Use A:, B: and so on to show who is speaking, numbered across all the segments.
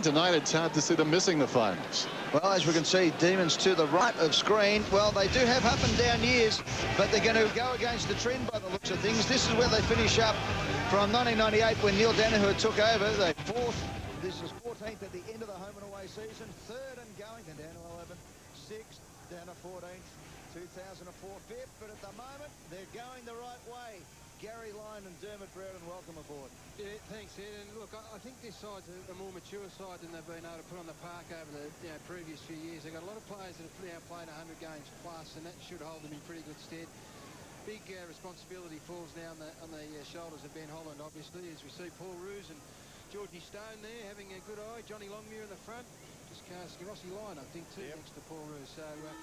A: tonight, it's hard to see them missing the finals.
B: Well, as we can see, Demons to the right of screen. Well, they do have up and down years, but they're going to go against the trend by the looks of things. This is where they finish up from 1998 when Neil Danaher took over. They fourth. This is 14th at the end of the home and away season. Third and going, and down to 11th. Sixth, down to 14th. 2004 fifth, but at the moment, they're going the right way. Gary Lyon and Dermot Brereton, welcome aboard.
C: Yeah, thanks, Ed. And look, I think this side's a more mature side than they've been able to put on the park over the previous few years. They've got a lot of players that have now played 100 games plus, and that should hold them in pretty good stead. Big responsibility falls now on the shoulders of Ben Holland, obviously, as we see Paul Roos and Georgie Stone there having a good eye. Johnny Longmuir in the front. Just casting Rossi Lyon, I think, too, next to Paul Roos. So, look,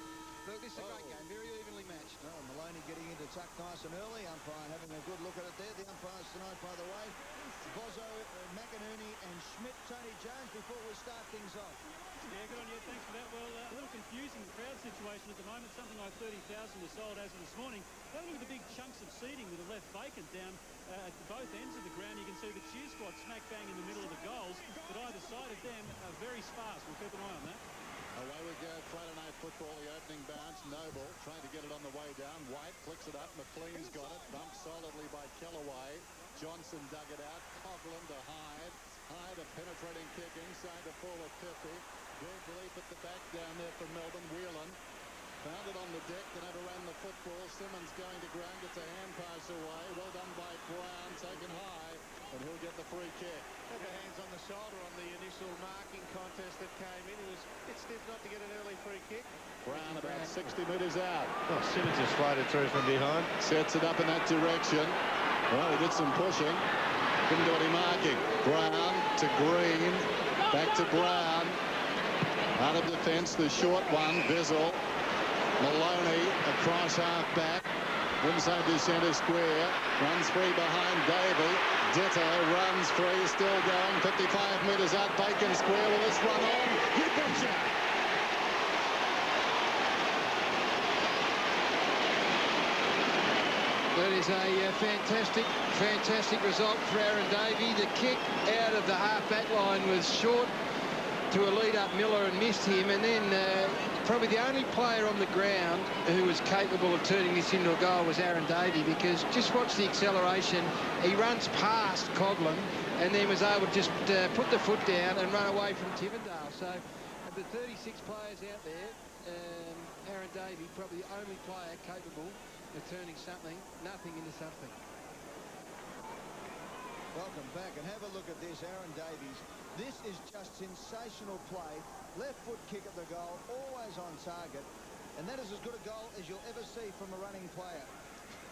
C: this is a great game, very evenly matched.
B: Oh, Maloney getting into tuck nice and early. Umpire having a good look at it there. The umpires tonight, by the way, Bozzo, McInerney and Schmidt. Tony Jones, before we start things off.
D: Yeah, good on you. Thanks for that. Well, a little confusing crowd situation at the moment. Something like 30,000 was sold as of this morning. Have a look at the big chunks of seating with the left vacant down at both ends of the ground. You can see the cheer squad smack bang in the middle of the goals, but either side of them are very sparse. We'll keep an eye on that.
A: Away we go, Friday night football, the opening bounce. Noble trying to get it on the way down. White flicks it up. McLean's got it. Bumped solidly by Kellaway. Johnson dug it out. Coughlin to Hyde. Hyde a penetrating kick inside the forward 50. Good leap at the back down there for Melbourne. Whelan found it on the deck, then overran the football. Simmons going to ground. Gets a hand pass away. Well done by Brown. Taken high. And he'll get the free kick.
E: Had the hands on the shoulder on the initial marking contest that came in. He was a bit stiff not to get an early free kick.
A: Brown about 60 metres out.
F: Oh, Simmons just floated through from behind.
A: Sets it up in that direction. Well, he did some pushing. Couldn't do any marking. Brown to Green. Back to Brown. Out of defence, the short one. Bizzle. Maloney across half back. Inside to centre square. Runs free behind Davey. Ditto runs free, still going. 55 metres out. Bacon square. Will this run on? You betcha!
C: That is a fantastic result for Aaron Davey. The kick out of the half-back line was short to a lead-up Miller and missed him. And then probably the only player on the ground who was capable of turning this into a goal was Aaron Davey, because just watch the acceleration. He runs past Coughlin and then was able to just put the foot down and run away from Tivendale. So of the 36 players out there, Aaron Davey, probably the only player capable of turning nothing into something.
B: Welcome back, and have a look at this, Aaron Davies. This is just sensational play. Left foot kick at the goal, always on target, and that is as good a goal as you'll ever see from a running player.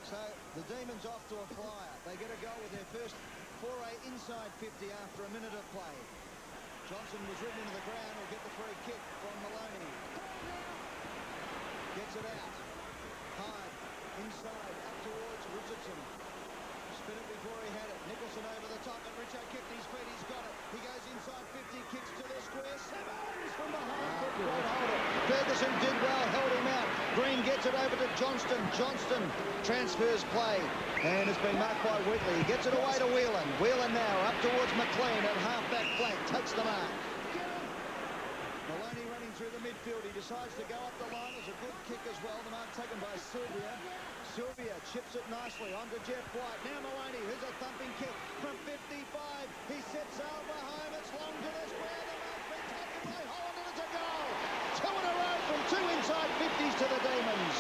B: So the Demons off to a flyer. They get a goal with their first foray inside 50 after a minute of play. Johnson was ridden into the ground. Will get the free kick from Maloney. Gets it out. Hyde inside up towards Robertson. Spin it before he had it. Nicholson over the top, and Richo kept his feet. He's got it. He goes inside 50, kicks to the square. Simmons from behind. Good hold it. Ferguson did well, held him out. Green gets it over to Johnston. Johnston transfers play, and it's been marked by Whitley. He gets it away to Whelan. Whelan now up towards McLean at half-back flank. Takes the mark. Maloney running through the midfield. He decides to go up the line. It's a good kick as well. The mark taken by Sylvia. Sylvia chips it nicely onto Jeff White. Now Maloney, who's a thumping kick from 55. He sets sail for home. It's long to the square. The mark's been taken by Holland, and it's a goal. Two in a row from two inside 50s to the Demons.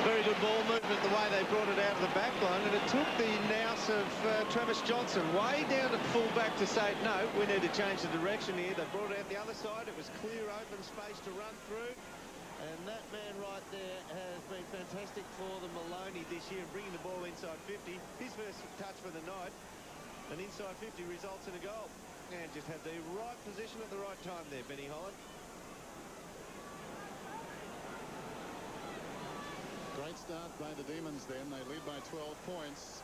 F: Very good ball movement, the way they brought it out of the back line, and it took the nous of Travis Johnson way down to full back to say, no, we need to change the direction here. They brought it out the other side. It was clear, open space to run through. And that man right there has been fantastic for the Maloney this year, bringing the ball inside 50. His first touch for the night, and inside 50 results in a goal. And just had the right position at the right time there, Benny Holland.
A: Great start by the Demons then. They lead by 12 points.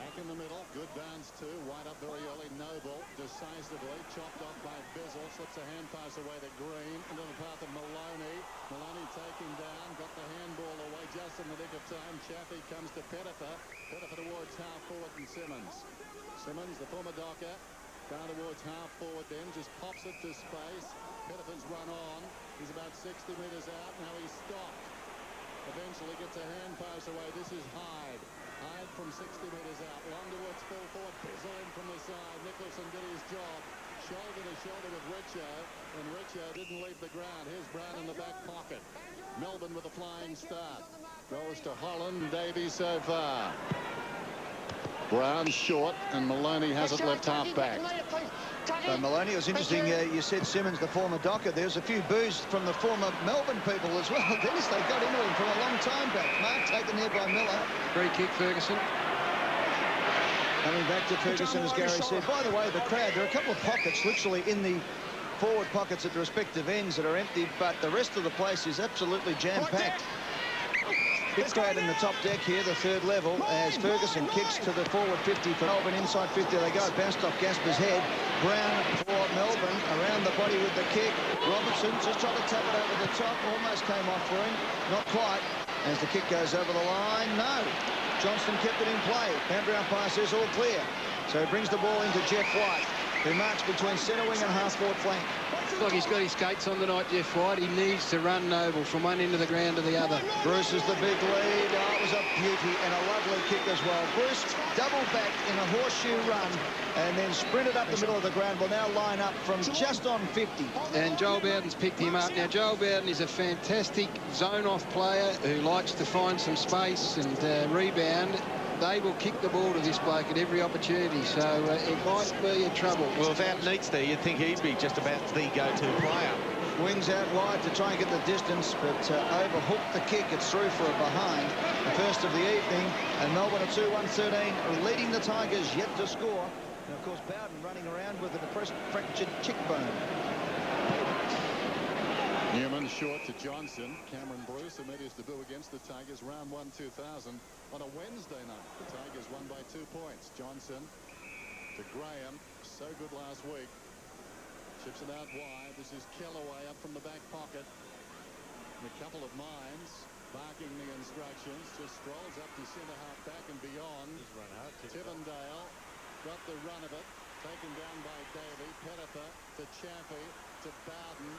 A: Back in the middle, good bounce too. White up very early. Noble decisively chopped off by Bizzle. Slips a hand pass away to Green into the path of Maloney. Maloney taking down, got the handball away just in the nick of time. Chaffee comes to Pettifer. Pettifer towards half forward and Simmons. Simmons, the former Docker, down towards half forward then, just pops it to space. Pettifer's run on. He's about 60 metres out. Now he's stopped. Eventually gets a hand pass away. This is Hyde. Hyde from 60 metres out. Long towards full forward. Bizzle in from the side. Nicholson did his job. Shoulder to shoulder with Richo. And Richo didn't leave the ground. Here's Brown in the back pocket. Melbourne with a flying start. Goes to Holland and Davey so far. Brown short and Maloney has it left half back.
B: Maloney, it was interesting, you said Simmons, the former Docker. There's a few boos from the former Melbourne people as well. Dennis, they got into him from a long time back. Mark taken there by Miller.
C: Free kick, Ferguson.
B: Coming back to Ferguson, as Gary said. By the way, the crowd, there are a couple of pockets literally in the forward pockets at the respective ends that are empty, but the rest of the place is absolutely jam-packed. Big crowd in the top deck here, the third level, as Ferguson kicks to the forward 50 for Melbourne. Inside 50 they go. Bounced off Gasper's head. Brown for Melbourne, around the body with the kick. Robertson just tried to tap it over the top. Almost came off for him. Not quite. As the kick goes over the line, no. Johnston kept it in play. Canberra umpire says all clear. So he brings the ball into Jeff White, who marks between centre wing and half-forward flank.
C: Look, he's got his skates on tonight, Jeff White. He needs to run Noble from one end of the ground to the other.
B: Bruce is the big lead. Oh, it was a beauty and a lovely kick as well. Bruce doubled back in a horseshoe run and then sprinted up the middle of the ground. Will now line up from just on 50.
C: And Joel Bowden's picked him up. Now, Joel Bowden is a fantastic zone-off player who likes to find some space and rebound. They will kick the ball to this bloke at every opportunity, so it might be a trouble.
F: Well, without Neats there, you'd think he'd be just about the go-to player.
B: Wings out wide to try and get the distance, but overhooked the kick. It's through for a behind. The first of the evening, and Melbourne at 2-1-13, leading the Tigers, yet to score. And, of course, Bowden running around with a depressed fractured cheekbone.
A: Newman short to Johnson. Cameron Bruce, who made his debut against the Tigers round 1 2000 on a Wednesday night. The Tigers won by 2 points. Johnson to Graham, so good last week. Chips it out wide. This is Kellaway up from the back pocket. And a couple of minds barking the instructions. Just strolls up to centre half back and beyond. Tivendale got the run of it. Taken down by Davey. Pettifer to Chaffee to Bowden.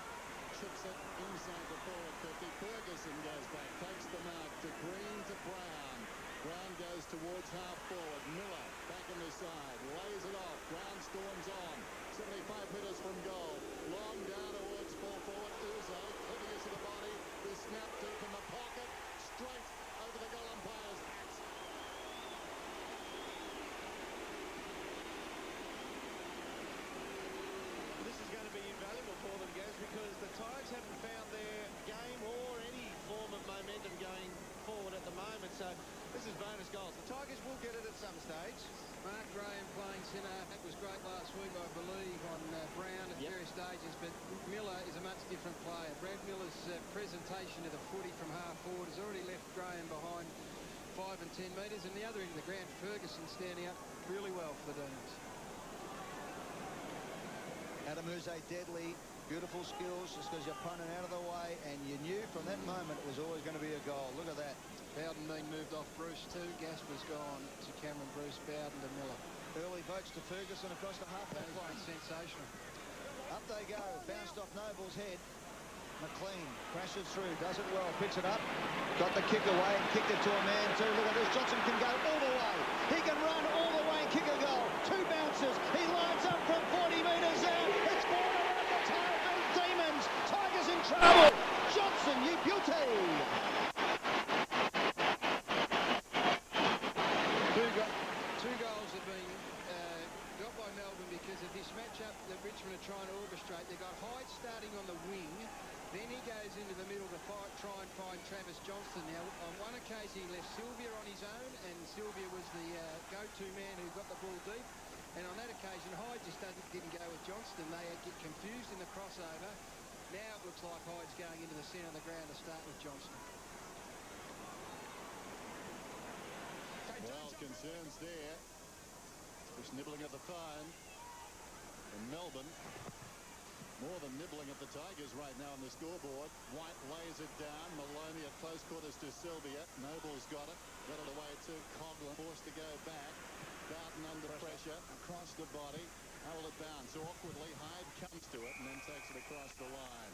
A: Chips it inside the forward 50. Ferguson goes back, takes the mark to Green to Brown. Brown goes towards half forward. Miller back on the side, lays it off. Brown storms on. 75 metres from goal. Long down towards full forward. Uzo, oblivious of the body. The snap deep in the pocket. Straight over the goal umpire's head.
E: This is going to be invaluable for them, guys, because the Tigers haven't found their game or any form of momentum going forward at the moment. So this is bonus goals. The Tigers will get it at some stage.
C: Mark Graham playing centre. That was great last week, I believe, on Brown at various stages. But Miller is a much different player. Brad Miller's presentation of the footy from half forward has already left Graham behind 5 and 10 metres. And the other end of the ground, Ferguson standing up really well for the Demons.
B: Adem, who's a deadly, beautiful skills, just because your opponent out of the way, and you knew from that moment it was always going to be a goal. Look at that.
C: Bowden being moved off Bruce too. Gasper's gone to Cameron Bruce. Bowden to Miller.
B: Early votes to Ferguson across the half-back line.
C: Sensational.
B: Up they go. Bounced off Noble's head. McLean crashes through, does it well, picks it up, got the kick away and kicked it to a man too. Look at this, Johnson can go all the way. He can run all the way and kick a goal. 2 bounces, he lines up from 40 metres out. It's gone around the tail, Demons. Tigers in trouble. Johnson, you beauty.
C: Two goals have been got by Melbourne because of this matchup that Richmond are trying to orchestrate. They've got Hyde starting on the wing. Then he goes into the middle to try and find Travis Johnston. Now, on one occasion, he left Sylvia on his own, and Sylvia was the go-to man who got the ball deep. And on that occasion, Hyde just didn't go with Johnston. They get confused in the crossover. Now it looks like Hyde's going into the centre of the ground to start with Johnston.
A: Well, concerns there. He's nibbling at the phone in Melbourne. More than nibbling at the Tigers right now on the scoreboard. White lays it down. Maloney at close quarters to Sylvia. Noble's got it. Got it away to Colin. Forced to go back. Bowden under pressure. Across the body. How will it bounce? Awkwardly, Hyde comes to it and then takes it across the line.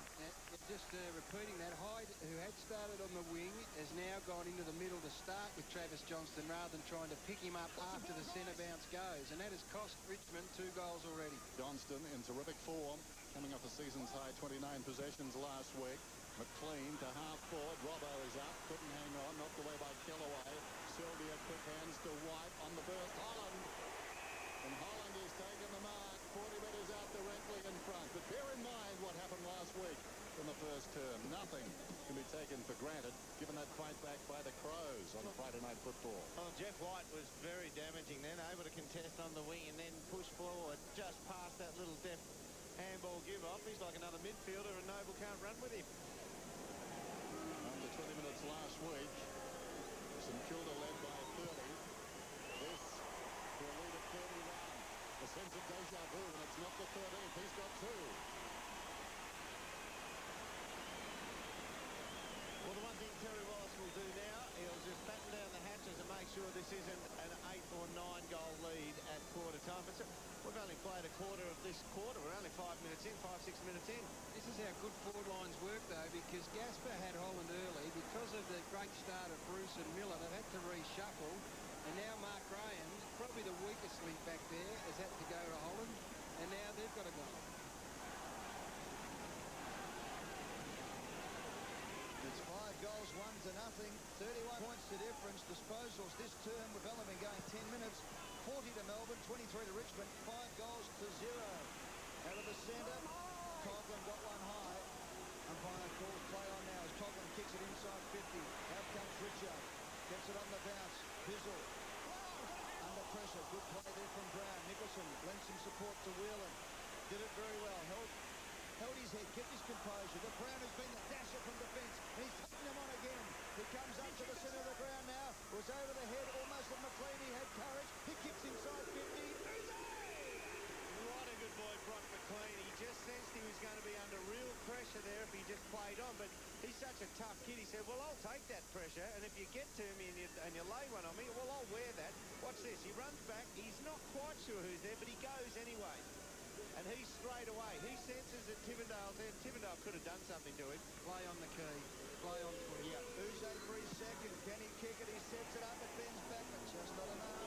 C: Just repeating that, Hyde, who had started on the wing, has now gone into the middle to start with Travis Johnstone rather than trying to pick him up after the centre bounce goes. And that has cost Richmond 2 goals already.
A: Johnstone in terrific form, coming off the season's high 29 possessions last week. McLean to half forward. Robbo is up, couldn't hang on, knocked away by Kellaway. Sylvia, quick hands to White on the burst. Holland. And Holland is taking the mark. 40 metres out directly in front. But bear in mind what happened last week in the first term. Nothing can be taken for granted, given that fight back by the Crows on the Friday Night Football.
E: Oh, Jeff White was very damaging then, able to contest on the wing and then push forward just past that little deft handball give-off. He's like another midfielder and Noble can't run with him.
A: After 20 minutes last week, St Kilda led by 30. This to a lead of 31. A sense of deja vu, and it's not the 13th. He's got 2.
E: Well, the one thing Terry Wallace will do now, he'll just batten down the hatches and make sure this isn't an 8 or 9 goal lead at quarter time. But we've only played a quarter of this quarter. We're only 5 minutes in, 5-6 minutes in.
C: This is how good forward lines work, though, because Gasper had Holland early. Because of the great start of Bruce and Miller, they've had to reshuffle. And now Mark Graham, probably the weakest link back there, has had to go to Holland. And now they've got to go.
B: It's 5 goals, 1 to nothing. 31 points to difference. Disposals this term, we've only been going 10 minutes. 40 to Melbourne, 23 to Richmond. 5 goals to 0. Out of the centre, Coughlin got one high. Umpire calls play on now as Coughlin kicks it inside 50. Out comes Richard. Gets it on the bounce. Bizzle. Under pressure. Good play there from Brown. Nicholson lends some support to Whelan. Did it very well. Held his head, kept his composure. The Brown has been the dasher from defence. He's taking them on again. He comes up to the centre of the ground now. Was over the head almost of McLean. He had courage. He kicks inside 50.
E: What a good boy, Brock McLean. He just sensed he was going to be under real pressure there if he just played on. But he's such a tough kid. He said, well, I'll take that pressure. And if you get to me and you lay one on me, well, I'll wear that. Watch this. He runs back. He's not quite sure who's there, but he goes anyway. And he's straight away. He senses that Tivendale's there. Tivendale could have done something to him.
C: Play on the key. Play on footy.
B: Yeah. Uze for his second. Can he kick it? He sets it up. It bends back, but just not enough.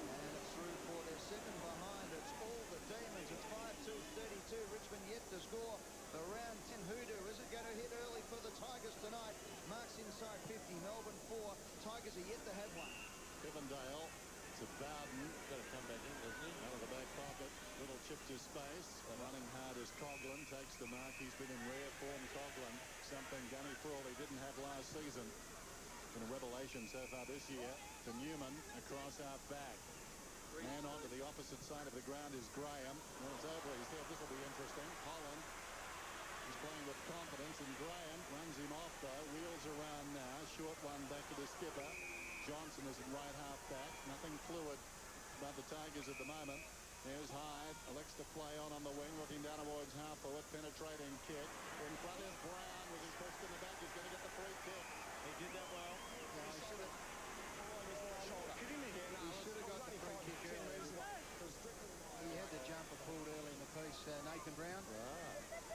B: And it's through for their second behind. It's all the Demons. It's 5-2, 32. Richmond yet to score. The round 10 hoodoo. Is it going to hit early for the Tigers tonight? Marks inside 50. Melbourne 4. Tigers are yet to have one.
A: Tivendale to Bowden.
E: Got to come back in, doesn't he?
A: Out of the back pocket. Little chip to space. Running hard as Coughlin takes the mark. He's been in rare form, Coughlin. Something Gunny Frawley didn't have last season. Been a revelation so far this year. To Newman across our back. Man onto the opposite side of the ground is Graham. Well, it's over his head. This will be interesting. Holland is playing with confidence, and Graham runs him off, though. Wheels around now. Short one back to the skipper. Johnson is at right half back. Nothing fluid about the Tigers at the moment. There's Hyde. Elects to play on the wing, looking down towards half forward. Penetrating kick. In front is Brown with his fist in the back. He's going to get the free kick.
E: He did that well.
B: No, he should have. He should have got the free kick early.
C: He had the jumper pulled early in the piece, Nathan Brown.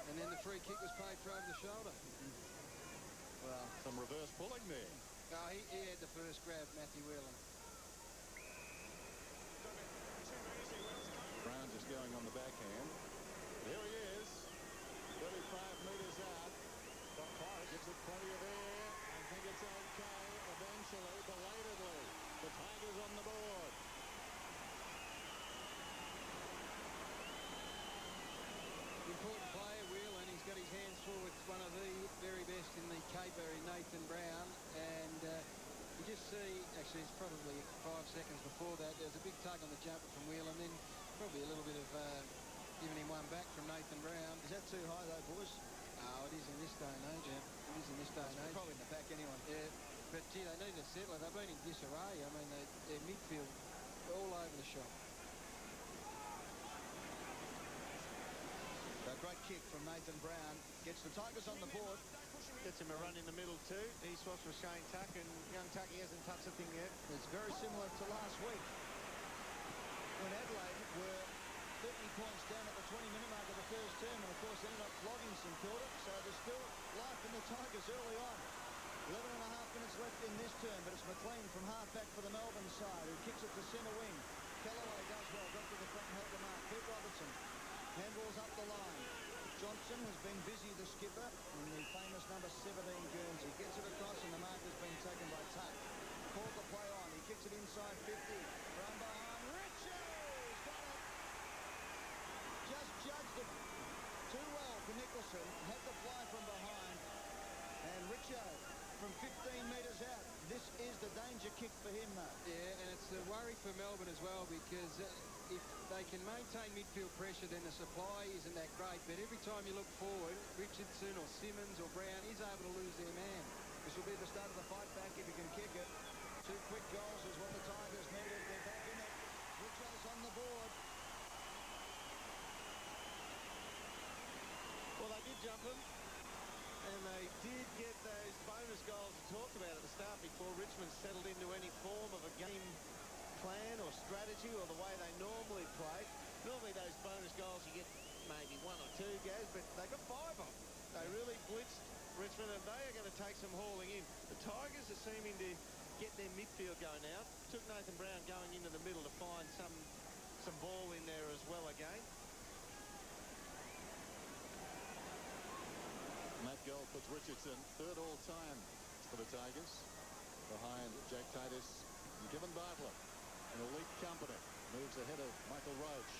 C: And then the free kick was played for over the shoulder.
A: Well, some reverse pulling there.
C: No, he had the first grab, Matthew Whelan.
A: Brown just going on the backhand. Here he is. 35 metres out. Gives it plenty of air. I think it's okay. Eventually, belatedly, the Tigers on the board.
C: Important player, Whelan. He's got his hands full with one of the very best in the caper in Nathan Brown. And you just see, actually, it's probably 5 seconds before that. There's a big tug on the jumper from Whelan. Then probably a little bit of giving him one back from Nathan Brown.
B: Is that too high, though, boys?
C: Oh, it is in this day and age, yeah. It is in this day and age.
B: Probably in the back anyway.
C: Yeah, but gee, they need to settle it. They've been in disarray. I mean, their midfield all over the shop.
B: kick from Nathan Brown. Gets the Tigers on the board.
E: Gets him a run in the middle too. He swaps for Shane Tuck, and young Tucky hasn't touched a thing yet.
B: It's very similar to last week when Adelaide were 30 points down at the 20-minute mark of the first term, and of course ended up flogging St Kilda. So there's still life in the Tigers early on. 11 and a half minutes left in this term, but it's McLean from half-back for the Melbourne side, who kicks it to centre wing. Kellaway does well, got to the front and held the mark. Pete Robertson handballs up the line. Johnstone has been busy, the skipper, in the famous number 17 Guernsey. Gets it across, and the mark has been taken by Tuck. Called the play on. He kicks it inside 50. From behind, Richard's got it. Just judged it too well for Nicholson. Had the fly from behind. And Richo from 15 metres out. This is the danger kick for him, though.
C: Yeah, and it's a worry for Melbourne as well, because if they can maintain midfield pressure, then the supply isn't that great. But every time you look forward, Richardson or Simmons or Brown is able to lose their man.
B: This will be the start of the fight back if he can kick it. 2 quick goals is what the Tigers needed. They're back in it. Richo's on the board.
E: Well, they did jump him, and they did get those bonus goals we talked about at the start before Richmond settled into any form of a game plan or strategy or the way they normally play. Normally those bonus goals you get maybe 1 or 2 goes, but they got 5 of them. They really blitzed Richmond, and they are going to take some hauling in. The Tigers are seeming to get their midfield going now. Took Nathan Brown going into the middle to find some ball in there as well again.
A: And that goal puts Richardson 3rd all-time for the Tigers, behind Jack Titus and Kevin Bartlett. An elite company moves ahead of Michael Roach.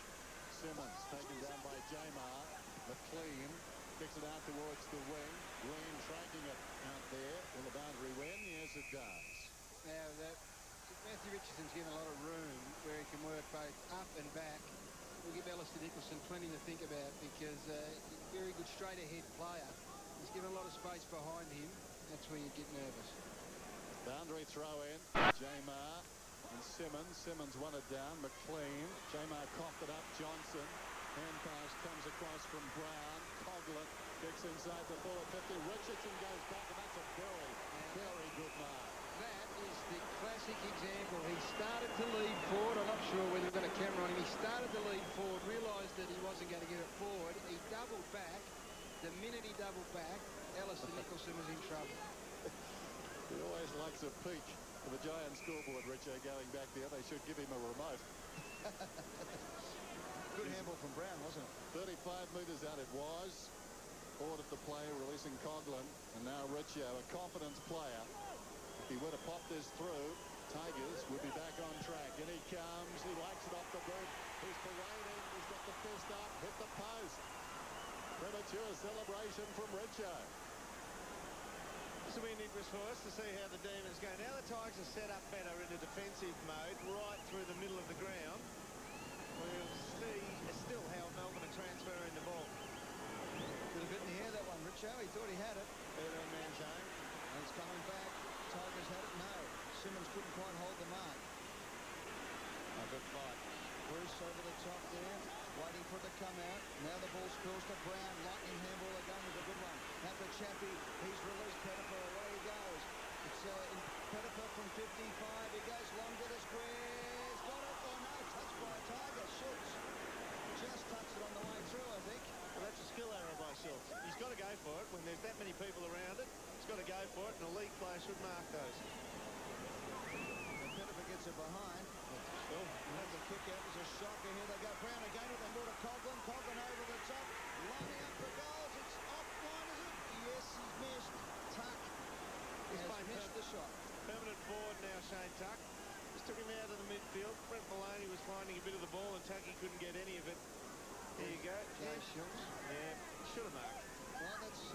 A: Simmons taken down by Jamar. McLean kicks it out towards the wing. Green tracking it out there. Will the boundary win? Yes, it does.
C: Now, Matthew Richardson's given a lot of room where he can work both up and back. We'll give Alistair Nicholson plenty to think about, because he's a very good straight-ahead player. He's given a lot of space behind him. That's where you get nervous.
A: Boundary throw in. Jamar and Simmons. Simmons won it down. McLean. Jamar coughed it up. Johnson. Hand pass comes across from Brown. Coughlin kicks inside the forward 50. Richardson goes back, and that's a very, very good mark.
C: That is the classic example. He started to lead forward. I'm not sure whether we've got a camera on him. He started to lead forward, realised that he wasn't going to get it forward. He doubled back. The minute he doubled back, Alistair Nicholson was in trouble.
A: He always likes a peek for the giant scoreboard, Richo, going back there. They should give him a remote.
B: Good handball from Brown, wasn't it?
A: 35 metres out it was. Forward of the play, releasing Coughlin. And now Richo, a confidence player. If he were to pop this through, Tigers would be back on track. In he comes. He likes it off the boot. He's parading. He's got the fist up. Hit the post. Premature celebration from Richo.
E: This will be an interest for us to see how the Demons go. Now the Tigers are set up better in a defensive mode right through the middle of the ground. We'll see still how Melbourne are transferring the ball.
B: Could have hit in the air, that one, Richo. He thought he had it.
E: Better in man zone.
B: And it's coming back. Tigers had it. No. Simmons couldn't quite hold the mark.
E: A good fight.
B: Bruce over the top there, waiting for it to come out. Now the ball spills to Brown. Lightning handball again is a good one. Out to Chappie. He's released Pettifer. Away he goes. It's Pettifer from 55. He goes long to the squares. Got it. Oh no, touched by a Tiger. Schultz just touched it on the way through, I think.
E: Well, that's a skill error by Schultz. He's got to go for it. When there's that many people around it, he's got to go for it, and a league player should mark those.
B: And Pettifer gets it behind. Oh, that's a kick out. There's a shocker here. They go Brown again with the ball to Coughlin. Coughlin over the top. Lining up for goals. It's offline, is it? Yes, he's missed. Tuck has missed the shot.
E: Permanent forward now, Shane Tuck. Just took him out of the midfield. Brent Maloney was finding a bit of the ball, and Tucky couldn't get any of it. There you go.
B: Jay Schultz.
E: Yeah, should have marked.
B: Well, that's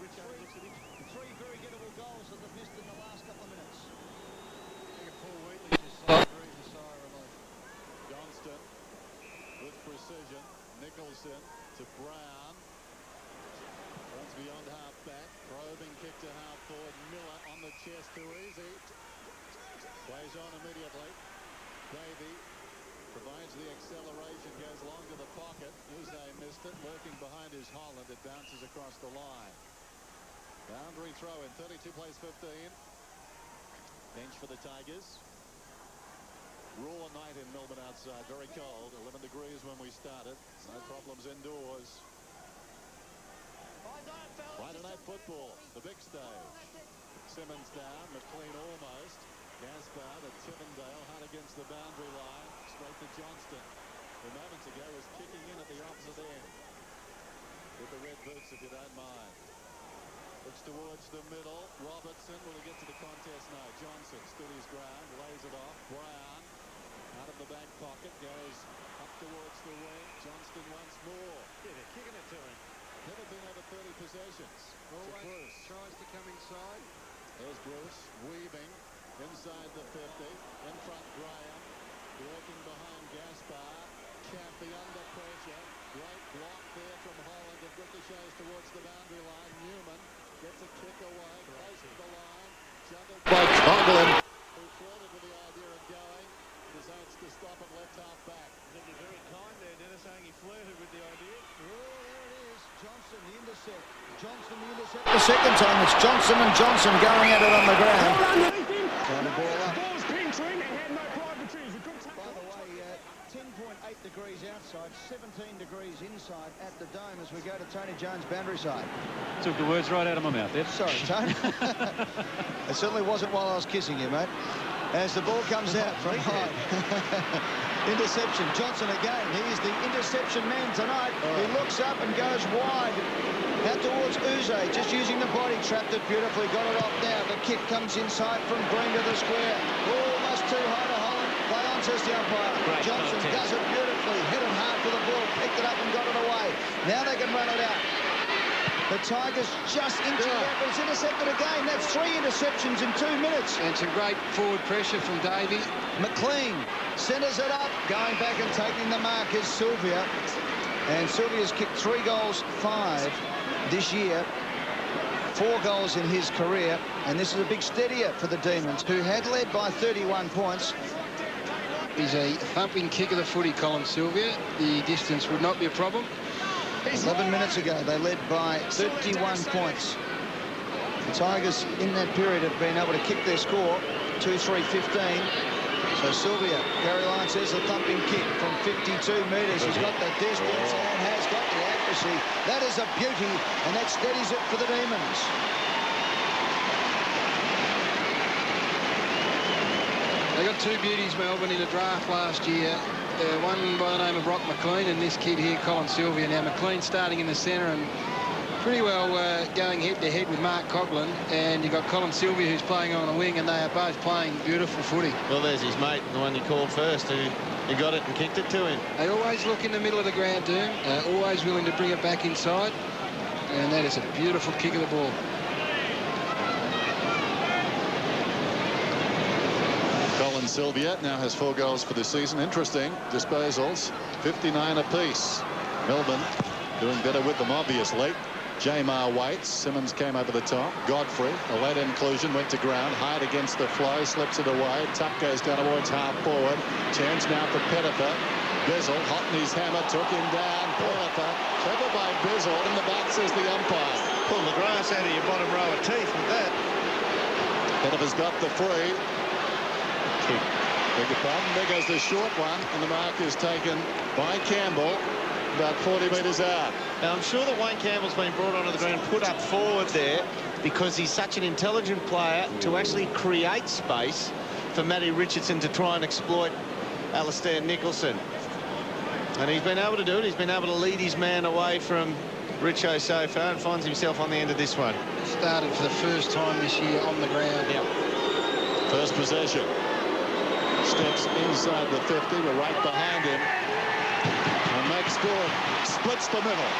E: Richo looks at him.
B: 3 very gettable goals that they've missed in the last couple of minutes.
C: I think Paul Wheatley just breathed a sigh of relief.
A: Johnston with precision. Nicholson to Brown. Runs beyond half back. Probing kick to half forward. Miller on the chest. Too easy. Plays on immediately. Davey Provides the acceleration, goes long to the pocket. Uze missed it, lurking behind his Holland. It bounces across the line. Boundary throw in, 32 plays 15. Bench for the Tigers. Raw night in Melbourne outside, very cold, 11 degrees when we started. No problems indoors. Friday night football, the big stage. Simmons down, McLean almost. Gaspar to Chippendale, hard against the boundary line, straight to Johnstone, who moments ago was kicking in at the opposite end. With the red boots, if you don't mind. Looks towards the middle. Robertson, will he get to the contest? No. Johnson stood his ground, lays it off. Brown, out of the back pocket, goes up towards the wing. Johnston once more.
E: Yeah, they're kicking it to him.
A: Never been over 30 possessions.
C: Always tries to come inside.
A: There's Bruce, weaving inside the 50. In front, Graham. Working behind Gaspar. Can't be under pressure. Great block there from Holland. It ricochets towards the boundary line. Newman gets a kick away. Close to the line. Juggled by Colin, who flirted with the idea of going. Decides to stop at left half back.
E: I think you're very kind there, Dennis, saying he flirted with the idea.
B: Oh, there it is. Johnson, the intercept. Johnson, the intercept. The second time, it's Johnson and Johnson going at it on the ground. Trying to ball up.
D: Ball's pinned to him. He had no privateers.
B: By the way, 10.8 degrees outside, 17 degrees inside at the Dome as we go to Tony Jones' boundary side.
D: Took the words right out of my mouth there.
B: Sorry, Tony. It certainly wasn't while I was kissing you, mate. As the ball comes out from high. Interception. Johnson again. He's the interception man tonight. He looks up and goes wide. Out towards Uze, just using the body. Trapped it beautifully. Got it off now. The kick comes inside from Green to the square. Almost too high to Holland. Play on, says the umpire.
E: Great
B: Johnson does it beautifully. Hit it hard for the ball. Picked it up and got it away. Now they can run it out. The Tigers just into it, but it's intercepted again. That's 3 interceptions in 2 minutes.
C: And some great forward pressure from Davey.
B: McLean centres it up. Going back and taking the mark is Sylvia. And Sylvia's kicked 3 goals, 5 this year. 4 goals in his career. And this is a big steadier for the Demons, who had led by 31 points.
C: He's a thumping kick of the footy, Colin, Sylvia. The distance would not be a problem.
B: 11 minutes ago, they led by 31 points. The Tigers, in that period, have been able to kick their score 2-3-15. So Sylvia, Gary Lyon says, a thumping kick from 52 metres. He's got the distance and has got the accuracy. That is a beauty, and that steadies it for the Demons.
C: They got 2 beauties, Melbourne, in a draft last year. One by the name of Rock McLean and this kid here, Colin Sylvia. Now, McLean starting in the centre and pretty well going head-to-head with Mark Coughlin. And you've got Colin Sylvia, who's playing on a wing, and they are both playing beautiful footy.
E: Well, there's his mate, the one you called first, who got it and kicked it to him.
C: They always look in the middle of the ground, Doom. Always willing to bring it back inside. And that is a beautiful kick of the ball.
A: Colin Sylvia now has 4 goals for the season. Interesting disposals, 59 apiece. Melbourne doing better with them, obviously. Jamar waits. Simmons came over the top. Godfrey, a late inclusion, went to ground. Hyde against the flow, slips it away. Tuck goes down towards half forward. Chance now for Pettifer. Bizzle, hot in his hammer, took him down. Pettifer, clever by Bizzle. In the back, says the umpire.
E: Pull the grass out of your bottom row of teeth with that.
A: Pettifer's got the free. Beg your pardon. There goes the short one, and the mark is taken by Campbell about 40 metres out.
E: Now, I'm sure that Wayne Campbell's been brought onto the ground, put up forward there, because he's such an intelligent player to actually create space for Matty Richardson to try and exploit Alistair Nicholson. And he's been able to do it. He's been able to lead his man away from Richo so far and finds himself on the end of this one.
C: Started for the first time this year on the ground.
E: Yep.
A: First possession. Steps inside the 50. We're right behind him. And makes good. Splits the middle.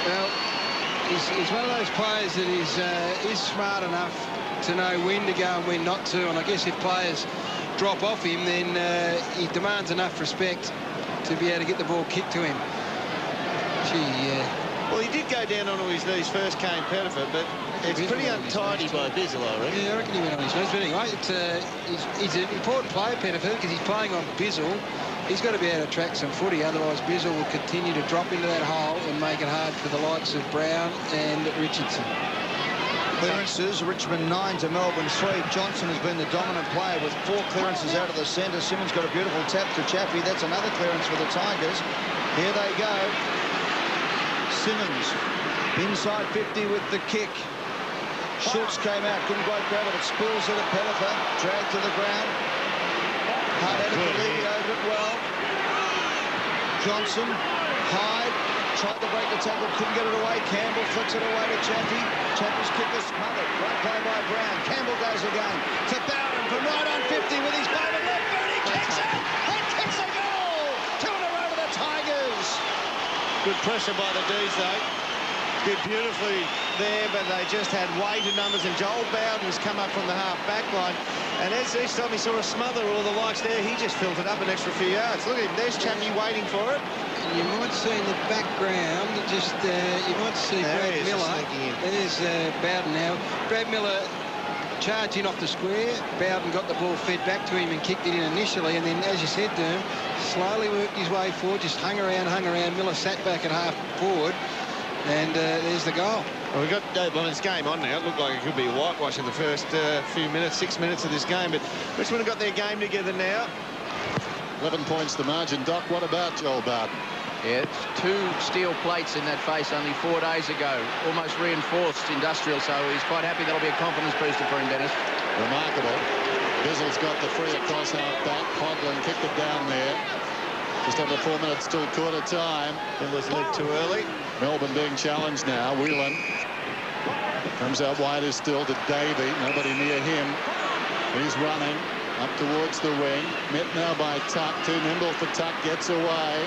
C: Well, he's one of those players that is smart enough to know when to go and when not to. And I guess if players drop off him, then he demands enough respect to be able to get the ball kicked to him. Gee,
E: Well, he did go down onto his knees first, came Pettifer, but
F: It's
C: Bizzle
F: pretty
C: on his
F: untidy
C: knees,
F: by Bizzle, I reckon.
C: Yeah, I reckon he went on his knees. But anyway, he's an important player, Pettiford, because he's playing on Bizzle. He's got to be able to track some footy, otherwise Bizzle will continue to drop into that hole and make it hard for the likes of Brown and Richardson.
B: Clearances, Richmond 9 to Melbourne 3. Johnstone has been the dominant player with 4 clearances out of the centre. Simmons got a beautiful tap to Chaffee. That's another clearance for the Tigers. Here they go. Simmons inside 50 with the kick. Schultz came out, couldn't quite grab it. It spills it at Pettiford, dragged to the ground. Hard out of the lead over it well. Johnson, Hyde, tried to break the tackle, couldn't get it away. Campbell flicks it away to Chaffee. Chaffee's kick is smothered. Great play by Brown. Campbell goes again to Bowden from right on 50 with his favourite left foot. He kicks it and kicks a goal. 2 in a row to the Tigers.
F: Good pressure by the D's, though. Did beautifully there, but they just had way too numbers, and Joel Bowden's come up from the half-back line, and as each time he saw a smother or the likes there, he just filled it up an extra few yards. Look at him, there's Chappie waiting for it.
C: And you might see in the background, you might see Brad Miller. There's Bowden now. Brad Miller charging off the square. Bowden got the ball fed back to him and kicked it in initially, and then, as you said to him, slowly worked his way forward, just hung around. Miller sat back at half forward. And there's the goal.
F: Well, we've got it's game on now. It looked like it could be a whitewash in the first few minutes, 6 minutes of this game. But Richmond have got their game together now.
A: 11 points the margin. Doc, what about Joel Bowden?
G: Yeah, it's 2 steel plates in that face only 4 days ago. Almost reinforced industrial, so he's quite happy. That'll be a confidence booster for him, Dennis.
A: Remarkable. Bizzle's got the free across half back. Hodlin kicked it down there. Just under 4 minutes till quarter time.
F: Miller's league too early.
A: Melbourne being challenged now. Whelan comes out wider still to Davey. Nobody near him. He's running up towards the wing. Met now by Tuck. Too nimble for Tuck. Gets away.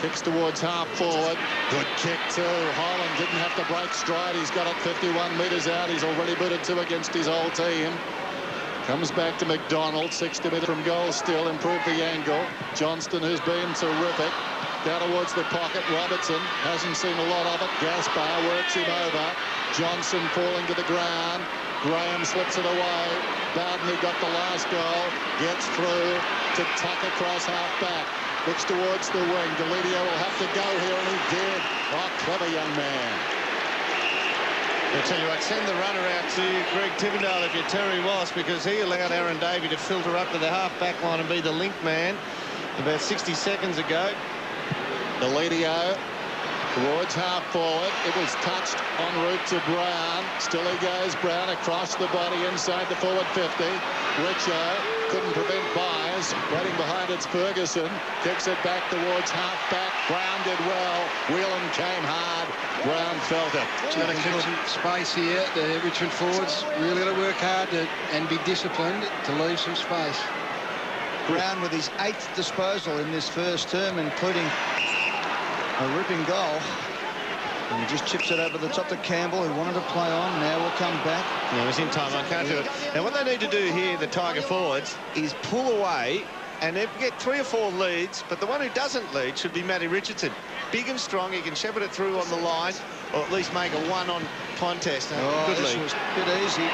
A: Kicks towards half forward. Good kick too. Holland didn't have to break stride. He's got it 51 metres out. He's already booted 2 against his whole team. Comes back to McDonald. 60 metres from goal still. Improved the angle. Johnston, who's been terrific. Down towards the pocket. Robertson hasn't seen a lot of it. Gaspar works him over. Johnson falling to the ground. Graham slips it away. Bowden, who got the last goal, gets through to Tuck across half back. Looks towards the wing. Delidio will have to go here, and he did. Oh, clever young man.
F: I'll tell you what, send the runner out to Greg Tivendale if you're Terry Wallace, because he allowed Aaron Davey to filter up to the half-back line and be the link man about 60 seconds ago.
A: Delidio towards half forward. It was touched en route to Brown. Still he goes. Brown across the body inside the forward 50. Richo couldn't prevent Byers. Waiting behind it's Ferguson. Kicks it back towards half back. Brown did well. Whelan came hard. Brown felt it.
C: Got to keep some space here. The Richmond forwards really got to work hard and be disciplined to leave some space.
B: Brown with his 8th disposal in this first term, including a ripping goal. And he just chips it over the top to Campbell, who wanted to play on. Now will come back.
F: Yeah, it was in time. I can't do it. Now, what they need to do here, the Tiger forwards, is pull away and they get 3 or 4 leads, but the one who doesn't lead should be Matty Richardson. Big and strong, he can shepherd it through on the line, or at least make a 1-on contest. Good
B: this
F: lead.
B: was a bit easy.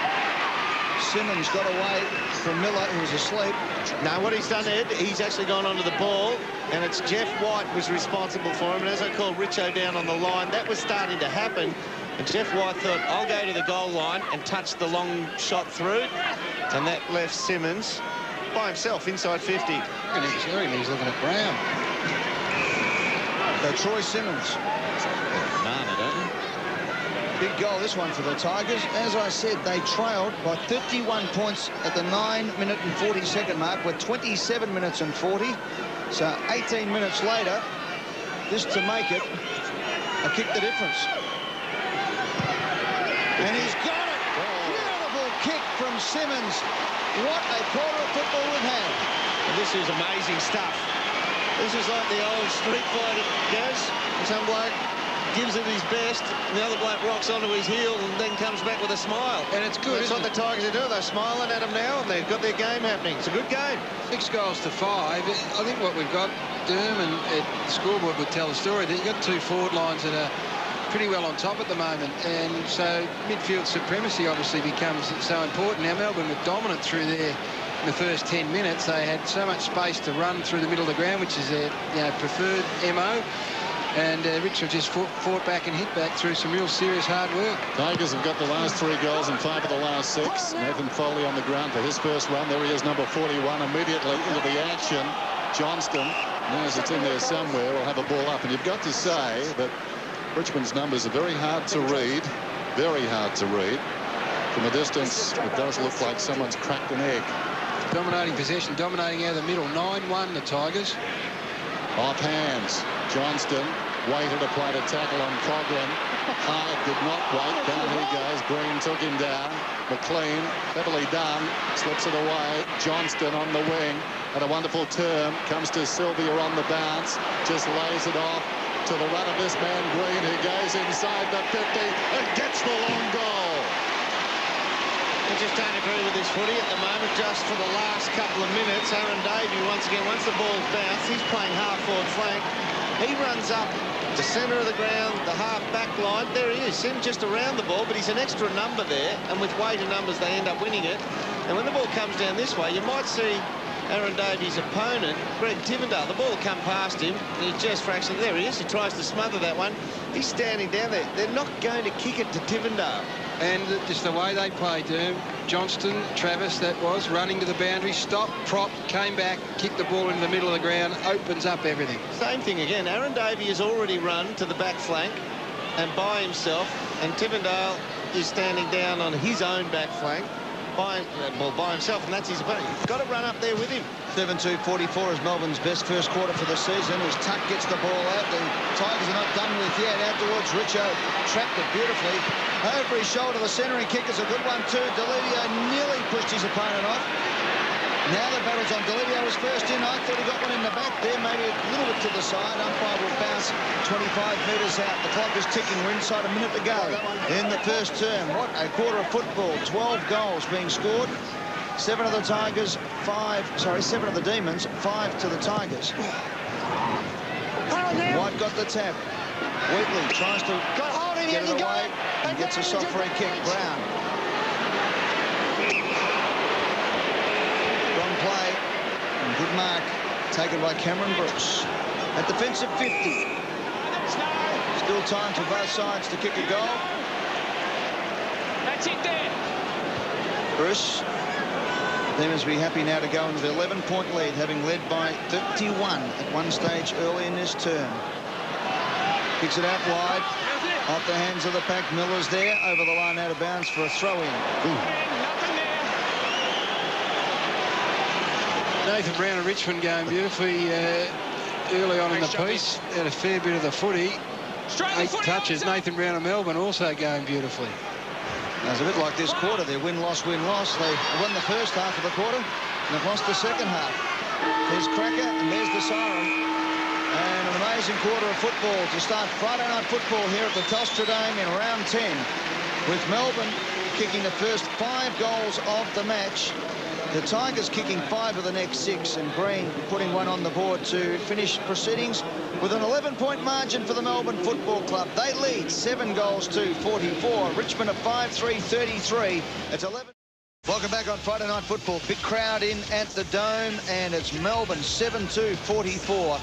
B: Simmons got away from Miller, who was asleep.
F: No, what he's done, Ed, he's actually gone onto the ball, and it's Jeff White was responsible for him. And as I called Richo down on the line, that was starting to happen. And Jeff White thought, I'll go to the goal line and touch the long shot through. And that left Simmons by himself inside 50.
C: I reckon he's looking at Brown.
B: Troy Simmons.
F: Nana, don't you?
B: Big goal, this one for the Tigers. As I said, they trailed by 31 points at the 9-minute and 40-second mark with 27 minutes and 40. So 18 minutes later, this to make it a kick the difference. And he's got it. Beautiful kick from Simmons. What a quarter of football we've had.
F: And this is amazing stuff. This is like the old street fighter, Gaz. Some bloke gives it his best, and the other bloke rocks onto his heel and then comes back with a smile.
C: And it's good,
F: That's what the Tigers are doing. They're smiling at him now, and they've got their game happening. It's a good game.
C: 6 goals to 5. I think what we've got, Derm, and the scoreboard would tell the story that you've got 2 forward lines that are pretty well on top at the moment, and so midfield supremacy obviously becomes so important. Now Melbourne were dominant through there in the first 10 minutes. They had so much space to run through the middle of the ground, which is their preferred MO. And Richmond just fought back and hit back through some real serious hard work.
A: Tigers have got the last 3 goals and 5 of the last 6. Nathan Foley on the ground for his first run. There he is, number 41, immediately into the action. Johnston knows it's in there somewhere. Will have a ball up. And you've got to say that Richmond's numbers are very hard to read. Very hard to read. From a distance, it does look like someone's cracked an egg.
C: Dominating possession, dominating out of the middle. 9-1 the Tigers.
A: Off hands. Johnston waited to play to tackle on Colin. Hyde did not wait. Down he goes. Green took him down. McLean, cleverly done, slips it away. Johnston on the wing at a wonderful turn. Comes to Sylvia on the bounce. Just lays it off to the run of this man Green, who goes inside the 50 and gets the long goal.
F: I just don't agree with his footy at the moment. Just for the last couple of minutes, Aaron Davey once again, once the ball's bounced, he's playing half-forward flank. He runs up the centre of the ground, the half-back line. There he is, him just around the ball, but he's an extra number there, and with weighted numbers, they end up winning it. And when the ball comes down this way, you might see Aaron Davey's opponent, Greg Tivendale, the ball will come past him, and he just fractionally, there he is, he tries to smother that one. He's standing down there. They're not going to kick it to Tivendale.
C: And just the way they played, Johnston, Travis, that was, running to the boundary, stopped, propped, came back, kicked the ball into the middle of the ground, opens up everything.
F: Same thing again. Aaron Davey has already run to the back flank and by himself, and Tivendale is standing down on his own back flank by himself, and that's his opponent. You've got to run up there with him.
B: 7-2-44 is Melbourne's best first quarter for the season as Tuck gets the ball out. The Tigers are not done with yet. Out towards Richo, trapped it beautifully. Over his shoulder, the centering kick is a good one too. Delidio nearly pushed his opponent off. Now the battle's on. Delidio was first in. I thought he got one in the back there, maybe a little bit to the side. Umpire will bounce 25 metres out. The clock is ticking. We're inside a minute to go in the first term. What a quarter of football. 12 goals being scored. 7 of the Tigers, 7 of the Demons, 5 to the Tigers. White got the tap. Wheatley tries to get it away and gets a soft free kick. Brown. Strong play and good mark taken by Cameron Brooks. At defensive 50. Still time for both sides to kick a goal.
H: That's it there.
B: Bruce. Demons be happy now to go into the 11-point lead, having led by 31 at one stage early in this term. Kicks it out wide, off the hands of the pack. Miller's there, over the line out of bounds for a throw-in.
C: Nathan Brown of Richmond going beautifully early on in the piece. Had a fair bit of the footy. 8 touches. Nathan Brown of Melbourne also going beautifully.
B: It's a bit like this quarter there, win-loss, win-loss. They won the first half of the quarter and they've lost the second half. There's Cracker and there's the siren. And an amazing quarter of football to start Friday night football here at the Telstra Dome in round 10, with Melbourne kicking the first 5 goals of the match. The Tigers kicking 5 of the next 6, and Green putting one on the board to finish proceedings with an 11-point margin for the Melbourne Football Club. They lead 7 goals to 44. Richmond at 5-3-33. It's 11. Welcome back on Friday Night Football. Big crowd in at the Dome, and it's Melbourne 7-2-44.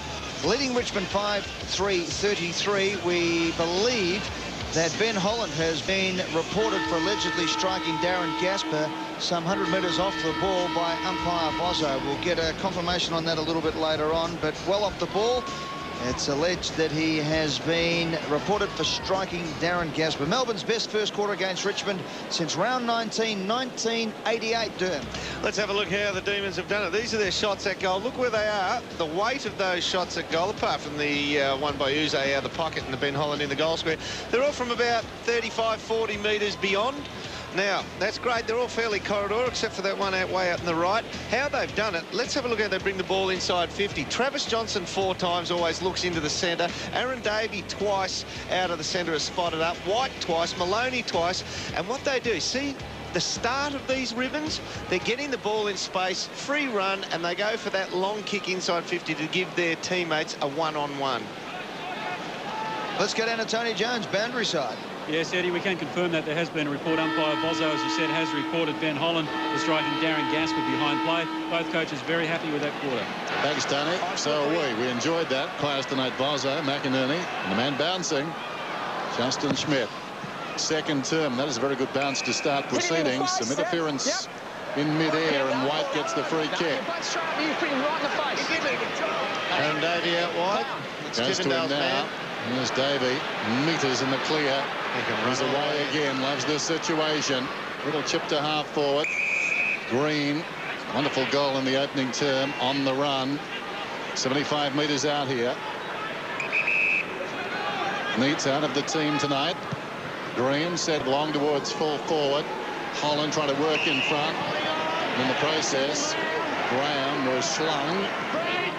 B: Leading Richmond 5-3-33. We believe that Ben Holland has been reported for allegedly striking Darren Gasper some 100 metres off the ball by umpire Bozzo. We'll get a confirmation on that a little bit later on, but well off the ball. It's alleged that he has been reported for striking Darren Gasper. Melbourne's best first quarter against Richmond since round 19, 1988, Durham.
F: Let's have a look how the Demons have done it. These are their shots at goal. Look where they are. The weight of those shots at goal, apart from the one by Uze out of the pocket and the Ben Holland in the goal square, they're all from about 35, 40 metres beyond. Now, that's great. They're all fairly corridor, except for that one way out in the right. How they've done it, let's have a look how they bring the ball inside 50. Travis Johnson 4 times always looks into the centre. Aaron Davey twice out of the centre has spotted up. White twice, Maloney twice. And what they do, see the start of these ribbons, they're getting the ball in space, free run, and they go for that long kick inside 50 to give their teammates a one-on-one.
B: Let's go down to Tony Jones, boundary side.
D: Yes, Eddie, we can confirm that there has been a report. Umpire Bozzo, as you said, has reported Ben Holland for striking Darren Gasper behind play. Both coaches very happy with that quarter.
A: Thanks, Tony. So are we. We enjoyed that. Players tonight, Bozzo, McInerney, and the man bouncing, Justin Schmidt. Second term. That is a very good bounce to start proceedings. Some interference in mid-air, and White gets the free kick.
F: And Davey out wide.
A: Goes to him now. There's Davey. Meters in the clear. He's away again. Loves this situation. Little chip to half forward. Green. Wonderful goal in the opening term. On the run. 75 metres out here. Neats out of the team tonight. Green set long towards full forward. Holland trying to work in front. In the process, Graham was slung.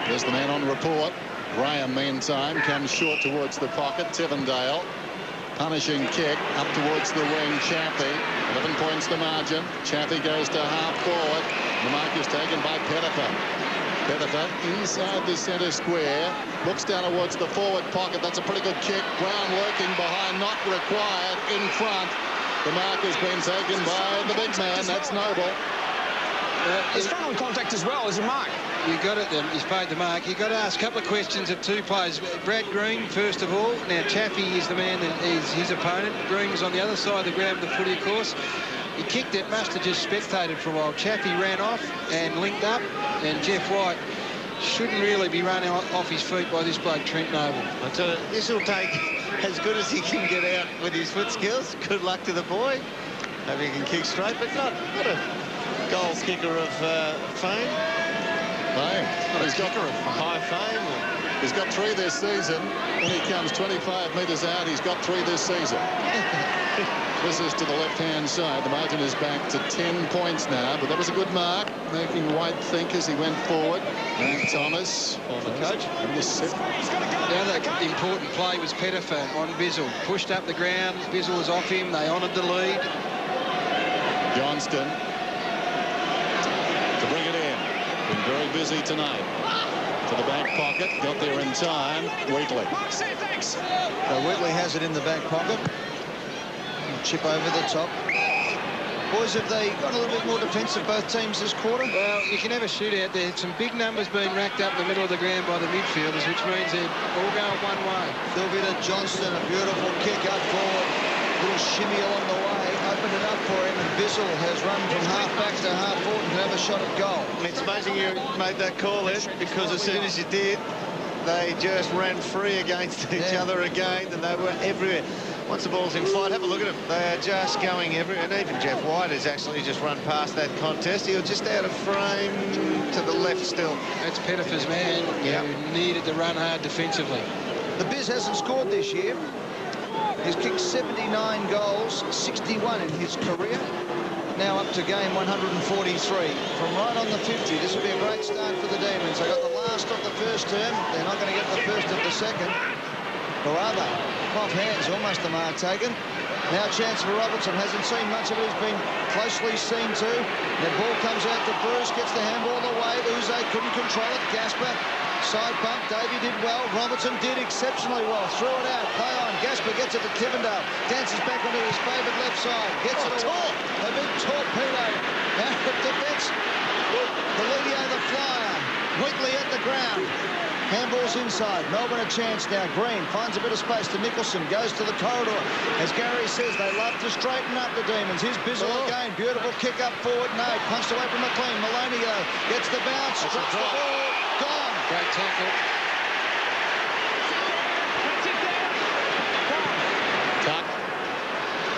A: There's the man on report. Graham, meantime, comes short towards the pocket. Tivendale, punishing kick up towards the wing. Chaffee, 11 points the margin. Chaffee goes to half forward. The mark is taken by Pettifer. Pettifer inside the centre square. Looks down towards the forward pocket. That's a pretty good kick. Brown working behind, not required. In front. The mark has been taken by the big man. That's Noble.
H: It's front on contact as well as a mark.
C: You got it then. He's paid the mark. You've got to ask a couple of questions of two players. Brad Green, first of all. Now, Chaffee is the man that is his opponent. Green's on the other side of the ground of the footy, of course. He kicked it, must have just spectated for a while. Chaffee ran off and linked up, and Jeff White shouldn't really be running off his feet by this bloke, Trent Noble.
F: I tell you, this will take as good as he can get out with his foot skills. Good luck to the boy. Maybe he can kick straight, but not a goal kicker of fame.
A: He's got
F: high fame.
A: He's got 3 this season. When he comes 25 metres out, he's got 3 this season. This is to the left-hand side. The margin is back to 10 points now, but that was a good mark, making White think as he went forward. And Thomas,
F: Former coach.
C: The other important play was Pettifer on Bizzle. Pushed up the ground. Bizzle was off him. They honoured the lead.
A: Johnston to bring it in. Been very busy tonight. To the back pocket. Got there in time. Wheatley.
B: So Wheatley has it in the back pocket. Chip over the top. Boys, have they got a little bit more defensive, both teams, this quarter?
C: Well, you can have a shootout. There's some big numbers being racked up in the middle of the ground by the midfielders, which means they're all going one way.
B: Sylvia to Johnston, a beautiful kick up forward. Little shimmy along the way, opened it up for him, and Bizzle has run from half back to half forward and can have a shot at goal.
F: It's amazing you made that call, Ed, because as soon as you did, they just ran free against each other again, and they were everywhere. Once the ball's in flight, have a look at them. They are just going everywhere. And even Jeff White has actually just run past that contest. He was just out of frame to the left still.
C: That's Pettifer's man who needed to run hard defensively.
B: The Biz hasn't scored this year. He's kicked 79 goals, 61 in his career. Now up to game 143. From right on the 50, this will be a great start for the Demons. They got the last of the first term. They're not going to get the first of the second. Or are they? Off hands, almost the mark taken. Now a chance for Robertson. Hasn't seen much of it. He's been closely seen to. The ball comes out to Bruce. Gets the handball away. Uze couldn't control it. Gasper, side bump. Davey did well. Robertson did exceptionally well. Threw it out. Play on. Gasper gets it to Tivendale. Dances back onto his favourite left side. Gets it away. A big torpedo. Out of defence. The Ledio the flyer. Wheatley at the ground. Handball's inside. Melbourne a chance now. Green finds a bit of space to Nicholson. Goes to the corridor. As Gary says, they love to straighten up the Demons. Here's Bizzle again. Beautiful kick up forward. No. Punched away from McLean. Maloney gets the bounce. Drops the ball. Gone.
C: Great tackle.
A: Tuck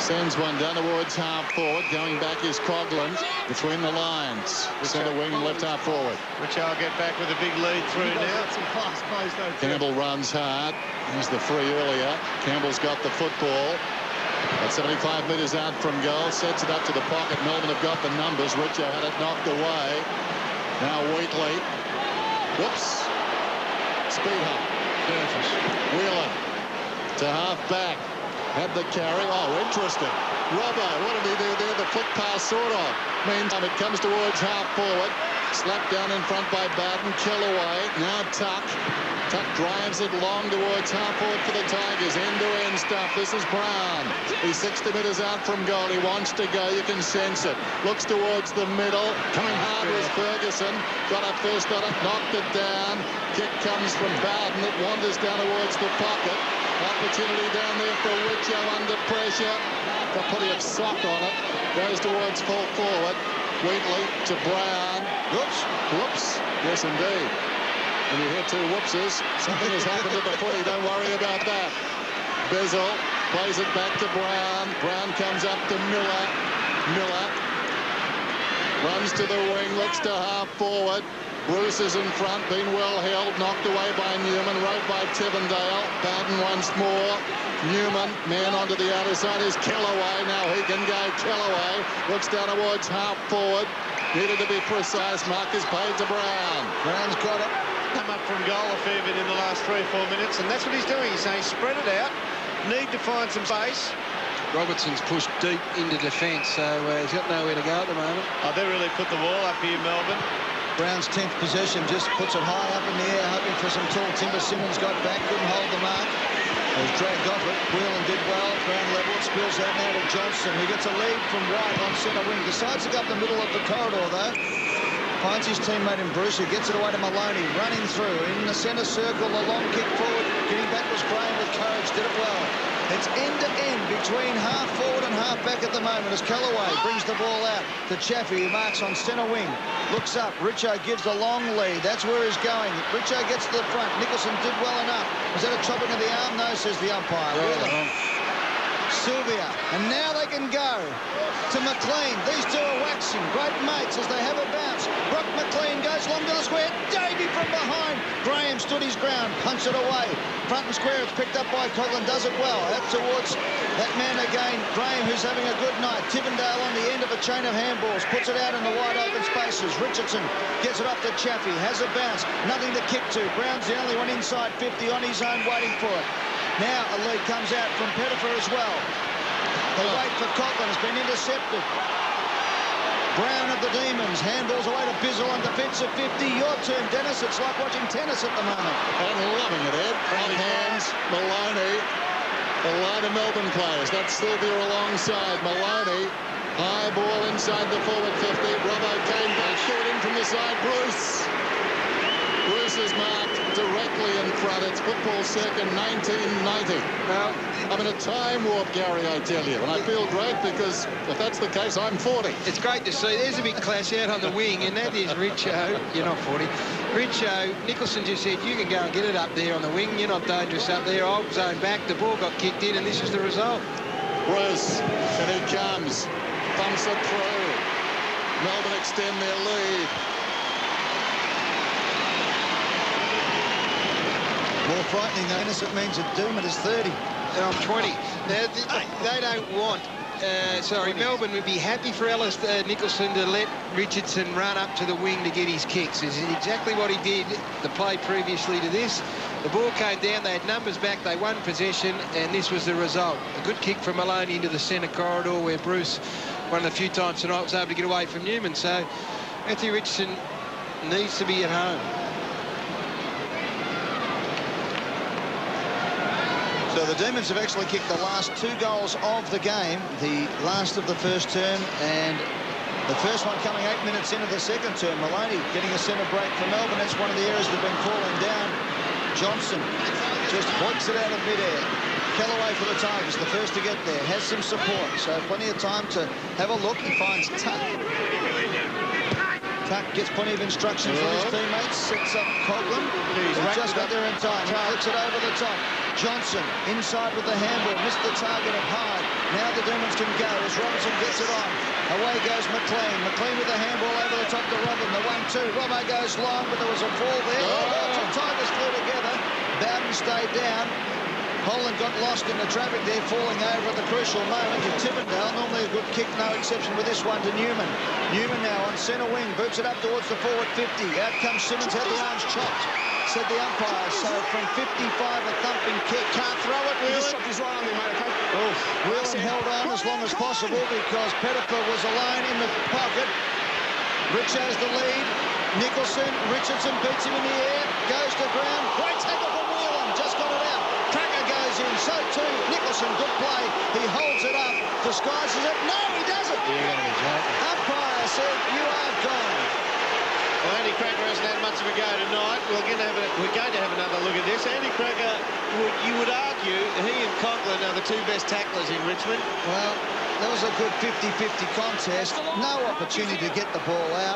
A: sends one down towards half forward. Going back is Coughlin between the lines. Centre wing, left half forward.
F: Which I'll get back with a big lead through now.
A: Campbell runs hard. He's the free earlier. Campbell's got the football. At 75 metres out from goal. Sets it up to the pocket. Melbourne have got the numbers. Richo had it knocked away. Now Wheatley. Whoops. Speed hump. Wheeler to half back. Had the carry. Oh, interesting. Robbo, what did he do there? The flick pass sort of. Meantime, it comes towards half forward. Slapped down in front by Bowden. Kellaway. Now Tuck. Tuck drives it long towards half forward for the Tigers. End-to-end stuff. This is Brown. He's 60 metres out from goal. He wants to go. You can sense it. Looks towards the middle. Coming hard was Ferguson. Got up first on it. Knocked it down. Kick comes from Bowden. It wanders down towards the pocket. Opportunity down there for Richo under pressure. Got plenty of sock on it. Goes towards full forward. Wheatley to Brown. Whoops. Whoops. Yes, indeed. When you hear two whoopses, something has happened at the footy. Don't worry about that. Bezel plays it back to Brown. Brown comes up to Miller. Miller runs to the wing, looks to half forward. Bruce is in front, been well held, knocked away by Newman, rode by Tivendale. Bowden once more. Newman, man onto the outer side is Kellaway. Now he can go. Kellaway looks down towards half forward. Needed to be precise. Mark is paid to Brown.
B: Brown's got it.
F: Come up from goal a fair bit in the last 3 or 4 minutes, and that's what he's doing. He's saying spread it out, need to find some space.
C: Robertson's pushed deep into defence, so he's got nowhere to go at the moment.
F: Oh, they really put the wall up here, Melbourne.
B: Brown's 10th possession, just puts it high up in the air, hoping for some tall timber. Simmons got back, couldn't hold the mark. He was dragged off it. Whelan did well. Brown level. It spills out now to Johnstone, who gets a lead from White on centre wing. Decides to go up the middle of the corridor, though. Finds his teammate in Bruce, who gets it away to Maloney. Running through in the centre circle. The long kick forward. Getting back was Graham with courage. Did it well. It's end-to-end between half forward and half back at the moment as Kellaway brings the ball out to Chaffee, who marks on centre wing. Looks up. Richo gives the long lead. That's where he's going. Richo gets to the front. Nicholson did well enough. Was that a chopping of the arm? No, says the umpire. Really? Sylvia. And now they can go to McLean. These two are waxing. Great mates as they have a bounce. Brock McLean goes long to the square. Davey from behind. Graham stood his ground. Punts it away. Front and square. It's picked up by Colin. Does it well. Out towards that man again. Graham, who's having a good night. Tivendale on the end of a chain of handballs. Puts it out in the wide open spaces. Richardson gets it up to Chaffee. Has a bounce. Nothing to kick to. Brown's the only one inside 50 on his own waiting for it. Now a lead comes out from Pettifer as well. They wait for Colin. Has been intercepted. Brown of the Demons handballs away to Bizzle on defensive 50. Your turn, Dennis. It's like watching tennis at the moment.
A: I'm loving it, Ed. On hands, Maloney. A line of Melbourne players. That's Sylvia alongside Maloney. High ball inside the forward 50. Robbo came back, short in from the side. Bruce. Bruce is marked directly in front. It's football circa 1990. Now, I'm in a time warp, Gary, I tell you. And I feel great because if that's the case, I'm 40.
C: It's great to see. There's a big clash out on the wing, and that is Richo. You're not 40. Richo, Nicholson just said, you can go and get it up there on the wing. You're not dangerous up there. I'll zone back. The ball got kicked in, and this is the result.
A: Bruce, and he comes. Thumps it through. Melbourne extend their lead.
B: More frightening than this, it means that Dermott is 30.
C: And I'm 20. They don't want... Melbourne would be happy for Ellis Nicholson to let Richardson run up to the wing to get his kicks. This is exactly what he did the play previously to this. The ball came down, they had numbers back, they won possession, and this was the result. A good kick from Maloney into the centre corridor where Bruce, one of the few times tonight, was able to get away from Newman. So Anthony Richardson needs to be at home.
B: So the Demons have actually kicked the last 2 goals of the game, the last of the first term, and the first one coming 8 minutes into the second term. Maloney getting a centre break for Melbourne. That's one of the areas that have been falling down. Johnson just hoiks it out of midair. Kellaway for the Tigers, the first to get there, has some support, so plenty of time to have a look. He finds Tuck. Tuck gets plenty of instructions from his teammates, sets up Colin. He's just got there in time. He flicks it over the top. Johnson inside with the handball, missed the target of Hyde. Now the Demons can go as Robertson gets it on. Away goes McLean. McLean with the handball over the top to Robin. The 1-2. Robbo goes long, but there was a fall there. The Tigers flew together. Bowden stayed down. Holland got lost in the traffic there, falling over at the crucial moment to Tivendale. Normally a good kick, no exception with this one to Newman. Newman now on centre wing, boots it up towards the forward 50. Out comes Simmons, had the arms chopped, said the umpire. So from 55, a thumping kick. Can't throw it, Whelan. Whelan held on as long as possible because Pettifer was alone in the pocket. Richo's the lead. Nicholson, Richardson beats him in the air, goes to ground. Great tackle from Whelan, just got it out. Cracker goes in, so too Nicholson, good play. He holds it up, disguises it. No, he doesn't.
C: You're going to be joking.
B: Umpire said, you are gone.
F: Well, Andy Cracker hasn't had much of a go tonight. We're going to have another look at this. Andy Cracker, you would argue, he and Conklin are the two best tacklers in Richmond.
B: Well, that was a good 50-50 contest. No opportunity to get the ball out.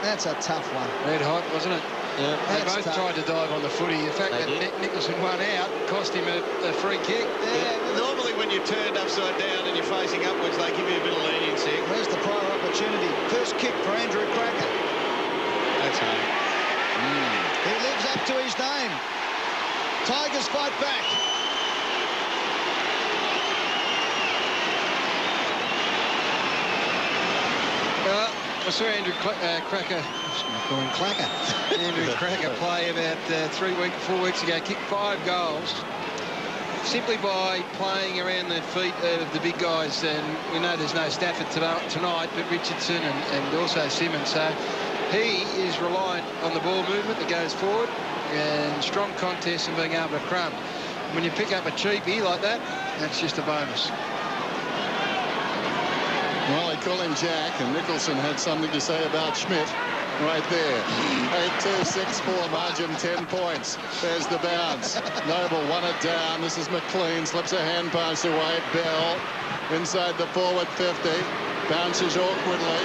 B: That's a tough one.
C: Red hot, wasn't it?
F: Yeah.
C: They both tried to dive on the footy. The fact that Nicholson won out cost him a free kick.
B: Yeah.
F: Normally when you're turned upside down and you're facing upwards, they give you a bit of leniency.
B: Where's the prior opportunity? First kick for Andrew Cracker.
F: That's home.
B: He lives up to his name. Tigers fight back.
C: I saw Andrew Cracker, Andrew Cracker play about 4 weeks ago, kicked 5 goals simply by playing around the feet of the big guys. And we know there's no Stafford tonight, but Richardson and also Simmons. So he is reliant on the ball movement that goes forward and strong contests and being able to crumb. When you pick up a cheapie like that, that's just a bonus.
A: Well, they call him Jack, and Nicholson had something to say about Schmidt right there. 8-2, 6-4, margin 10 points. There's the bounce. Noble won it down. This is McLean, slips a hand pass away. Bell inside the forward 50. Bounces awkwardly.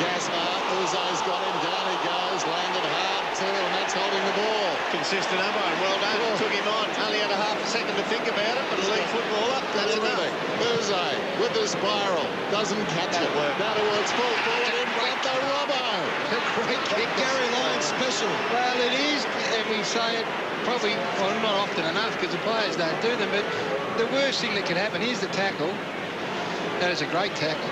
A: Gaspar, Uzai's got him. Down he goes. Landed hard too, and that's holding the ball.
F: Consistent umpiring. Well done.
A: Oh.
F: Took him on. Only had a half a second to think about it, but a league footballer, that's
A: Everything. Uzai with the spiral. Doesn't catch it. Now towards full forward in front of Robbo.
C: A great kick.
B: Gary Lyons special.
C: Well, it is, and we say it probably, well, not often enough because the players don't do them, but the worst thing that can happen, here's the tackle. That is a great tackle.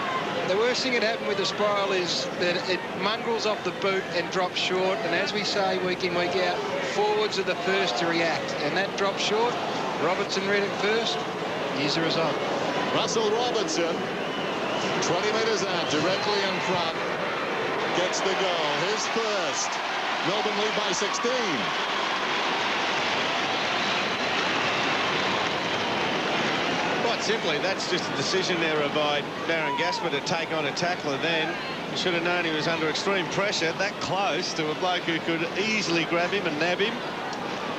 C: The worst thing that happened with the spiral is that it mongrels off the boot and drops short, and as we say week in, week out, forwards are the first to react, and that drops short. Robertson read it first. Here's the result.
A: Russell Robertson, 20 metres out, directly in front, gets the goal. His first. Melbourne lead by 16.
F: Quite simply, that's just a decision error by Darren Gaspar to take on a tackler then. He should have known he was under extreme pressure, that close to a bloke who could easily grab him and nab him.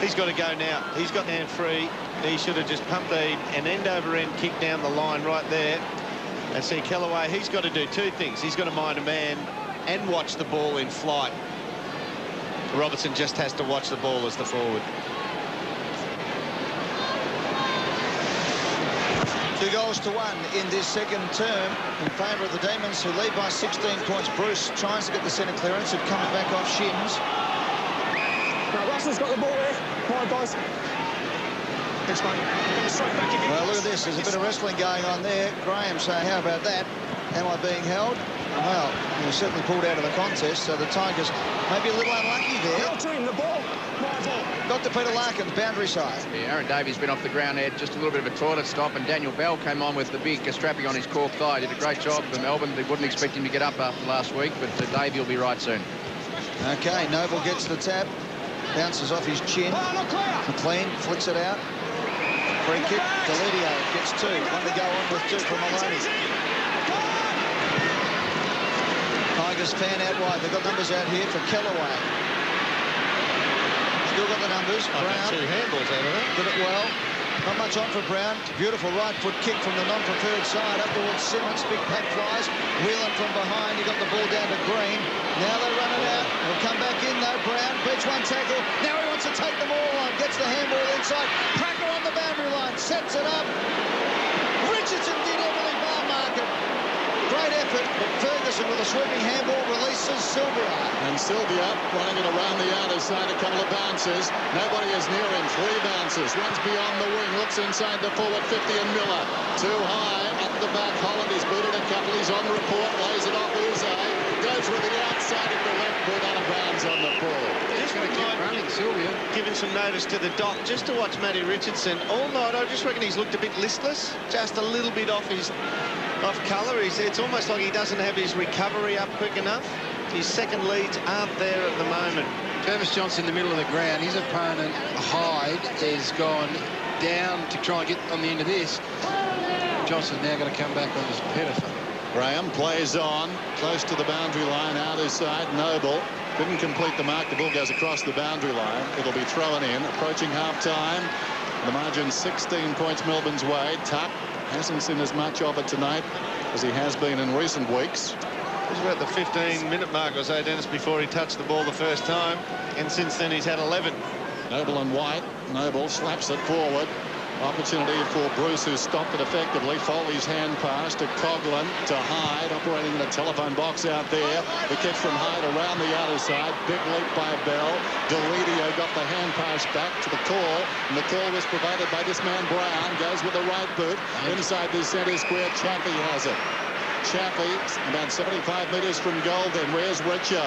F: He's got to go now. He's got hand free. He should have just pumped an end-over-end kick down the line right there. And see Kellaway, he's got to do two things. He's got to mind a man and watch the ball in flight. Robertson just has to watch the ball as the forward.
B: 2-1 in this second term in favour of the Demons, who lead by 16 points. Bruce tries to get the centre clearance, and coming back off shins.
H: Now, Russell's got the ball there. Come on, guys. Thanks, mate. Straight back if he
B: Well, look
H: wants.
B: at this. There's a bit of wrestling going on there. Graham saying, how about that? Am I being held? Well, he was certainly pulled out of the contest, so the Tigers maybe a little unlucky there.
H: Go to him, the ball. My ball.
B: Got to Peter Larkin's boundary side.
G: Yeah, Aaron Davey's been off the ground there, just a little bit of a toilet stop, and Daniel Bell came on with the big strapping on his cork thigh. Did a great job for Melbourne. They wouldn't expect him to get up after last week, but Davey will be right soon.
B: Okay, Noble gets the tap. Bounces off his chin. McLean flicks it out. Free kick. Delidio gets 2. One to go on with 2 from Maloney. Tigers fan out wide. They've got numbers out here for Kellaway. Still got the numbers. Brown.
F: 2 handballs out of that.
B: Did it well. Not much on for Brown. Beautiful right foot kick from the non-preferred side up towards Simmons. Big pack flies. Whelan from behind. He got the ball down to Green. Now they run it out. He'll come back in though. Brown beats one tackle. Now he wants to take them all on. Gets the handball inside. Cracker on the boundary line. Sets it up. Richardson did Emily bar market. Great effort, but Ferguson with a sweeping handball releases Sylvia.
A: And Sylvia running it around the outer side, a couple of bounces. Nobody is near him. 3 bounces. Runs beyond the wing. Looks inside the forward 50 and Miller. Too high. Up the back. Holland is booted a couple. He's on report. Lays it off Uzai. Goes with the outside of the left foot out of bounds on the ball.
F: This one might
C: running, Sylvia.
F: Giving some notice to the doc just to watch Matty Richardson all night. I just reckon he's looked a bit listless, just a little bit off colour. It's almost like he doesn't have his recovery up quick enough. His second leads aren't there at the moment.
C: Travis Johnson in the middle of the ground. His opponent, Hyde, has gone down to try and get on the end of this. Johnson's now going to come back on his Pettifer.
A: Graham plays on, close to the boundary line, out his side. Noble didn't complete the mark. The ball goes across the boundary line. It'll be thrown in. Approaching half-time. The margin 16 points Melbourne's way. Tuck hasn't seen as much of it tonight as he has been in recent weeks.
F: It was about the 15-minute mark or so, Dennis, before he touched the ball the first time. And since then, he's had 11.
A: Noble and White. Noble slaps it forward. Opportunity for Bruce, who stopped it effectively. Foley's hand pass to Colin, to Hyde, operating in a telephone box out there. The kick from Hyde around the outer side. Big leap by Bell. Deledio got the hand pass back to the call, and the call was provided by this man Brown. Goes with the right boot inside the centre square. Chaffee has it. Chaffee about 75 metres from goal. Then where's Richo?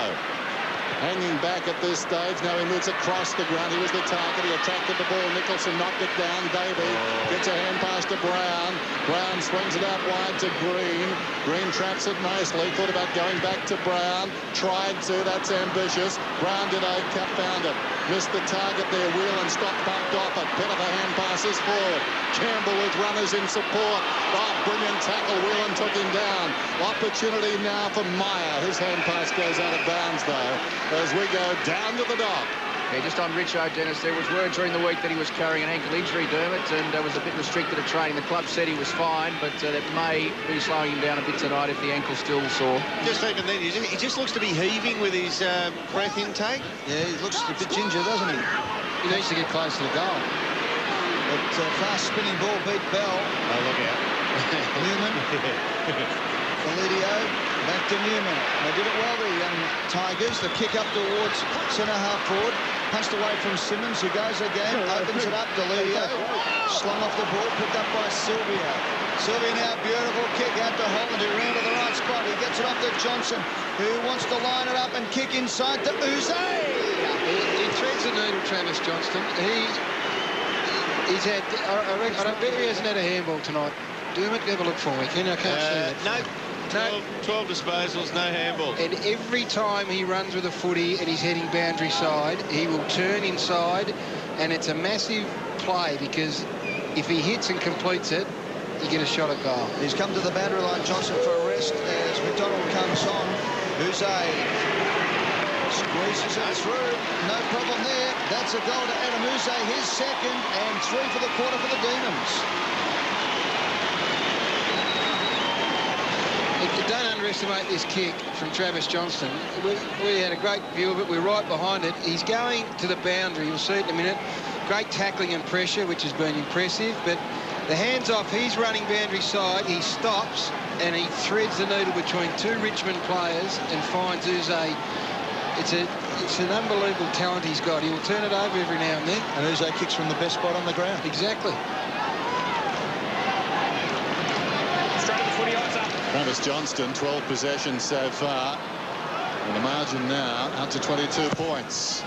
A: Hanging back at this stage. Now he moves across the ground. He was the target. He attracted the ball. Nicholson knocked it down. Davey gets a hand pass to Brown. Brown swings it out wide to Green. Green traps it nicely. Thought about going back to Brown. Tried to. That's ambitious. Brown did okay. Found it. Missed the target there. Whelan stopped, bumped off it. Bit of a hand passes forward. Campbell with runners in support. Oh, brilliant tackle. Whelan took him down. Opportunity now for Meyer. His hand pass goes out of bounds though, as we go down to the dock.
G: Yeah, just on Richo, Dennis, there was word during the week that he was carrying an ankle injury, Dermot, and was a bit restricted at training. The club said he was fine, but that may be slowing him down a bit tonight if the ankle's still sore.
F: Just even then, he just looks to be heaving with his breath intake.
B: Yeah, he looks a bit ginger, doesn't he?
C: He needs to get close to the goal.
B: But fast spinning ball beat Bell.
F: Oh, look out.
B: Newman. Deledio. Back to Newman. They did it well, the young Tigers. The kick up towards centre-half forward. Punched away from Simmons, who goes again. Opens it up. Deledio. Slung off the ball. Picked up by Sylvia. Sylvia now, beautiful kick out to Holland, who ran to the right spot. He gets it off to Johnson, who wants to line it up and kick inside to Uze.
C: He threads the needle, Travis Johnston. He's had... I bet he hasn't had a handball tonight. Dermot, have a look for me. I can't see that.
F: No. 12 disposals, no handballs.
C: And every time he runs with a footy and he's heading boundary side, he will turn inside, and it's a massive play because if he hits and completes it, you get a shot at goal.
B: He's come to the boundary line, Johnson, for a rest as McDonald comes on. Uze squeezes it through. No problem there. That's a goal to Adem Uze, his second, and 3 for the quarter for the Demons.
C: Don't underestimate this kick from Travis Johnston. We had a great view of it. We're right behind it. He's going to the boundary. You'll see it in a minute. Great tackling and pressure, which has been impressive. But the hands off, he's running boundary side. He stops and he threads the needle between 2 Richmond players and finds Uze. It's an unbelievable talent he's got. He will turn it over every now and then.
B: And Uze kicks from the best spot on the ground.
C: Exactly.
A: Travis Johnston, 12 possessions so far. And the margin now out to 22 points.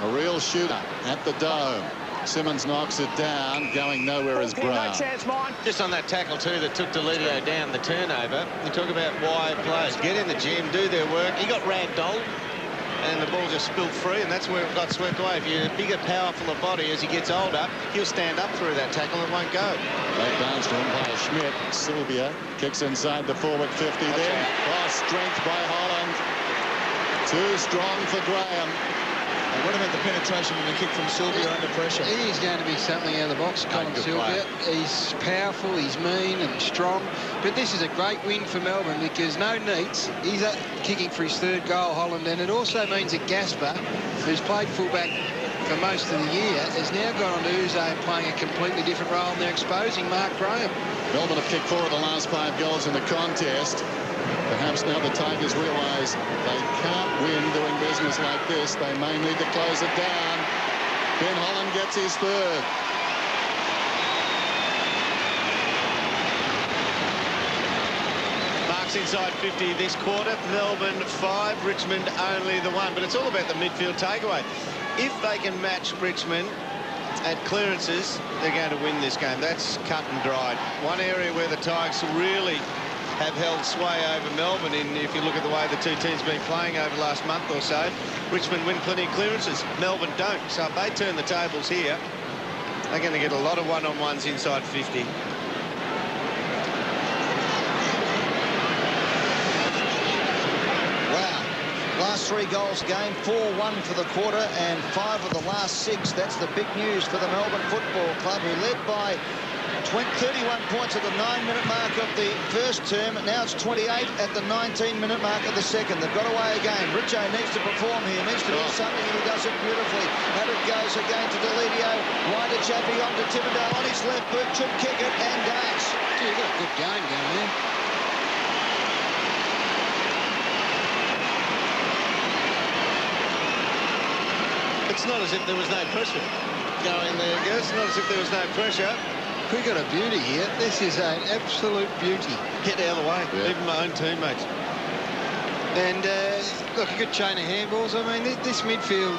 A: A real shooter at the Dome. Simmons knocks it down. Going nowhere is Brown.
F: Just on that tackle, too, that took Deledio down, the turnover. You talk about why players get in the gym, do their work. He got ragdolled, and the ball just spilled free, and that's where it got swept away. If you're a bigger, powerful body as he gets older, he'll stand up through that tackle and won't go.
A: Late bounce to umpire Schmidt. Sylvia kicks inside the forward 50 there. Oh, strength by Holland. Too strong for Graham.
B: And what about the penetration and the kick from Sylvia under pressure?
C: He's going to be something out of the box, Colin Sylvia. He's powerful, he's mean and strong. But this is a great win for Melbourne because no neats. He's kicking for his 3rd goal, Holland. And it also means that Gasper, who's played fullback for most of the year, has now gone on to Uze and playing a completely different role, and they're exposing Mark Graham.
A: Melbourne have kicked 4 of the last 5 goals in the contest. Perhaps now the Tigers realise they can't win doing business like this. They may need to close it down. Ben Holland gets his 3rd.
F: Marks inside 50 this quarter. Melbourne 5, Richmond only the 1. But it's all about the midfield takeaway. If they can match Richmond at clearances, they're going to win this game. That's cut and dried. One area where the Tigers really have held sway over Melbourne. And if you look at the way the two teams have been playing over the last month or so, Richmond win plenty of clearances. Melbourne don't. So if they turn the tables here, they're going to get a lot of one-on-ones inside 50.
B: Last 3 goals game, 4-1 for the quarter and 5 of the last 6. That's the big news for the Melbourne Football Club, who led by 31 points at the 9-minute mark of the first term. Now it's 28 at the 19-minute mark of the second. They've got away again. Richo needs to perform here, needs to do something, and he does it beautifully. And it goes again to Delidio. Wide to Chappie, on to Thibodeau on his left boot, should kick it and does.
C: Gee, you've got a good game going there.
F: It's not as if there was no pressure going there, guys. It's not as if there was no pressure.
C: We've got a beauty here. This is an absolute beauty.
F: Get out of the way, even my own teammates.
C: And look, a good chain of handballs. I mean, this midfield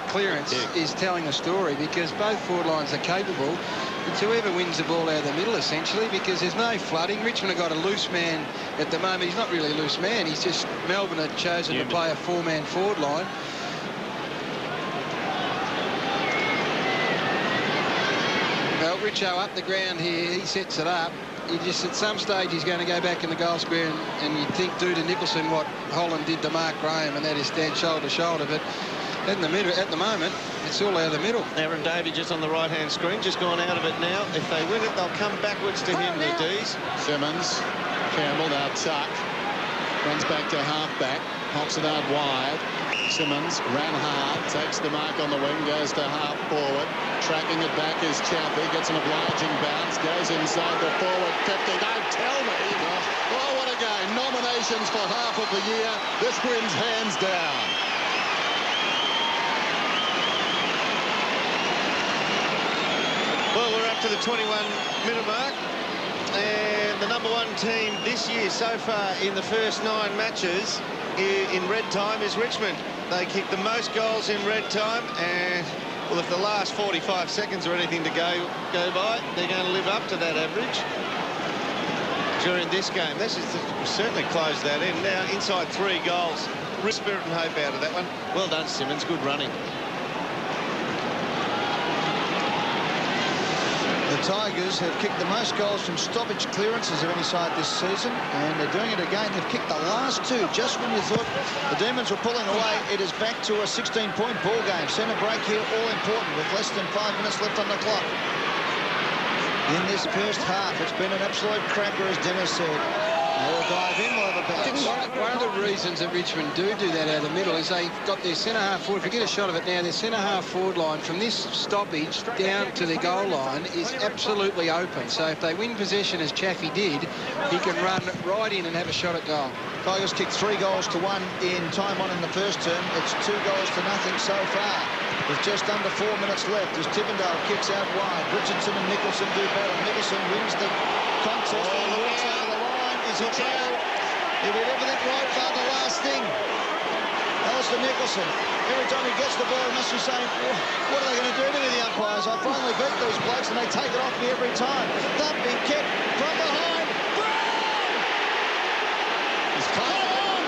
C: clearance is telling a story, because both forward lines are capable. It's whoever wins the ball out of the middle, essentially, because there's no flooding. Richmond have got a loose man at the moment. He's not really a loose man. He's just, Melbourne had chosen to play a 4-man forward line. Well, Richo up the ground here, he sets it up. He just, at some stage, he's going to go back in the goal square and you'd think do to Nicholson what Holland did to Mark Graham, and that is stand shoulder to shoulder. But in the middle, at the moment, it's all out of the middle.
F: Aaron Davey just on the right-hand screen, just gone out of it now. If they win it, they'll come backwards to him, the D's.
A: Simmons, Campbell now tuck, runs back to half-back, pops it out wide. Simmons ran hard, takes the mark on the wing, goes to half forward. Tracking it back is Chappie, gets an obliging bounce, goes inside the forward 50. Don't tell me. Oh, what a game. Nominations for half of the year. This wins hands down.
F: Well, we're up to the 21-minute mark. And the #1 team this year so far in the first 9 matches in red time is Richmond. They kicked the most goals in red time, and well, if the last 45 seconds or anything to go by, they're going to live up to that average during this game. This is certainly closed that in. Now inside 3 goals. Real spirit and hope out of that one. Well done, Simmons. Good running.
B: The Tigers have kicked the most goals from stoppage clearances of any side this season, and they're doing it again. They've kicked the last 2. Just when you thought the Demons were pulling away, it is back to a 16-point ball game. Centre break here, all important, with less than 5 minutes left on the clock. In this first half, it's been an absolute cracker, as Dennis said. They'll dive in, we'll have a bounce.
C: One of the reasons that Richmond do that out of the middle is they've got their centre-half forward. If you get a shot of it now, their centre-half forward line from this stoppage down to the goal line is absolutely open. So if they win possession, as Chaffee did, he can run right in and have a shot at goal.
B: Tigers kicked 3 goals to 1 in time on in the first term. It's 2 goals to nothing so far. With just under 4 minutes left as Thibodeau kicks out wide. Richardson and Nicholson do better. Nicholson wins the contest and walks over the line. Is he trailed? He did everything right bar the last thing. Alistair Nicholson, every time he gets the ball, he must be saying, what are they going to do to me, the umpires? I finally beat these blokes and they take it off me every time. Thumping kick from behind. Brown! He's on!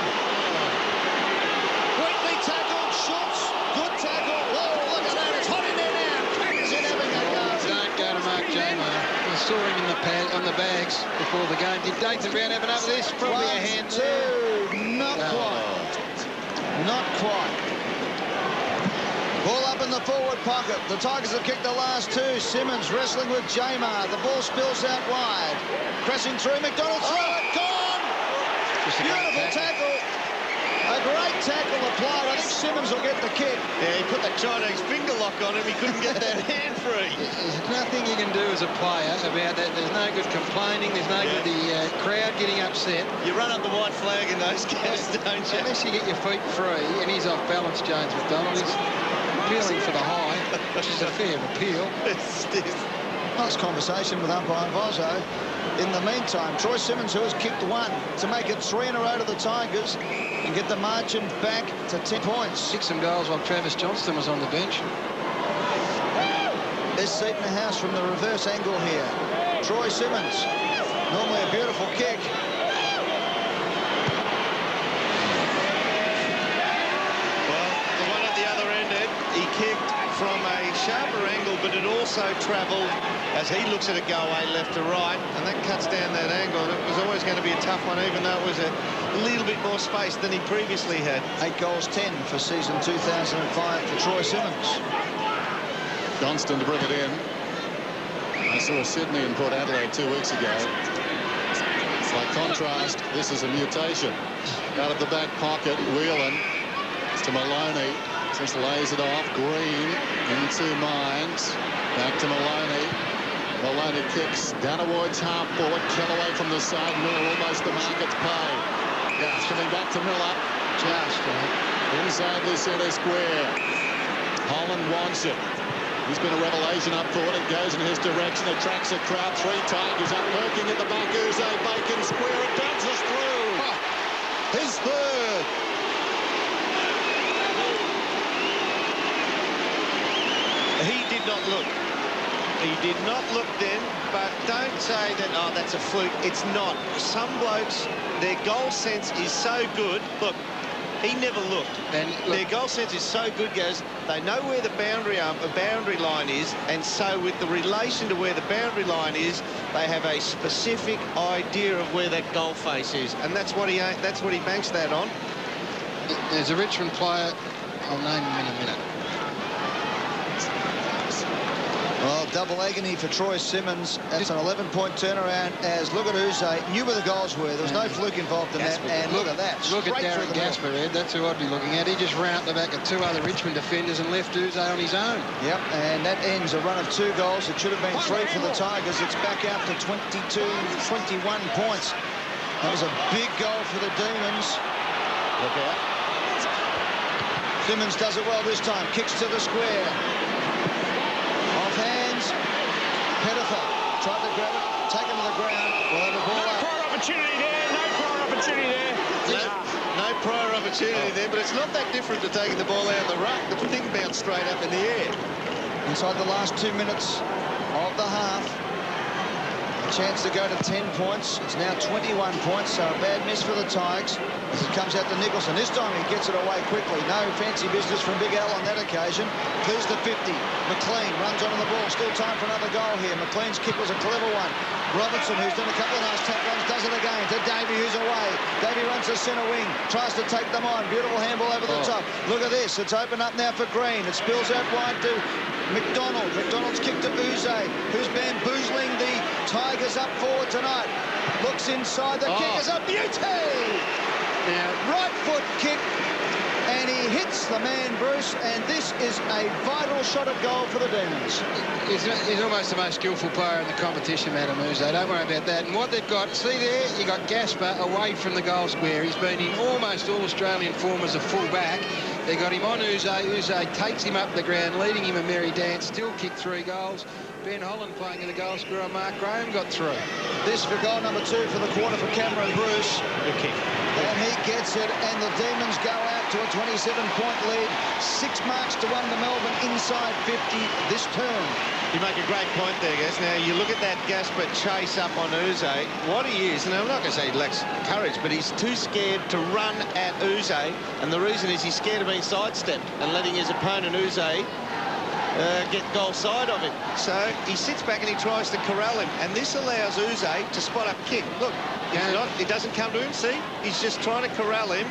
B: Quickly tackled, Schultz. Good tackle. Whoa, look at that. It's hot in there now. Crackers in having a go.
C: Don't go to Mark Jamar. I saw him in the pad, on the bags before the game. Did Nathan Brown have enough of this? Probably a hand.
B: 2. Not quite. Not quite. Ball up in the forward pocket. The Tigers have kicked the last 2. Simmons wrestling with Jamar. The ball spills out wide. Pressing through. McDonald throw it. Gone. Beautiful tackle. A great tackle applied. I think Simmons will get the kick.
F: Yeah, he put that Chinese finger lock on him. He couldn't get that hand free.
C: There's nothing you can do as a player about that. There's no good complaining. There's no good the crowd getting upset.
F: You run up the white flag in those games, don't you?
C: Unless you get your feet free, and he's off balance, James McDonald. He's appealing for the high, which is a fair appeal.
B: Nice conversation with umpire Vozzo. In the meantime, Troy Simmons, who has kicked 1 to make it 3 in a row to the Tigers and get the margin back to 10 points.
C: Kicked some goals while Travis Johnstone was on the bench.
B: There's seat in the house from the reverse angle here. Troy Simmons Normally a beautiful kick.
F: Well, the one at the other end, Ed, he kicked from a sharper angle, but it also travelled, as he looks at it, go away left to right, and that cuts down that angle. And it was always going to be a tough one, even though it was a little bit more space than he previously had.
B: 8 goals, 10 for season 2005 for Troy Simmons.
A: Johnston to bring it in. I saw Sydney in Port Adelaide 2 weeks ago. By contrast, this is a mutation. Out of the back pocket, Whelan. It's to Maloney. Just lays it off. Green into Mines. Back to Maloney. Maloney kicks down towards half forward. Kellaway from the side. Miller almost the market's play. Yeah, coming back to Miller. Just inside the centre square. Holland wants it. He's been a revelation up forward. It goes in his direction. Attracts a crowd. 3 Tigers up lurking at the back. Uze Bacon square. It bounces through. His third.
F: He did not look. He did not look then, but don't say that, oh, that's a fluke. It's not. Some blokes, their goal sense is so good. Look, he never looked. And their goal sense is so good, guys. They know where the boundary line is, and so with the relation to where the boundary line is, they have a specific idea of where that goal face is, and that's what he banks that on.
C: There's a Richmond player. I'll name him in a minute.
B: Well, double agony for Troy Simmons. That's an 11-point turnaround as look at Uze. Knew where the goals were. There was no fluke involved in that. And look at that.
C: Look at Darren Gasper, Ed. That's who I'd be looking at. He just ran up the back of 2 other Richmond defenders and left Uze on his own. Yep, and that ends a run of 2 goals. It should have been 3 for the Tigers. It's back out to 21 points. That was a big goal for the Demons.
F: Look out.
B: Simmons does it well this time. Kicks to the square. Hands. Pettifer tried to grab it, take him to the ground. We'll have a ball
H: No prior opportunity there. No prior opportunity there.
F: No prior opportunity there, but it's not that different to taking the ball out of the ruck. The thing bounced straight up in the air.
B: Inside the last 2 minutes of the half. A chance to go to 10 points. It's now 21 points, so a bad miss for the Tigers. As it comes out to Nicholson. This time he gets it away quickly. No fancy business from Big Al on that occasion. Clears the 50. McLean runs onto the ball. Still time for another goal here. McLean's kick was a clever one. Robertson, who's done a couple of nice tap runs, does it again to Davey, who's away. Davey runs to centre wing. Tries to take them on. Beautiful handball over the top. Look at this. It's open up now for Green. It spills out wide to McDonald. McDonald's kick to Uze, who's bamboozling the Tigers up forward tonight. Looks inside. The kick is a beauty. Now, right foot kick, and he hits the man, Bruce, and this is a vital shot at goal for the Demons.
C: He's almost the most skillful player in the competition, Adem Uze. Don't worry about that. And what they've got, see there, you got Gasper away from the goal square. He's been in almost all Australian form as a full-back. They got him on Uze. Uze takes him up the ground, leading him a merry dance, still kicked 3 goals. Ben Holland playing in the goal scorer. Mark Graham got through.
B: This for goal number 2 for the quarter for Cameron Bruce.
F: Good kick.
B: And he gets it, and the Demons go out to a 27-point lead. 6 marks to 1 to Melbourne inside 50 this term.
F: You make a great point there, guys. Now, you look at that Gasper chase up on Uze. What he is, and I'm not going to say he lacks courage, but he's too scared to run at Uze. And the reason is he's scared of being sidestepped and letting his opponent, Uze, get goal side of him. So he sits back and he tries to corral him. And this allows Uze to spot up kick. Look, he doesn't come to him, see? He's just trying to corral him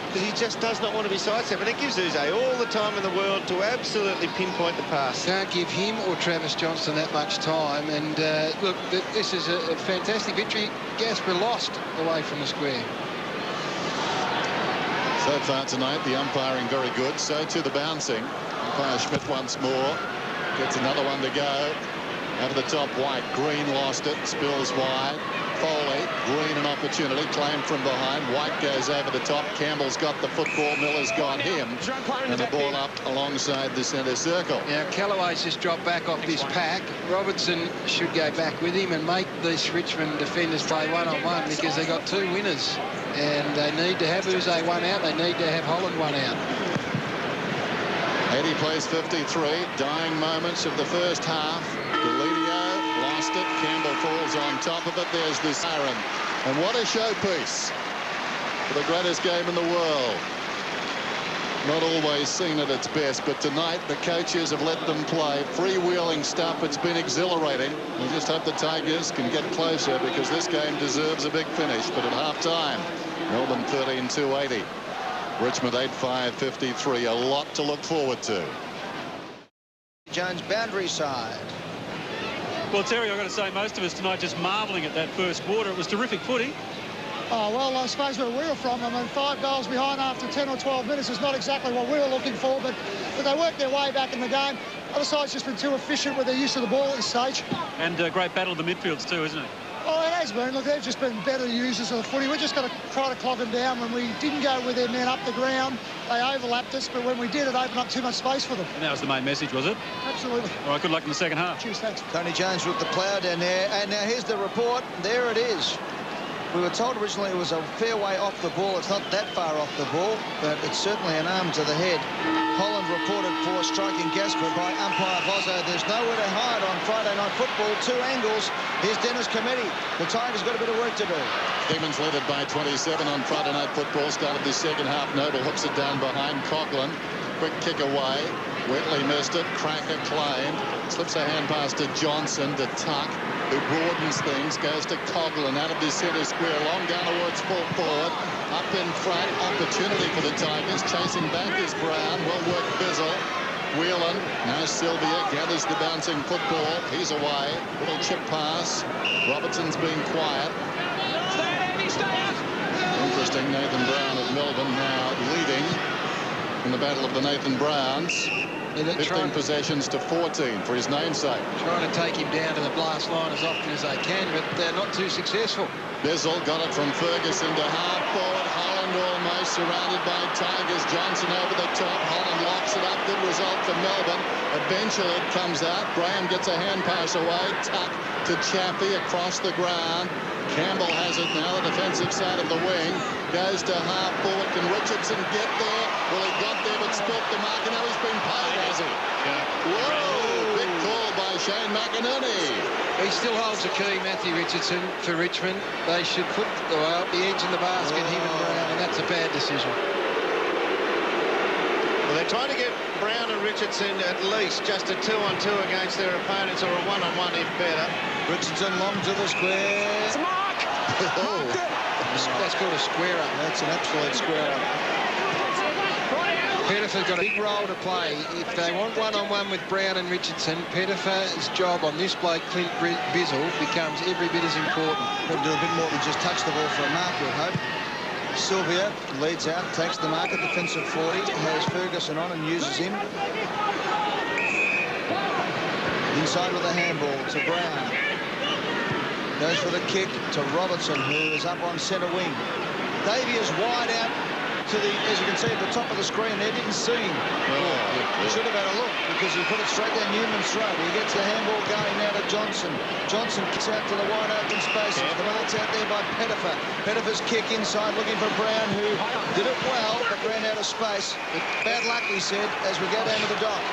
F: because he just does not want to be sidestepped. And it gives Uze all the time in the world to absolutely pinpoint the pass.
C: Can't give him or Travis Johnston that much time. And look, this is a fantastic victory. Gasper lost away from the square.
A: So far tonight, the umpiring very good. So too the bouncing. Umpire Schmidt once more. Gets another one to go. Over the top, White. Green lost it. Spills wide. Foley. Green an opportunity. Claimed from behind. White goes over the top. Campbell's got the football. Miller's got him. And the ball up alongside the centre circle.
C: Now, Callaway's just dropped back off this pack. Robertson should go back with him and make these Richmond defenders play one-on-one because they got 2 winners. And they need to have Uze one out. They need to have Holland one out.
A: Eddie plays 53. Dying moments of the first half. Delidio lost missed it. Campbell falls on top of it. There's this siren. And what a showpiece for the greatest game in the world. Not always seen at its best, but tonight the coaches have let them play. Freewheeling stuff. It's been exhilarating. We just hope the Tigers can get closer because this game deserves a big finish. But at half-time, Melbourne 13-280. Richmond 8-5-53. A lot to look forward to.
B: Jones boundary side.
D: Well, Terry, I've got to say, most of us tonight just marvelling at that first quarter. It was terrific footy.
H: Oh, well, I suppose where we were from, I mean, 5 goals behind after 10 or 12 minutes is not exactly what we were looking for, but they worked their way back in the game. Other side's just been too efficient with their use of the ball at this stage.
D: And a great battle of the midfields too, isn't it?
H: Oh, it has been. Look, they've just been better users of the footy. We're just going to try to clog them down. When we didn't go with their men up the ground, they overlapped us, but when we did, it opened up too much space for them.
D: And that was the main message, was it?
H: Absolutely.
D: All right, good luck in the second half.
H: Cheers, thanks.
B: Tony Jones with the plough down there. And now here's the report. There it is. We were told originally it was a fair way off the ball. It's not that far off the ball, but it's certainly an arm to the head. Holland reported for striking Gasper by umpire Bozzo. There's nowhere to hide on Friday Night Football. 2 angles. Here's Dennis Cometti. The Tigers got a bit of work to do.
A: Demons led it by 27 on Friday Night Football. Started the second half. Noble hooks it down behind Colin. Quick kick away. Whitley missed it. Cracker claimed. Slips a hand pass to Johnson to Tuck, who broadens things. Goes to Colin out of the centre square. Long down towards full forward. Up in front. Opportunity for the Tigers. Chasing back is Brown. Well worked Bizzle. Whelan. Now Sylvia gathers the bouncing football. He's away. Little chip pass. Robertson's been quiet. Interesting. Nathan Brown of Melbourne now leading in the battle of the Nathan Browns. 15 possessions to 14 for his namesake.
C: Trying to take him down to the blast line as often as they can, but they're not too successful.
A: Bizzle got it from Ferguson to half forward. Holland almost surrounded by Tigers. Johnson over the top. Holland locks it up. Good result for Melbourne. Eventually it comes out. Graham gets a hand pass away. Tuck to Chaffee across the ground. Campbell has it now, the defensive side of the wing. Goes to half forward. Can Richardson get there? Well, he got there but spilt the mark, and now he's been paid, has he?
C: Yeah.
A: Whoa! Big call by Shane McInerney.
C: He still holds the key, Matthew Richardson, for Richmond. They should put the edge in the basket, him and Brown, and that's a bad decision.
E: Well, they're trying to get Brown and Richardson at least just a 2-on-2 against their opponents, or a 1-on-1 if better.
B: Richardson long to the square.
H: It's a mark!
C: That's called a square up.
B: That's an absolute square up.
C: Pettifer's got a big role to play. If they want one-on-one with Brown and Richardson, Pettifer's job on this bloke, Clint Bizzle, becomes every bit as important.
B: Could do a bit more than just touch the ball for a mark, we'd hope. Sylvia leads out, takes the mark at defensive 40, has Ferguson on and uses him. Inside with a handball to Brown. Goes for the kick to Robertson, who is up on centre wing. Davey is wide out to the, as you can see at the top of the screen there, didn't see him. He should have had a look because he put it straight down Newman's throat. He gets the handball going now to Johnson. Johnson kicks out to the wide open spaces. The mark's out there by Pettifer. Pettifer's kick inside looking for Brown, who did it well but ran out of space. Bad luck, he said, as we go down to the dock.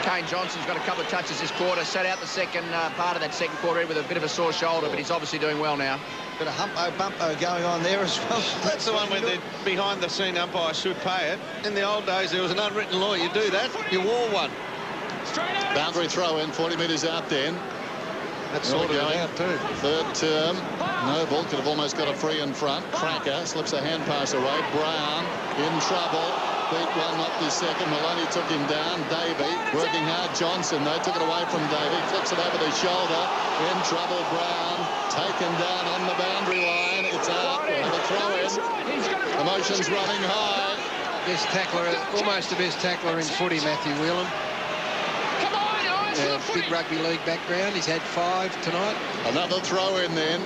G: Kane Johnson's got a couple of touches this quarter, sat out the second part of that second quarter with a bit of a sore shoulder, but he's obviously doing well now.
B: Bit of humpo-bumpo going on there as well.
E: That's the one where the behind-the-scene umpire should pay it. In the old days, there was an unwritten law. You do that, you wore one.
A: Boundary throw in, 40 metres out then.
B: That's sorted out too.
A: Third term. Noble could have almost got a free in front. Cracker slips a hand pass away. Brown in trouble. Beat one up the second. Maloney took him down. Davey working hard. Johnson, though, took it away from Davey. Flips it over the shoulder. In trouble, Brown. Taken down on the boundary line. It's out. We'll have a throw in. Emotions running high.
C: Best tackler, almost the best tackler in footy, Matthew Whelan. Big rugby league background. He's had 5 tonight.
A: Another throw in then.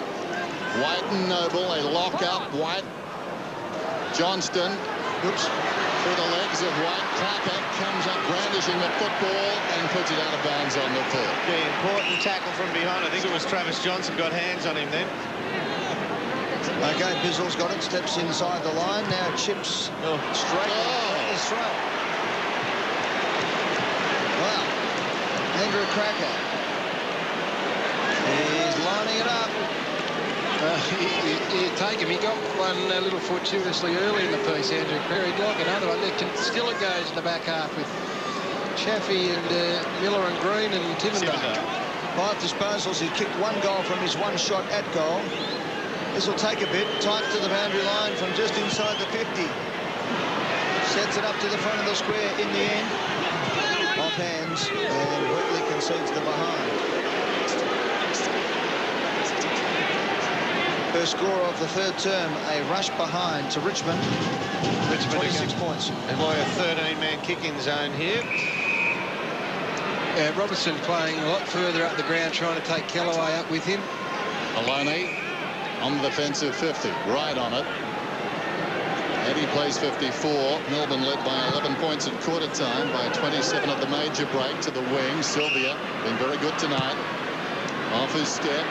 A: White and Noble. They lock up. White. Johnston. Oops. Through the legs of White. Cracker comes up brandishing the football and puts it out of bounds on the foot.
E: The important tackle from behind. I think it was Travis Johnson got hands on him then.
B: Okay, Bizzle's got it. Steps inside the line. Now chips straight at his throat. Wow. Andrew Cracker.
C: You take him. He got one little fortuitously early in the piece, Andrew Perry. He'd like another one. Still it goes in the back half with Chaffee and Miller and Green and Tivendale.
B: 5 disposals. He kicked 1 goal from his 1 shot at goal. This will take a bit. Tight to the boundary line from just inside the 50. Sets it up to the front of the square in the end. Off hands, and Whitley concedes the behind. First score of the 3rd term, a rush behind to Richmond.
F: Richmond
B: 26 points.
F: Employ a 13-man kicking zone here.
C: Robertson playing a lot further up the ground, trying to take Kellaway up with him.
A: Maloney on the defensive 50, right on it. Eddie plays 54. Melbourne led by 11 points at quarter time, by 27 at the major break to the wing. Sylvia been very good tonight. Off his step.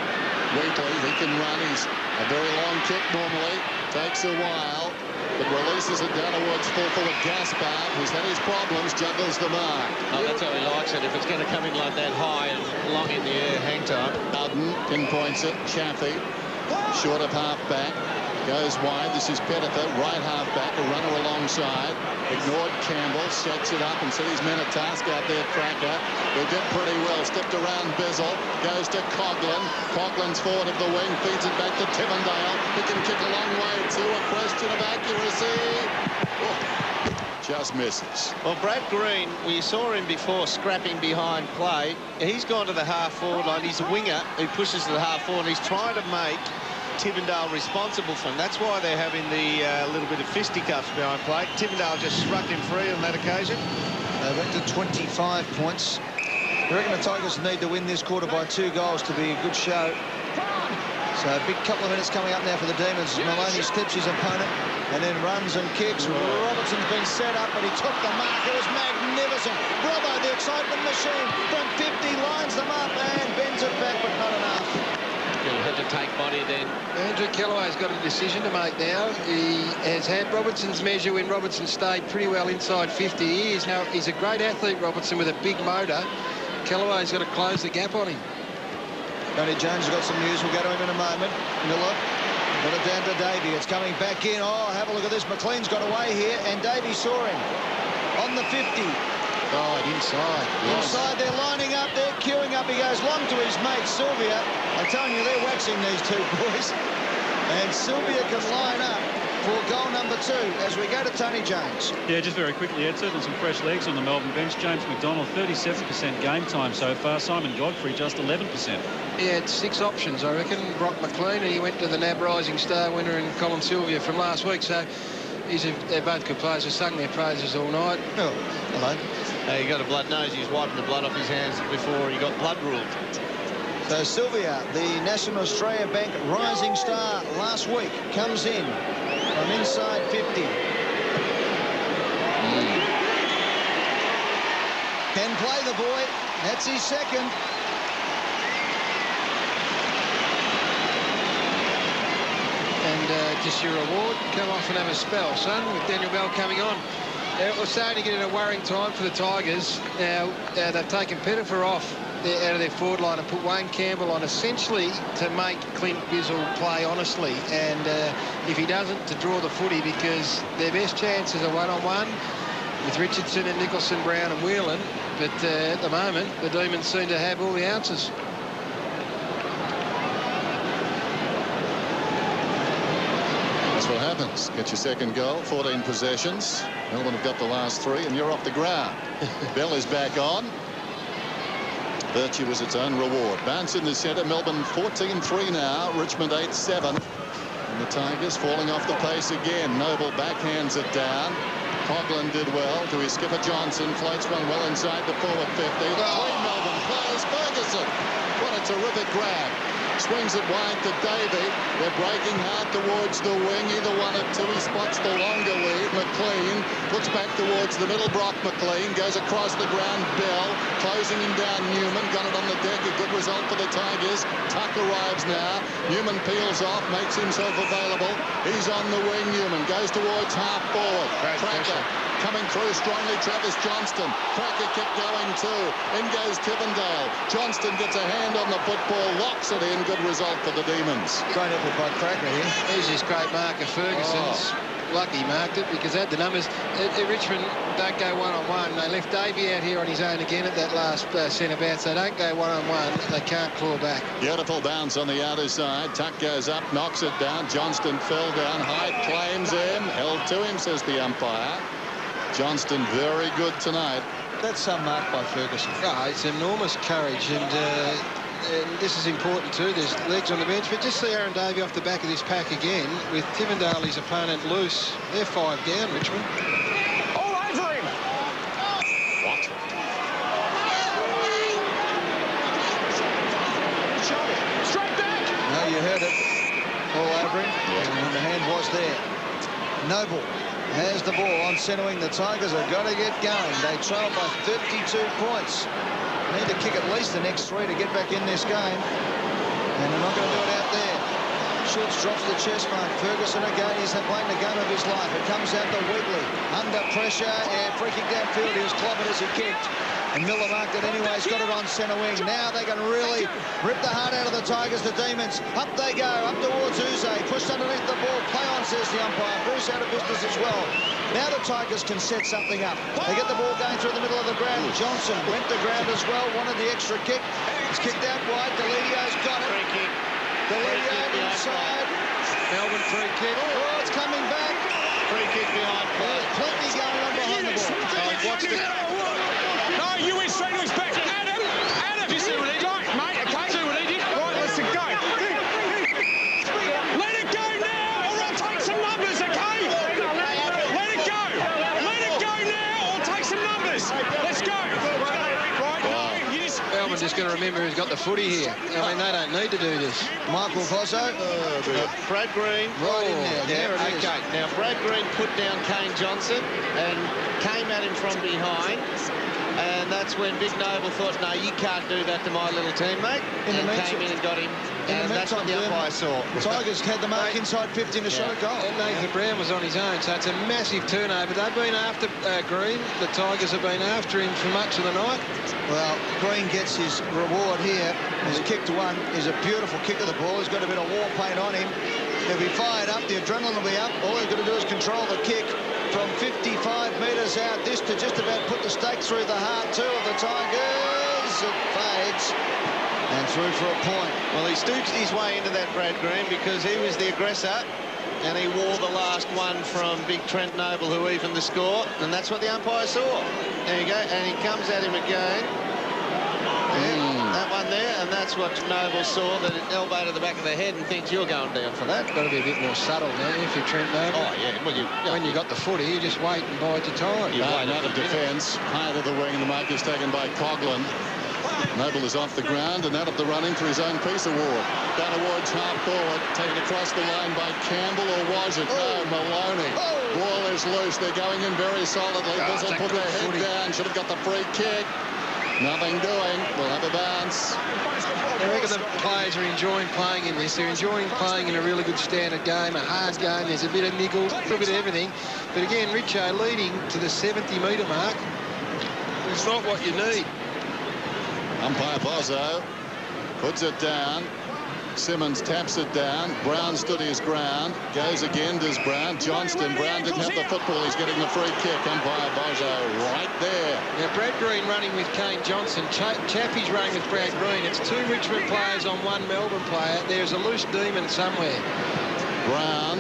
A: Wheatley, he can run. He's a very long kick normally. Takes a while, but releases it down towards full forward Gaspard, who's had his problems, juggles the mark.
F: Oh, that's how he likes it. If it's going to come in like that high and long in the air, hang time.
A: Adem pinpoints it. Chaffee, short of half-back. Goes wide. This is Pettifer, right half-back, a runner alongside. Ignored Campbell, sets it up and set his men a task out there, Cracker. Who did pretty well. Stepped around Bizzle. Goes to Coughlin. Coughlin's forward of the wing, feeds it back to Tivendale. He can kick a long way too. A question of accuracy. Oh, just misses.
F: Well, Brad Green, we saw him before scrapping behind play. He's gone to the half-forward line. He's a winger who pushes to the half-forward. He's trying to make Tivendale responsible for him. That's why they're having the little bit of fisticuffs behind play. Tivendale just shrugged him free on that occasion.
B: Back to 25 points. I reckon the Tigers need to win this quarter by 2 goals to be a good show. So a big couple of minutes coming up now for the Demons. Maloney steps his opponent and then runs and kicks. Robertson's been set up, but he took the mark. It was magnificent. Robbo, the excitement machine, from 50 lines them up and bends it back, but not enough.
F: He'll have to take body then.
C: Andrew Kellaway's got a decision to make now. He has had Robertson's measure when Robertson stayed pretty well inside 50 years. Now, he's a great athlete, Robertson, with a big motor. Kellaway's got to close the gap on him.
B: Tony Jones has got some news. We'll go to him in a moment. Miller got it down to Davey. It's coming back in. Oh, have a look at this. McLean's got away here, and Davey saw him on the 50.
C: Oh, inside. Yes.
B: Inside, they're lining up, they're queuing up. He goes long to his mate, Sylvia. I'm telling you, they're waxing these 2 boys. And Sylvia can line up for goal number 2 as we go to Tony Jones.
D: Yeah, just very quickly, Ed, certainly some fresh legs on the Melbourne bench. James McDonald, 37% game time so far. Simon Godfrey, just 11%.
C: He had 6 options, I reckon. Brock McLean, and he went to the NAB Rising Star winner and Colin Sylvia from last week. So they're both good players. They've sung their praises all night.
B: Oh, hello.
F: He got a blood nose. He was wiping the blood off his hands before he got blood ruled.
B: So Sylvia, the National Australia Bank Rising Star last week, comes in from inside 50. Can play the boy. That's his second.
C: And just your reward, come off and have a spell, son, with Daniel Bell coming on. We're starting to get in a worrying time for the Tigers. Now, they've taken Pettifer off out of their forward line and put Wayne Campbell on essentially to make Clint Bizzle play honestly. And if he doesn't, to draw the footy, because their best chances are one-on-one with Richardson and Nicholson, Brown and Whelan. But at the moment, the Demons seem to have all the answers.
A: That's what happens. Get your second goal, 14 possessions. Melbourne have got the last 3, and you're off the ground. Bell is back on. Virtue was its own reward. Bounce in the centre. Melbourne 14-3 now. Richmond 8-7. And the Tigers falling off the pace again. Noble backhands it down. Colin did well to his skipper Johnson. Floats one well inside the forward 50. Three Melbourne players. Ferguson. What a terrific grab. Swings it wide to Davey. They're breaking hard towards the wing. Either one of 2. He spots the longer lead. McLean looks back towards the middle. Brock McLean goes across the ground. Bell close closing him down, Newman. Got it on the deck. A good result for the Tigers. Tuck arrives now. Newman peels off, makes himself available. He's on the wing, Newman. Goes towards half forward. Cracker coming through strongly. Travis Johnston. Cracker kept going too. In goes Tivendale. Johnston gets a hand on the football. Locks it in. Good result for the Demons.
B: Great effort by Cracker here.
C: Here's his great marker, Ferguson's. Lucky he marked it because had the numbers. Richmond don't go one-on-one. They left Davey out here on his own again at that last centre bounce. They don't go one-on-one. They can't claw back.
A: Beautiful bounce on the outer side. Tuck goes up, knocks it down. Johnston fell down. Hyde claims him. Held to him, says the umpire. Johnston very good tonight.
B: That's some mark by Ferguson.
C: Oh, it's enormous courage, and this is important too. There's legs on the bench, but just see Aaron Davey off the back of this pack again with Tivendale, his opponent, loose. They're 5 down, Richmond.
F: All over him.
A: What?
F: Straight back.
B: No, you heard it. All over him. And the hand was there. Noble has the ball on centre wing. The Tigers have got to get going. They trail by 52 points. Need to kick at least the next 3 to get back in this game. And they're not going to do it out there. Schultz drops the chest mark. Ferguson again. He's playing the game of his life. It comes out to Wigley. Under pressure. And free kick downfield. He was clobbered as he kicked. And Miller marked it anyway. He's got it on centre wing. Now they can really rip the heart out of the Tigers, the Demons. Up they go. Up towards Uze. Pushed underneath the ball. Play on, says the umpire. Bruce out of business as well. Now the Tigers can set something up. They get the ball going through the middle of the ground. Johnson went to ground as well. Wanted the extra kick. It's kicked out wide. Delidio's got it.
F: Free kick.
B: Delidio inside.
C: Melbourne free kick.
B: Oh, it's coming back.
F: Free kick behind play.
B: There's plenty going on behind the ball.
I: No, you went straight to his back. Adem! Adem! You see what he did? Mate, okay. See what he did? Right, listen, go. Let it go now, or I'll take some numbers, okay? Let it go. Let it go now, or I'll take some numbers. Let's go. Right, no, you just...
C: Melbourne just going to remember who's got the footy here. I mean, they don't need to do this.
B: Michael Vozzo.
F: Brad Green.
B: Right in there. There it is.
F: Okay, now Brad Green put down Kane Johnson and came at him from behind. And that's when Big Noble thought, no, you can't do that to my little teammate. And came in and got him. And that's what the umpire saw.
B: The Tigers had the mark inside 50 and a shot at goal.
C: And Nathan Brown was on his own, so it's a massive turnover. They've been after Green. The Tigers have been after him for much of the night.
B: Well, Green gets his reward here. His kick to one is a beautiful kick of the ball. He's got a bit of war paint on him. He'll be fired up. The adrenaline will be up. All he's got to do is control the kick from 55 metres out. This to just about put the stake through the heart, too, of the Tigers. It fades. And through for a point.
F: Well, he stooped his way into that, Brad Green, because he was the aggressor. And he wore the last one from Big Trent Noble, who evened the score. And that's what the umpire saw. There you go. And he comes at him again. That one there. And that's what Noble saw, that it elbowed to the back of the head and thinks you're going down for that.
C: Got to be a bit more subtle now if you're Trent Noble.
F: Oh, yeah. Well,
C: when you got the footy, you just wait and bide your time.
A: Another defence. High to the wing, and the mark is taken by Coughlin. Noble is off the ground and out of the running for his own peace award. Down towards half forward, taken across the line by Campbell, or was it? No, Maloney. Ball is loose. They're going in very solidly. Doesn't put their head down. Should have got the free kick. Nothing doing. We'll have a bounce.
C: I reckon the players are enjoying playing in this. They're enjoying playing in a really good standard game, a hard game. There's a bit of niggle, a little bit of everything. But again, Richo leading to the 70-metre mark. It's not what you need.
A: Umpire Bozzo puts it down. Simmons taps it down. Brown stood his ground. Goes again, does Brown. Johnston. Brown didn't have the football. He's getting the free kick. Umpire Bozzo right there.
C: Now, Brad Green running with Kane Johnson. Chaffey's running with Brad Green. It's 2 Richmond players on 1 Melbourne player. There's a loose demon somewhere.
A: Brown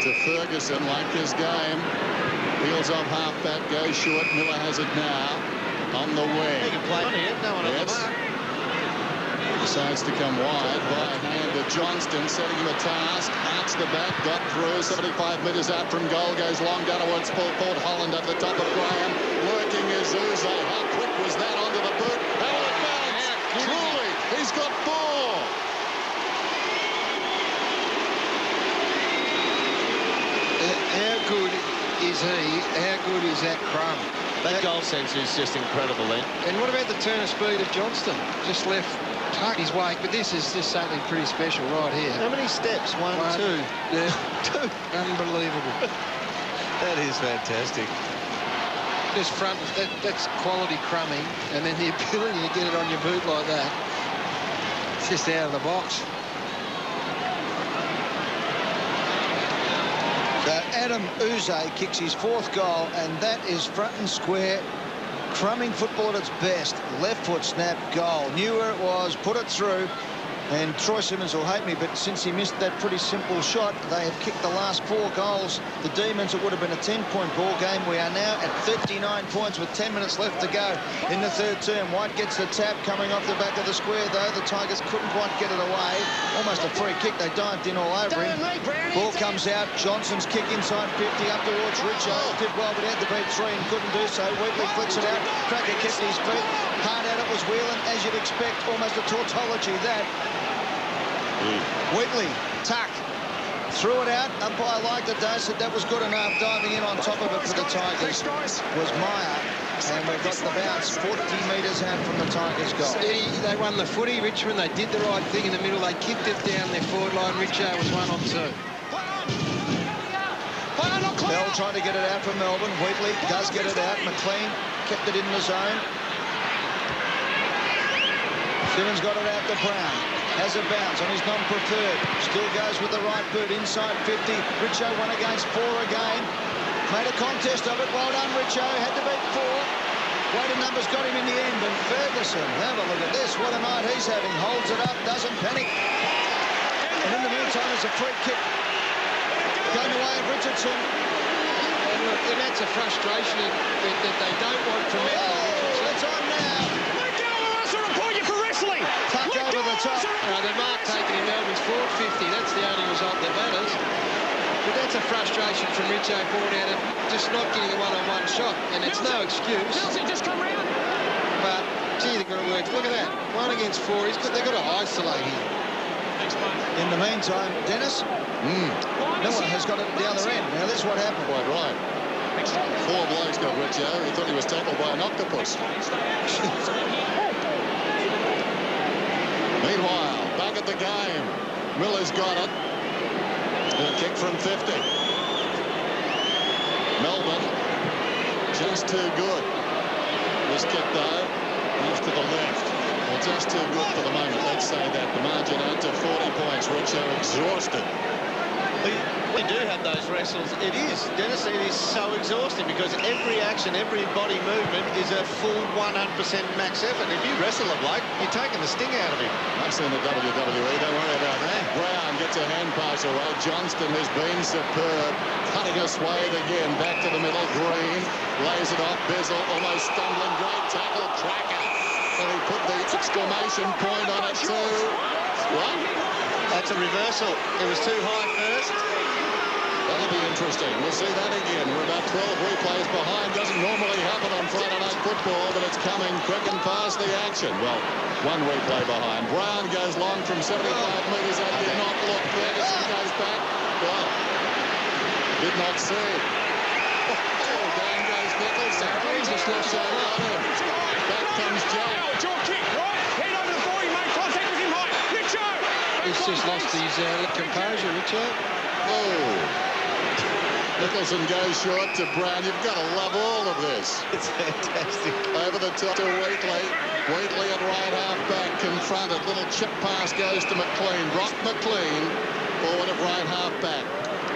A: to Ferguson, like his game. Peels off half-back, goes short. Miller has it now. On the wing.
F: He can play on here. No one on the mark.
A: Decides to come wide by hand to Johnston, setting him a task. Arts the back, got through. 75 metres out from goal, goes long down towards full forward. Holland at the top of Graham. Lurking is Uze. How quick was that onto the boot? How will it bounce? Truly, he's got 4.
C: How good is he? How good is that crumb?
F: That goal sense is just incredible then.
C: And what about the turn of speed of Johnstone? Just left his wake, but this is just something pretty special right here.
F: How many steps? One, two.
C: Yeah.
F: Two.
C: Unbelievable.
F: That is fantastic.
C: Just front, that's quality crumbing, and then the ability to get it on your boot like that. It's just out of the box.
B: So Adem kicks his 4th goal, and that is front and square. Crumbing football at its best. Left foot snap, goal. Knew where it was, put it through. And Troy Simmons will hate me, but since he missed that pretty simple shot, they have kicked the last 4 goals. The Demons, it would have been a 10-point ball game. We are now at 39 points with 10 minutes left to go in the 3rd term. White gets the tap coming off the back of the square, though. The Tigers couldn't quite get it away. Almost a free kick. They dived in all over him. Ball comes out. Johnson's kick inside 50 up towards Richo. Did well, but had to beat 3 and couldn't do so. Wheatley flicks it out. Cracker kept his feet. Hard at it was Whelan, as you'd expect. Almost a tautology, that. Wheatley, tuck, threw it out. Umpire liked it, though, said that was good enough. Diving in on top of it for the Tigers was Meyer, and we've got the bounce 40 metres out from the Tigers' goal.
C: They won the footy, Richmond. They did the right thing in the middle. They kicked it down their forward line. Richo was 1 on 2.
B: Bell trying to get it out from Melbourne. Wheatley does get it out. McLean kept it in the zone. Simmons got it out to Brown. Has a bounce on his non-preferred. Still goes with the right boot inside 50. Richo 1 against 4 again. Made a contest of it. Well done, Richo. Had to beat 4. Weight of numbers got him in the end. And Ferguson, have a look at this. What a night he's having. Holds it up, doesn't panic. And in the meantime, there's a free kick going away at Richardson.
C: And look, and that's a frustration that they don't want from Richardson.
B: It's on now. Tuck over the top.
C: The mark taken in Melbourne's forward 50. That's the only result that matters. But that's a frustration from Richo born out of just not getting a one-on-one shot. And it's no excuse.
I: Just come round.
C: But, gee, they've got to work. Look at that. 1 against 4. They've got to isolate him.
B: In the meantime, Dennis, Miller has got it at the other end. Now, this is what happened.
A: Quite right. 4 blokes got Richo. He thought he was tackled by an octopus. Meanwhile, back at the game, Miller's got it. A kick from 50. Melbourne, just too good. This kick, though, moves to the left. Well, just too good for the moment, let's say that. The margin out to 40 points. Richo exhausted.
F: We do have those wrestles. It is, Dennis, it is so exhausting because every action, every body movement is a full 100% max effort. If you wrestle a bloke, you're taking the sting out of him.
A: I've seen the WWE, don't worry about that. Brown gets a hand pass away. Johnston has been superb. Cutting a swathe again. Back to the middle. Green lays it off. Bizzle almost stumbling. Great tackle. Cracker. And he put the exclamation point on it too. What?
F: That's a reversal. It was too high first.
A: That'll be interesting. We'll see that again. We're about 12 replays behind. Doesn't normally happen on Friday night football, but it's coming quick and fast, the action. Well, 1 replay behind. Brown goes long from 75 metres out. Did not look. Ferguson goes back. Well, did not see. Down goes Nicholson. Jesus lost that on him. Back comes Jack.
I: Jaw kick, right? Head over the ball. He made contact with him high. Richo!
C: He's just lost his composure, Richo.
A: Oh. Nicholson goes short to Brown. You've got to love all of this.
F: It's fantastic.
A: Over the top to Wheatley. Wheatley at right half-back, confronted. Little chip pass goes to McLean. Rock McLean, forward at right half-back.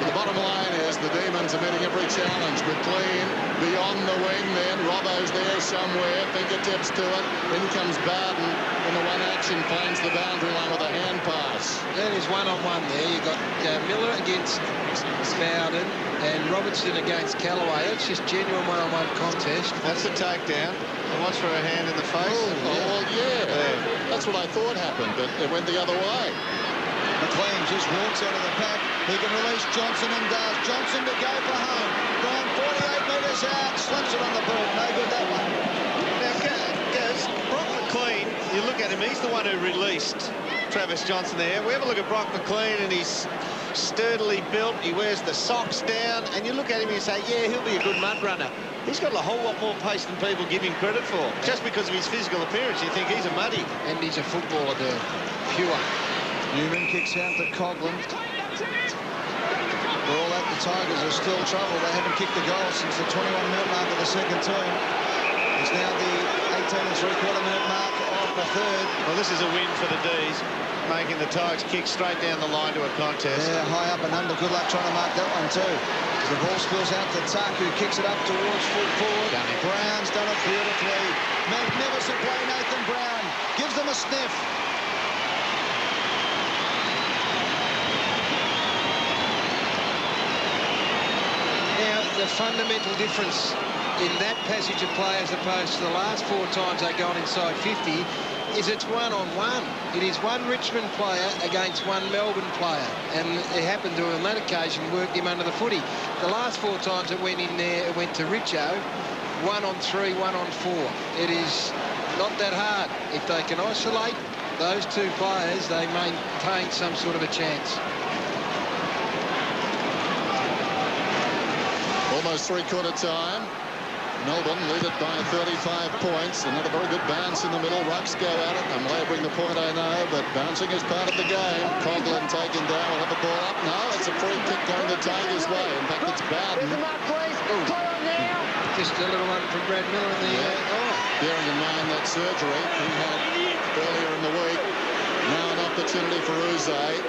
A: But the bottom line is the Demons are meeting every challenge. McLean beyond the wing then. Robbo's there somewhere. Fingertips to it. In comes Bowden. And the one action finds the boundary line with a hand pass.
C: That is 1-on-1 there. You've got Miller against Bowden and Robertson against Callaway. It's just genuine 1-on-1 contest.
F: That's a takedown. And watch for a hand in the face.
A: Yeah. That's what I thought happened, but it went the other way.
B: McLean just walks out of the pack. He can release Johnson and does. Johnson to go for home. Gone 48 metres out. Slaps it on the boot. No good, that one.
F: Now, Gaz, Brock McLean, you look at him, he's the one who released Travis Johnson there. We have a look at Brock McLean and he's sturdily built. He wears the socks down. And you look at him and you say, yeah, he'll be a good mud runner. He's got a whole lot more pace than people give him credit for. Just because of his physical appearance, you think he's a muddy.
C: And he's a footballer, the pure.
B: Newman kicks out to Coughlin. For all that, the Tigers are still in trouble. They haven't kicked a goal since the 21-minute mark of the second term. It's now the 18-3/4-minute mark of the third.
F: Well, this is a win for the D's, making the Tigers kick straight down the line to a contest.
B: Yeah, high up and under. Good luck trying to mark that one too. The ball spills out to Tuck, who kicks it up towards full forward. Brown's done it beautifully. Magnificent play, Nathan Brown. Gives them a sniff.
C: Now, the fundamental difference in that passage of play as opposed to the last 4 times they've gone inside 50 is it's one-on-one. It is one Richmond player against one Melbourne player, and it happened to, on that occasion, worked him under the footy. The last 4 times it went in there, it went to Richo, 1-on-3, 1-on-4. It is not that hard. If they can isolate those 2 players, they maintain some sort of a chance.
A: Almost three-quarter time. Melbourne lead it by 35 points. Another very good bounce in the middle. Rucks go at it. I'm labouring the point, I know, but bouncing is part of the game. Coughlin taken down. We'll have the ball up. No, it's a free kick going the Tigers' way. In fact, it's Bowden.
C: Just a little one from Brad Miller in the
A: Bearing in mind that surgery he had earlier in the week. Now an opportunity for Uze.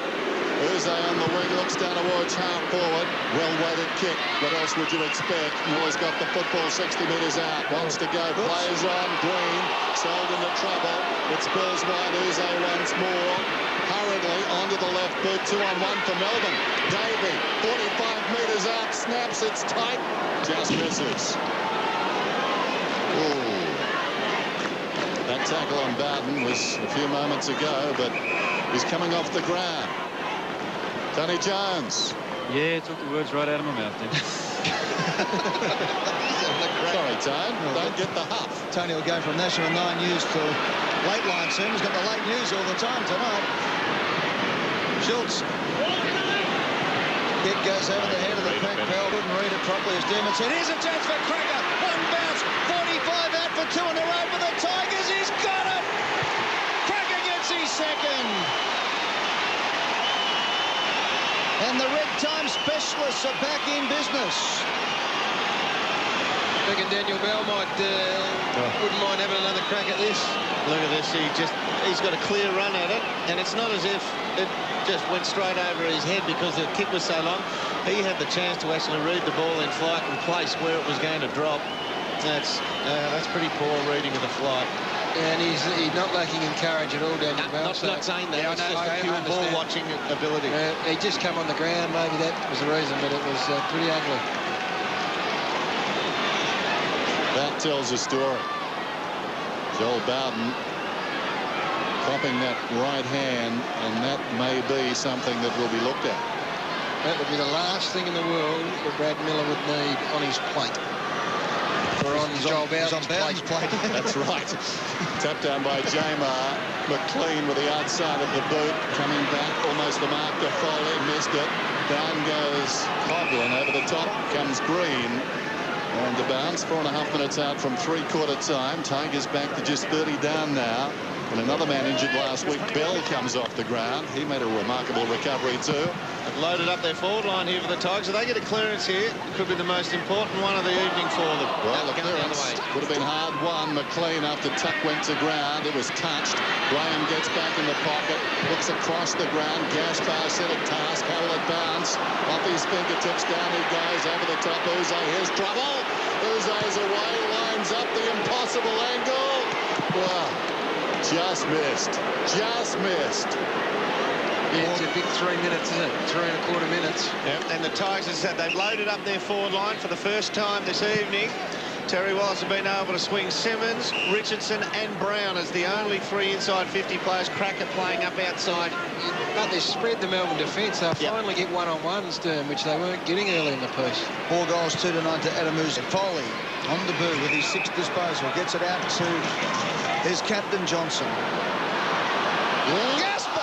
A: Uze on the wing, looks down towards half forward. Well-weighted kick. What else would you expect? Miller's got the football 60 metres out. Wants to go. Plays on. Green. Sold into trouble. It spills wide. Uze once more. Hurriedly onto the left boot. 2-on-1 for Melbourne. Davey. 45 metres out. Snaps. It's tight. Just misses. Ooh. That tackle on Bowden was a few moments ago, but he's coming off the ground. Tony Jones.
J: Yeah, took the words right out of my mouth then.
A: Sorry, Tone. Don't get the huff.
B: Tony will go from National 9 News to Late Line soon. He's got the late news all the time tonight. Schultz. Kick goes over the head of the pack. Bell couldn't read it properly as Dermot said. Here's a chance for Cracker. One bounce. 45 out for 2 in a row for the Tigers. He's got it. Cracker gets his second. And the Red Time specialists are back in business.
C: I reckon Daniel Bell wouldn't mind having another crack at this.
F: Look at this. He's got a clear run at it, and it's not as if it just went straight over his head because the kick was so long. He had the chance to actually read the ball in flight and place where it was going to drop. That's pretty poor reading of the flight.
C: And he's not lacking in courage at all, Daniel Bell.
F: Not saying that.
C: Yeah,
F: it's just a pure ball watching ability.
C: He just come on the ground. Maybe that was the reason, but it was pretty ugly.
A: That tells a story. Joel Bowden popping that right hand, and that may be something that will be looked at.
C: That would be the last thing in the world that Brad Miller would need on his plate. Or on Joel Bowden's plate.
A: That's right. Tapped down by Jamar. McLean with the outside of the boot. Coming back, almost the mark to Foley. Missed it. Down goes Coughlin. Over the top comes Green. On the bounce. 4.5 minutes out from three-quarter time. Tigers back to just 30 down now. And another man injured last week, Bell, comes off the ground. He made a remarkable recovery too.
F: They've loaded up their forward line here for the Tigers. If they get a clearance here, it could be the most important one of the evening for them.
A: Well, the clearance would have been hard won. McLean, after Tuck went to ground, it was touched. Graham gets back in the pocket, looks across the ground. Gaspar set a task. How will it bounce? Off his fingertips, down he goes, over the top. Uze, here's trouble. Uze's away, lines up the impossible angle. Wow. Just missed. Just missed.
C: Yeah, it's a big 3 minutes, isn't it? 3.25 minutes.
F: Yep. And the Tigers have said they've loaded up their forward line for the first time this evening. Terry Wallace have been able to swing Simmons, Richardson and Brown as the only 3 inside 50 players. Cracker playing up outside.
C: But they spread the Melbourne defence. They'll finally get one-on-ones, which they weren't getting early in the piece.
B: 4 goals, 2 to 9 to Adem. Foley on the boot with his 6th disposal. Gets it out to his captain, Johnson. Gaspar!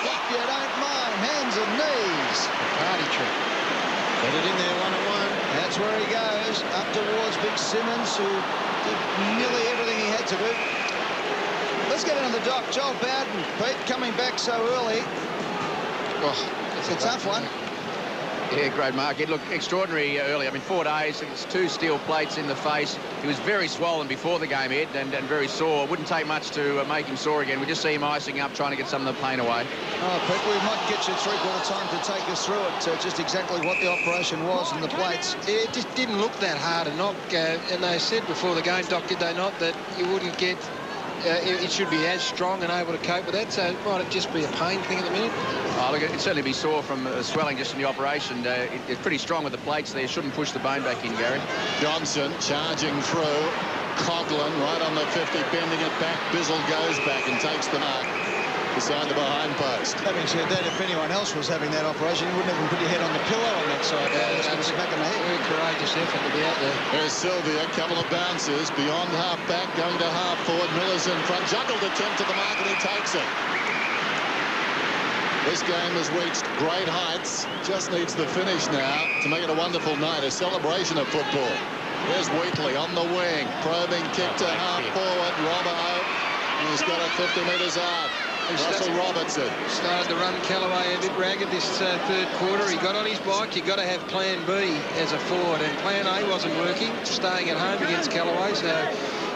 B: If you don't mind, hands and knees.
C: Party trick.
B: Put it in there, 1-on-1. That's That's where he goes, up towards Big Simmons, who did nearly everything he had to do. Let's get into the dock. Joel Bowden, Pete, coming back so early.
C: Oh,
B: it's a tough one.
G: Yeah, great mark. It looked extraordinary early. I mean, 4 days, it was 2 steel plates in the face. He was very swollen before the game, Ed, and very sore. It wouldn't take much to make him sore again. We just see him icing up, trying to get some of the pain away.
B: Oh, Pete, we might get you 3/4 time to take us through it, just exactly what the operation was and the plates.
C: It just didn't look that hard a knock, and they said before the game, Doc, did they not, that you wouldn't get... it should be as strong and able to cope with that, so might it just be a pain thing at the minute?
G: Oh, look, it'd certainly be sore from swelling just in the operation. It's pretty strong with the plates there. Shouldn't push the bone back in, Gary.
A: Johnson charging through. Coughlin right on the 50, bending it back. Bizzle goes back and takes the mark beside the behind post.
B: Having said that, if anyone else was having that operation, you wouldn't even put your head on the pillow on that side.
C: That's
B: back in the head.
C: Very courageous effort to be out there.
A: There's Sylvia, a couple of bounces beyond half back, going to half forward. Miller's in front, juggled attempt to the mark, and he takes it. This game has reached great heights. Just needs the finish now to make it a wonderful night, a celebration of football. There's Wheatley on the wing, probing kick to half forward. Robbo, and he's got it 50 metres out. Russell Robertson
C: started to run Callaway a bit ragged this third quarter. He got on his bike. You've got to have plan B as a forward, and plan A wasn't working, staying at home against Callaway. So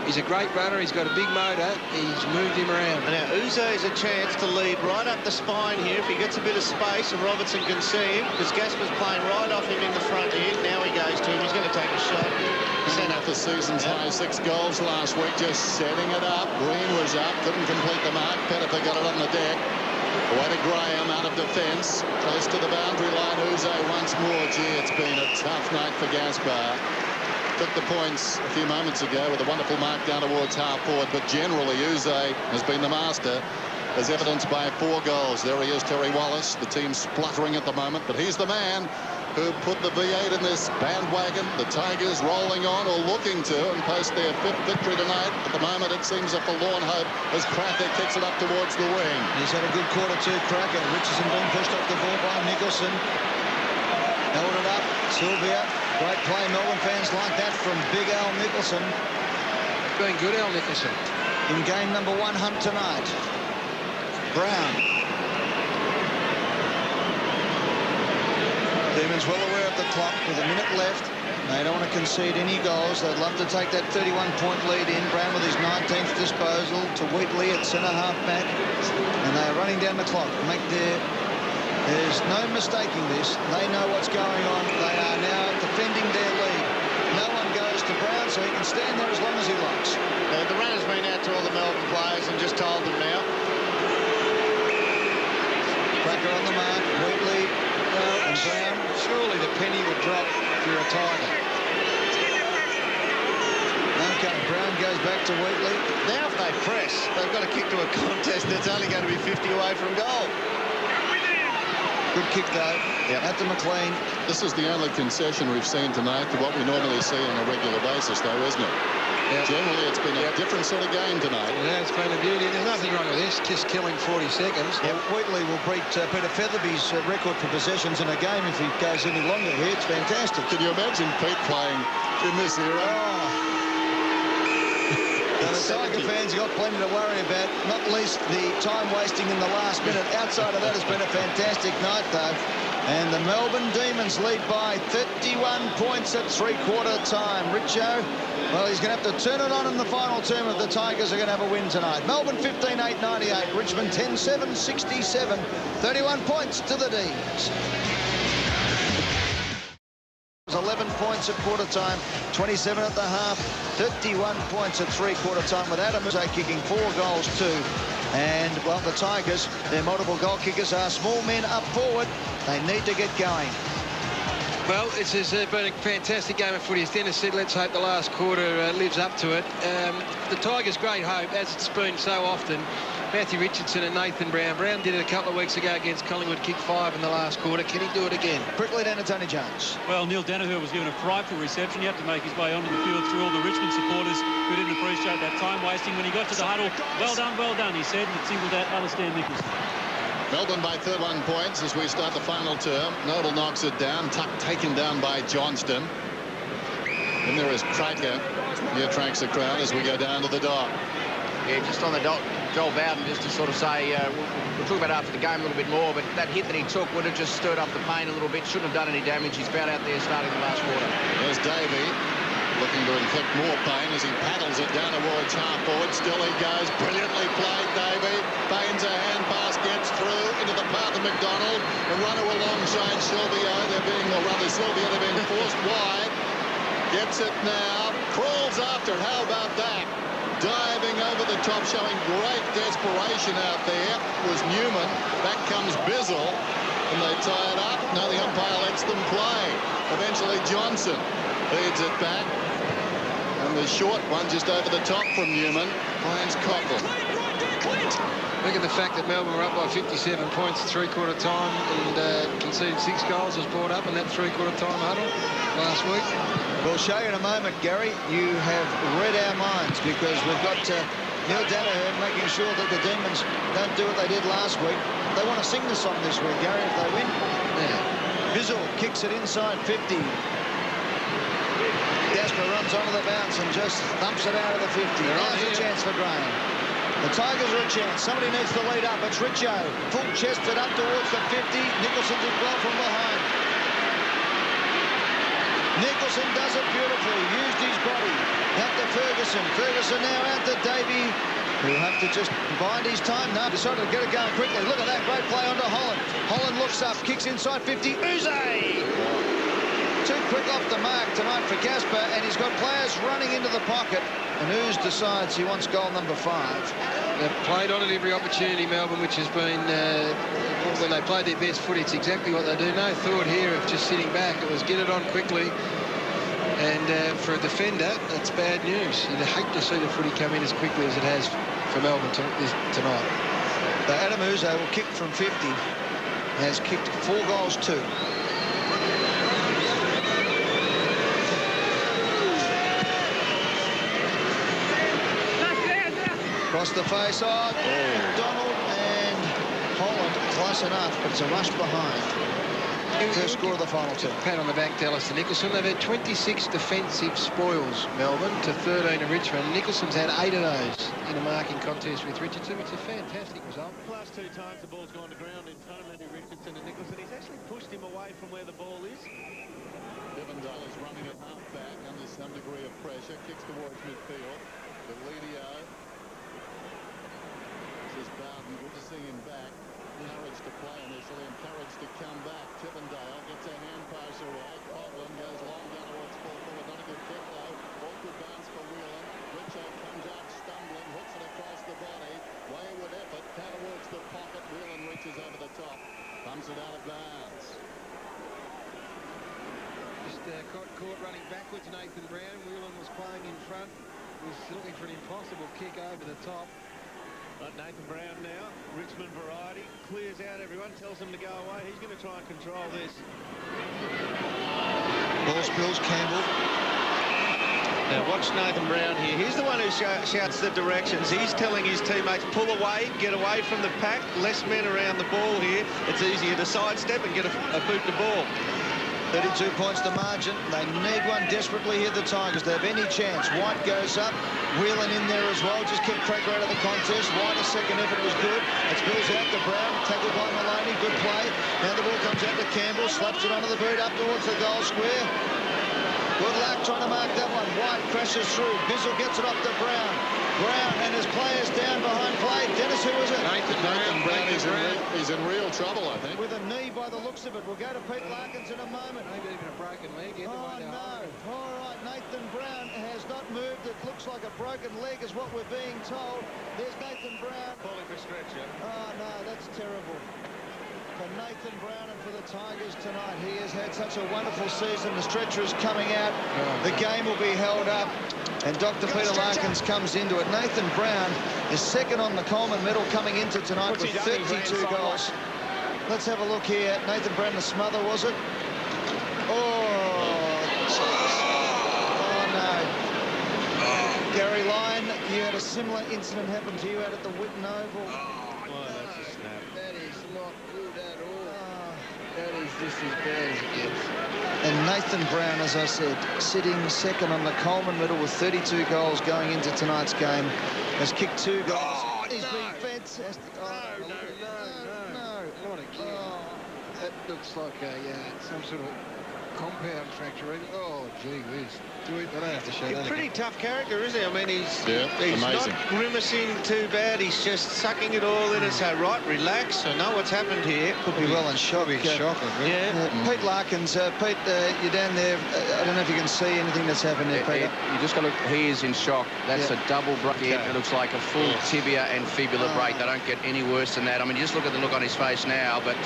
C: he's a great runner. He's got a big motor. He's moved him around.
F: Now Uzo is a chance to lead right up the spine here if he gets a bit of space and Robertson can see him, because Gasper's playing right off him in the front here. Now he goes to him. He's going to take a shot.
A: Sent up the season's high 6 goals last week, just setting it up. Green was up, couldn't complete the mark. Pettifer got it on the deck. Away to Graham, out of defence, close to the boundary line. Uzo once more. Gee, it's been a tough night for Gaspar. Took the points a few moments ago with a wonderful mark down towards half forward, but generally Uzo has been the master, as evidenced by 4 goals. There he is, Terry Wallace. The team's spluttering at the moment, but he's the man who put the V8 in this bandwagon. The Tigers rolling on, or looking to, and post their 5th victory tonight. At the moment, it seems a forlorn hope as Cracker kicks it up towards the wing.
B: He's had a good quarter too, Cracker. Richardson being pushed off the ball by Nicholson. Held it up. Sylvia. Great play. Melbourne fans like that from Big Al Nicholson.
C: Been good, Al Nicholson.
B: In game number 1 hunt tonight. Brown. Demons well aware of the clock with a minute left. They don't want to concede any goals. They'd love to take that 31-point lead in. Brown with his 19th disposal to Wheatley at centre-half back. And they are running down the clock. There's no mistaking this. They know what's going on. They are now defending their lead. No one goes to Brown, so he can stand there as long as he likes.
F: The runner's been out to all the Melbourne players and just told them now.
B: Cracker on the mark. Wheatley and Brown.
C: Surely the penny would drop if you're a Tiger.
B: Okay, Brown goes back to Wheatley.
F: Now if they press, they've got to kick to a contest that's only going to be 50 away from goal.
B: Good kick, though, at the McLean.
A: This is the only concession we've seen tonight to what we normally see on a regular basis, though, isn't it? Yep. Generally, it's been a different sort of game tonight.
C: Yeah, it's been a beauty. There's nothing wrong with this, just killing 40 seconds.
B: Yeah, Wheatley will beat Peter Featherby's record for possessions in a game if he goes any longer here. It's fantastic.
A: Can you imagine Pete playing in this era?
B: The Tiger fans have got plenty to worry about, not least the time wasting in the last minute. Outside of that, it's been a fantastic night, though. And the Melbourne Demons lead by 31 points at 3/4 time. Richo, well, he's going to have to turn it on in the final term if the Tigers are going to have a win tonight. Melbourne 15-8-98, Richmond 10-7-67, 31 points to the D's. 11 points at quarter time, 27 at the half, 31 points at 3/4 time, with Adem kicking 4 goals too. And, well, the Tigers, their multiple goal kickers are small men up forward. They need to get going.
C: Well, it's been a fantastic game of footy. As Dennis said, let's hope the last quarter lives up to it. The Tigers' great hope, as it's been so often, Matthew Richardson and Nathan Brown. Brown did it a couple of weeks ago against Collingwood, kicked 5 in the last quarter. Can he do it again?
B: Quickly down to Tony Jones.
D: Well, Neil Danaher was given a frightful reception. He had to make his way onto the field through all the Richmond supporters who didn't appreciate that time wasting. When he got to the huddle, well done, he said, and it singled out Alistair Nicholson.
A: Melbourne by 31 points as we start the final term. Noble knocks it down, taken down by Johnstone. And there is Cracker. He attracts the crowd as we go down to the dock.
G: Yeah, just on the Joel Bowden, just to sort of say, we'll talk about after the game a little bit more, but that hit that he took would have just stirred up the pain a little bit. Shouldn't have done any damage. He's found out there starting the last quarter.
A: There's Davey looking to inflict more pain as he paddles it down towards half forward. Still he goes. Brilliantly played, Davey. Baines a hand pass, gets through into the path of McDonald. The runner alongside Sylvia. Sylvia, they're being forced wide. Gets it now. Crawls after it. How about that? Diving over the top, showing great desperation out there was Newman. Back comes Bizzle, and they tie it up. Now the umpire lets them play. Eventually Johnson leads it back. And the short one just over the top from Newman finds Colin.
C: Look at the fact that Melbourne were up by 57 points at three-quarter time and conceded 6 goals was brought up in that three-quarter time huddle last week.
B: We'll show you in a moment, Gary. You have read our minds because we've got Neil Danaher making sure that the Demons don't do what they did last week. They want to sing the song this week, Gary, if they win.
C: Yeah.
B: Bizzle kicks it inside 50. Jasper runs onto the bounce and just thumps it out of the 50. Now's a chance for Graham. The Tigers are a chance. Somebody needs to lead up. It's Richo. Full chested up towards the 50. Nicholson did well from behind. Nicholson does it beautifully. Used his body. Out to Ferguson. Ferguson now out to Davey. He'll have to just bind his time. No, decided to get it going quickly. Look at that. Great play onto Holland. Holland looks up. Kicks inside 50. Uze! Too quick off the mark tonight for Gasper, and he's got players running into the pocket. And Ooze decides he wants goal number 5.
C: They've played on at every opportunity, Melbourne, which has been, when they played their best footy, it's exactly what they do. No thought here of just sitting back. It was get it on quickly. And for a defender, that's bad news. You'd hate to see the footy come in as quickly as it has for Melbourne tonight.
B: So Adem Ooze will kick from 50. Has kicked 4 goals too. Across the face on McDonald and Holland close enough, but it's a rush behind. First score of the final 2.
C: Pat on the back to Alistair Nicholson. They've had 26 defensive spoils, Melbourne, to 13 of Richmond. Nicholson's had 8 of those in a marking contest with Richardson. It's a fantastic result.
E: Last 2 times the ball's gone to ground in front of Andy Richardson and Nicholson. He's actually pushed him away from where the ball is.
A: Devondale is running at half back under some degree of pressure. Kicks towards midfield. Delidio. This is Bowden. Good to see him back. Encouraged to play initially, encouraged to come back. Chippendale gets a hand pass away. Colin goes long down towards full forward. Not a good kick though. Awkward bounce for Whelan. Richo comes out stumbling, hooks it across the body. Wayward effort, down towards the pocket. Whelan reaches over the top. Pumps it out of bounds.
C: Just caught running backwards, Nathan Brown. Whelan was playing in front. Was looking for an impossible kick over the top.
E: But Nathan Brown now, Richmond variety, clears out everyone, tells them to go away. He's going to try and control this.
B: Ball spills, Campbell.
F: Now watch Nathan Brown here. He's the one who shouts the directions. He's telling his teammates, pull away, get away from the pack. Less men around the ball here. It's easier to sidestep and get a boot to ball.
B: 32 points to margin. They need one desperately here, the Tigers. They have any chance. White goes up. Whelan in there as well. Just kept Cracker out of the contest. White's second effort was good. It spills out to Brown. Tackled by Maloney. Good play. Now the ball comes out to Campbell. Slaps it onto the boot up towards the goal square. Good luck trying to mark that one. White crashes through. Bizzle gets it up to Brown. Brown and his players down behind play. Dennis, who is it?
A: Nathan Brown is in real trouble, I think.
B: With a knee by the looks of it. We'll go to Pete Larkins in a moment.
C: Maybe even a broken leg.
B: Oh, no. All right, Nathan Brown has not moved. It looks like a broken leg is what we're being told. There's Nathan Brown.
E: Calling for stretcher.
B: Oh, no, that's terrible. For Nathan Brown and for the Tigers tonight. He has had such a wonderful season. The stretcher is coming out. The game will be held up. And Dr. Peter Larkins comes into it. Nathan Brown is second on the Coleman medal coming into tonight with 32 goals. Let's have a look here. Nathan Brown, the smother, was it? Oh, no. Gary Lyon, you had a similar incident happen to you out at the Whitten Oval.
F: Oh, that's a snap.
C: That is not good at all. That is just as bad as it gets.
B: And Nathan Brown, as I said, sitting second on the Coleman medal with 32 goals going into tonight's game, has kicked 2 goals.
C: Oh,
B: He's
C: no.
B: been fantastic. Oh,
C: No. Not again.
B: Oh.
C: That looks like some sort of compound fracture. Oh, gee whiz. I don't have to show that.
F: He's a pretty tough character, isn't he? I mean, he's
A: amazing.
F: not grimacing too bad. He's just sucking it all in and say, right, relax. I know what's happened here.
B: Could be well in shock. Pete Larkins, Pete, you're down there. I don't know if you can see anything that's happened there, Peter.
G: You just got to look. He is in shock. That's a double break. It looks like a full tibia and fibula break. They don't get any worse than that. I mean, you just look at the look on his face now, but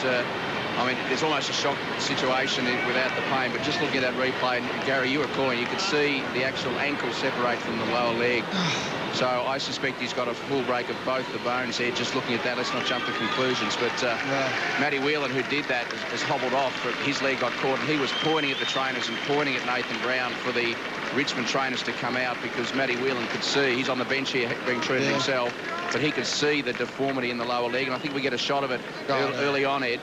G: I mean, it's almost a shock situation without the pain. But just looking at that replay, and Gary, you were calling, you could see the actual ankle separate from the lower leg. So I suspect he's got a full break of both the bones there. Just looking at that, let's not jump to conclusions. But Matty Whelan, who did that, has hobbled off. His leg got caught, and he was pointing at the trainers and pointing at Nathan Brown for the Richmond trainers to come out, because Matty Whelan could see, he's on the bench here being treated himself, but he could see the deformity in the lower leg, and I think we get a shot of it early on, Ed.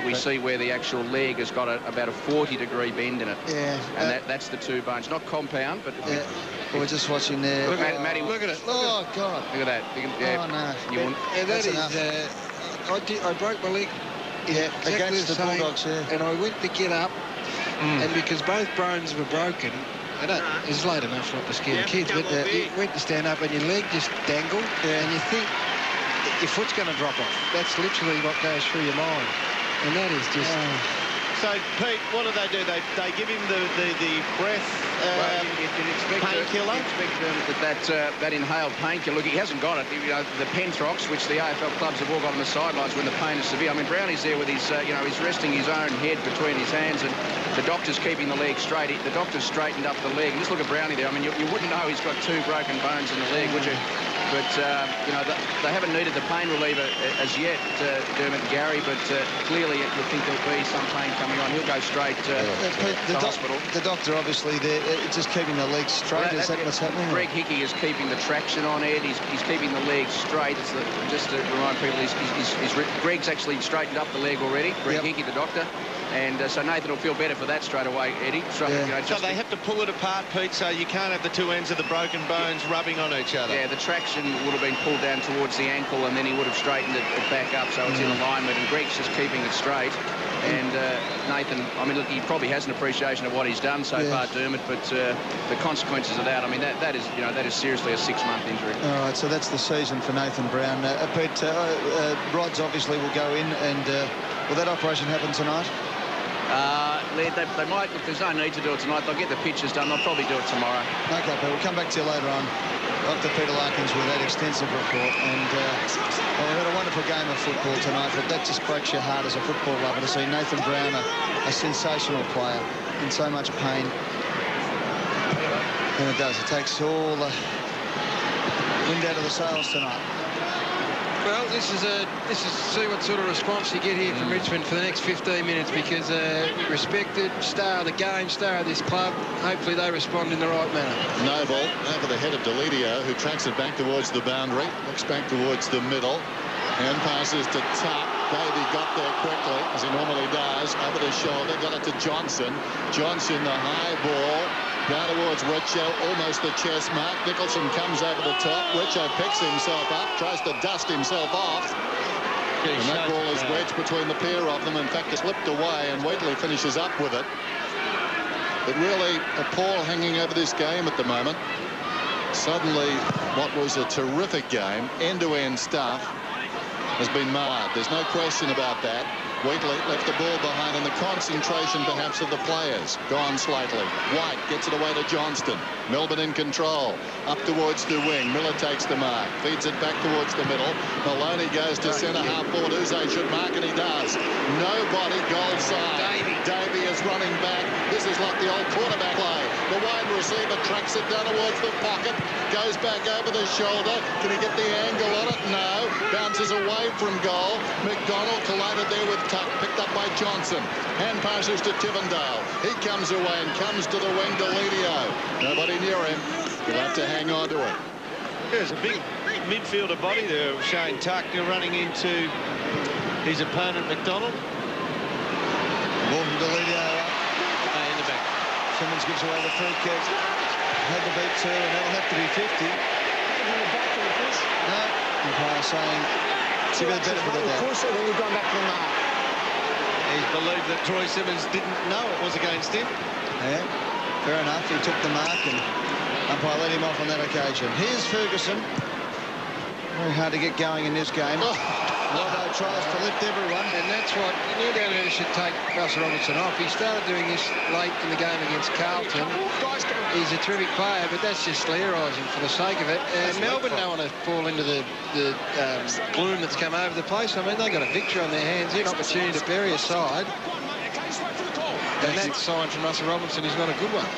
G: We see where the actual leg has got about a 40-degree bend in it. And that's the 2 bones, not compound, but
B: we're just watching there.
G: Look at Matty.
C: Look at it.
B: Oh, God.
G: Look at that.
C: I broke my leg.
B: Exactly against the Bulldogs,
C: and I went to get up, and because both bones were broken, it's late enough not to scare the kids, but you went to stand up and your leg just dangled, and you think your foot's going to drop off. That's literally what goes through your mind, and that is just...
F: So, Pete, what do? They give him the breath painkiller?
G: You'd expect that inhaled painkiller. Look, he hasn't got it. You know, the Penthrox, which the AFL clubs have all got on the sidelines when the pain is severe. I mean, Brownie's there with his, he's resting his own head between his hands, and the doctor's keeping the leg straight. The doctor's straightened up the leg. And just look at Brownie there. I mean, you wouldn't know he's got 2 broken bones in the leg, would you? But, they haven't needed the pain reliever as yet, Dermot and Gary, but clearly you think there'll be some pain coming on. He'll go straight to hospital.
B: The doctor, obviously, just keeping the legs straight. Is that what's happening?
G: Greg Hickey is keeping the traction on, Ed. He's keeping the leg straight. Just to remind people, Greg's actually straightened up the leg already, Greg Hickey, the doctor. And so Nathan will feel better for that straight away, Eddie. So
F: they have to pull it apart, Pete, so you can't have the 2 ends of the broken bones rubbing on each other.
G: Yeah, the traction would have been pulled down towards the ankle, and then he would have straightened it back up, so it's in alignment. And Greg's just keeping it straight. And Nathan, I mean, look, he probably has an appreciation of what he's done so far, Dermot, but the consequences of that, I mean, that is seriously a 6-month injury.
B: All right, so that's the season for Nathan Brown. Pete, rods obviously will go in, and will that operation happen tonight?
G: They might, if there's no need to do it tonight, they'll get the pictures done. They'll probably do it tomorrow.
B: OK, Pete, we'll come back to you later on. Dr. Peter Larkins with that extensive report. And we've had a wonderful game of football tonight, but that just breaks your heart as a football lover to see Nathan Brown, a sensational player, in so much pain. And it does. It takes all the wind out of the sails tonight.
C: Well, this is see what sort of response you get here from Richmond for the next 15 minutes, because respected star of the game, star of this club, hopefully they respond in the right manner.
A: Noble over the head of Deledio, who tracks it back towards the boundary, looks back towards the middle, and passes to Tuck. Davey got there quickly, as he normally does, over the shoulder, got it to Johnson. Johnson, the high ball, down towards Richo, almost the chest mark. Nicholson comes over the top. Richo picks himself up, tries to dust himself off. And that ball is wedged between the pair of them. In fact, it's slipped away, and Wheatley finishes up with it. But really, a pall hanging over this game at the moment. Suddenly, what was a terrific game, end-to-end stuff, has been marred. There's no question about that. Wheatley left the ball behind, and the concentration perhaps of the players gone slightly. White gets it away to Johnston. Melbourne in control. Up towards the wing. Miller takes the mark. Feeds it back towards the middle. Maloney goes to centre half forward. Uze should mark, and he does. Nobody goal side. Davey is running back. This is like the old quarterback play. The wide receiver tracks it down towards the pocket. Goes back over the shoulder. Can he get the angle on it? No. Bounces away from goal. McDonald collided there with Tuck, picked up by Johnson. Hand passes to Tivendale. He comes away and comes to the wing to Deledio. Nobody near him. He'll have to hang on to it.
F: There's a big midfielder body there of Shane Tuck running into his opponent McDonald.
B: Ball from Delidio up.
F: In the back.
B: Simmons gives away the free kick. Had to beat 2, and that'll have to be 50. No, umpire saying give it the benefit of the doubt.
I: Push it, and you've gone back to the mark.
F: He's believed that Troy Simmons didn't know it was against him.
B: Yeah, fair enough. He took the mark, and umpire let him off on that occasion. Here's Ferguson. Very hard to get going in this game. Robbo tries to lift everyone.
C: And that's what Neil Downer should take Russell Robertson off. He started doing this late in the game against Carlton. He's a terrific player, but that's just sclerising for the sake of it. And Melbourne don't want to fall into the gloom that's come over the place. I mean, they've got a victory on their hands. An opportunity to bury a side. And that sign from Russell Robinson is not a good one.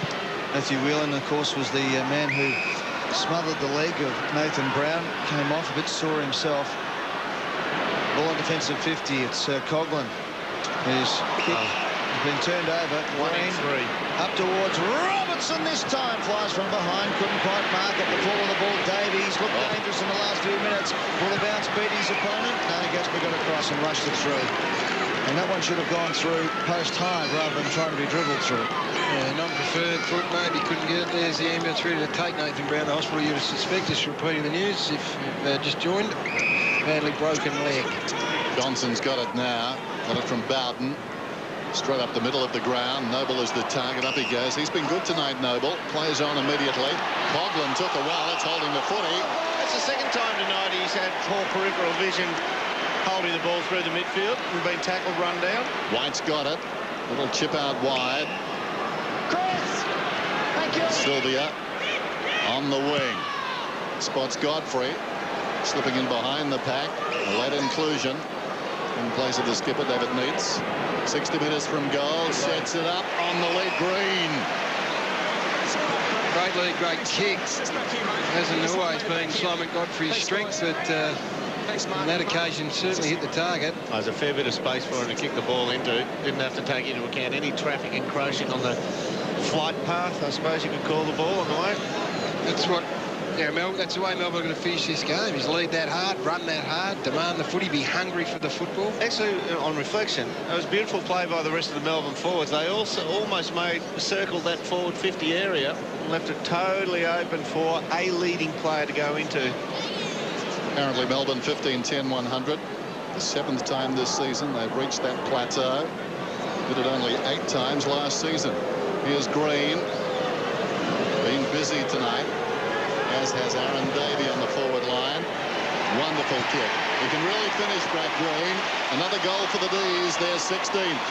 B: Matthew Whelan, of course, was the man who smothered the leg of Nathan Brown. Came off a bit sore himself. Ball on defensive 50. It's Coughlin. His kick has been turned over.
F: 1-3.
B: Up towards Robertson this time. Flies from behind. Couldn't quite mark at the fall of the ball. Davies looked dangerous in the last few minutes. Will the bounce beat his opponent? No, Gatsby got across and rushed it through. And that one should have gone through post-high rather than trying to be dribbled through.
C: Yeah, non-preferred foot, maybe couldn't get it. There's the ambulance ready to take Nathan Brown to hospital. You would suspect, just repeating the news, if you've just joined. Badly broken leg.
A: Johnson's got it now. Got it from Bowden. Straight up the middle of the ground. Noble is the target. Up he goes. He's been good tonight, Noble. Plays on immediately. Coughlin took a while. It's holding the footy.
F: That's the second time tonight he's had poor peripheral vision holding the ball through the midfield and been tackled, run down.
A: White's got it. Little chip out wide.
I: Chris! Thank you.
A: Sylvia on the wing. Spots Godfrey. Slipping in behind the pack. A late inclusion in place of the skipper, David Neitz. 60 metres from goal. Sets it up on the lead green.
C: Great lead, great kick. Hasn't always been Simon Godfrey's strength, but on that occasion certainly hit the target.
F: There's a fair bit of space for him to kick the ball into. Didn't have to take into account any traffic encroaching on the flight path, I suppose you could call the ball on the way.
C: That's what... Yeah, that's the way Melbourne are going to finish this game, is lead that hard, run that hard, demand the footy, be hungry for the football.
F: Actually, on reflection, it was beautiful play by the rest of the Melbourne forwards. They also almost circled that forward 50 area and left it totally open for a leading player to go into.
A: Apparently Melbourne 15-10-100. The 7th time this season they've reached that plateau. Did it only 8 times last season. Here's Green. Been busy tonight, as has Aaron Davey on the forward line. Wonderful kick. He can really finish, Brad Green. Another goal for the D's. They're 16th.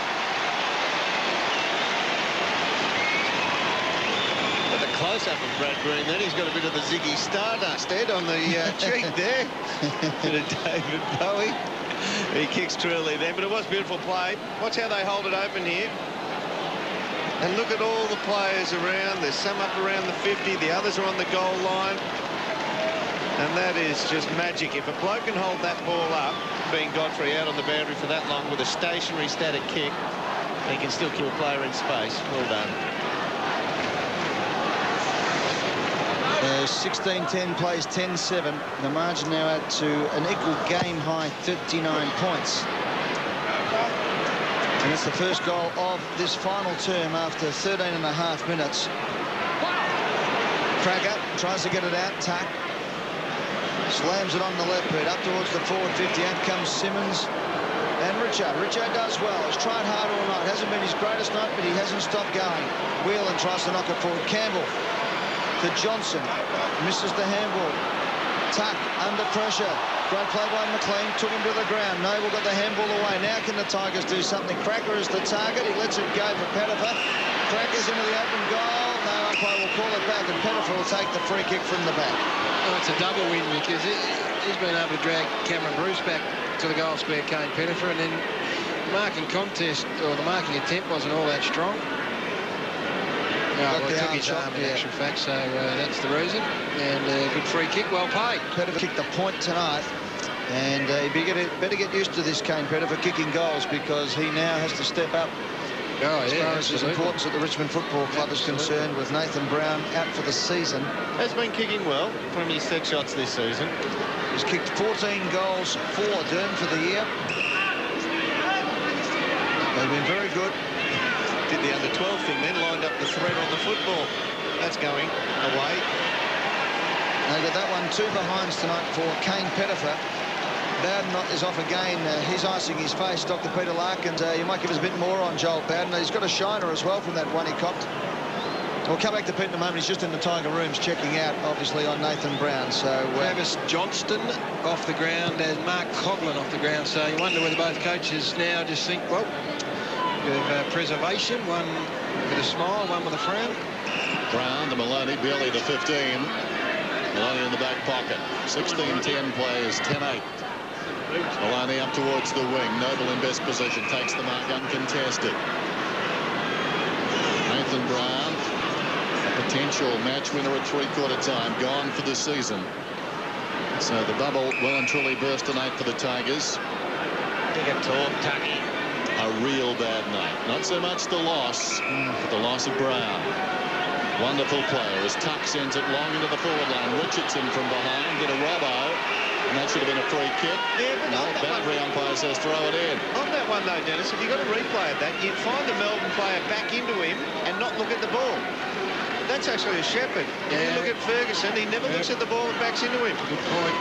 F: But the close-up of Brad Green, then he's got a bit of the Ziggy Stardust head on the cheek there. Bit of David Bowie. He kicks truly then, but it was beautiful play. Watch how they hold it open here. And look at all the players around. There's some up around the 50. The others are on the goal line. And that is just magic. If a bloke can hold that ball up, being Godfrey out on the boundary for that long with a stationary static kick, he can still kill a player in space. Well done.
B: 16-10 plays 10-7. The margin now out to an equal game-high 39 points. And it's the first goal of this final term after 13.5 minutes. Cracker tries to get it out. Tuck slams it on the left boot up towards the forward 50. Out comes Simmons and Richard. Richard does well. He's tried hard all night. Hasn't been his greatest night, but he hasn't stopped going. Whelan tries to knock it forward. Campbell to Johnson. Misses the handball. Tuck under pressure. Great play by McLean, took him to the ground. Noble got the handball away. Now can the Tigers do something? Cracker is the target. He lets it go for Pettifer. Cracker's into the open goal. No umpire will call it back, and Pettifer will take the free kick from the back.
C: Oh, it's a double win because he's been able to drag Cameron Bruce back to the goal square, Kane Pettifer, and then the marking contest, or the marking attempt, wasn't all that strong. Well, it took his arm in actual fact, so that's the reason. And a good free kick, well paid.
B: Pettifer kicked the point tonight, and he better get used to this, Kane Pettifer, kicking goals, because he now has to step up as far as his importance at the Richmond Football Club is concerned, with Nathan Brown out for the season.
F: Has been kicking well from his set shots this season.
B: He's kicked 14 goals for Durham for the year.
F: They've been very good. Did the under-12 thing, then lined up the thread on the football. That's going away.
B: They got that one 2 behinds tonight for Kane Pettifer. Bowden is off again. He's icing his face. Dr. Peter Larkins, you might give us a bit more on Joel Bowden. He's got a shiner as well from that one he copped. We'll come back to Pete in a moment. He's just in the Tiger rooms checking out, obviously, on Nathan Brown. So
C: Travis Johnstone off the ground and Mark Coughlin off the ground. So you wonder whether both coaches now just think, well, bit of preservation, one with a smile, one with a frown.
A: Brown to Maloney, Bailey to 15. Maloney in the back pocket. 16-10 plays, 10-8. Maloney up towards the wing. Noble in best position. Takes the mark uncontested. Nathan Brown, a potential match winner at three-quarter time. Gone for the season. So the bubble well and truly burst tonight for the Tigers.
F: Dig a talk, Tucky.
A: A real bad night. Not so much the loss, but the loss of Brown. Wonderful player as Tuck sends it long into the forward line. Richardson from behind, get a robbo, and that should have been a free kick.
F: Yeah, but
A: no, boundary umpire says throw it in.
F: On that one, though, Dennis, if you've got a replay of that, you'd find the Melbourne player back into him and not look at the ball. That's actually a shepherd. If you look at Ferguson, he never looks at the ball and backs into him.
C: Good point.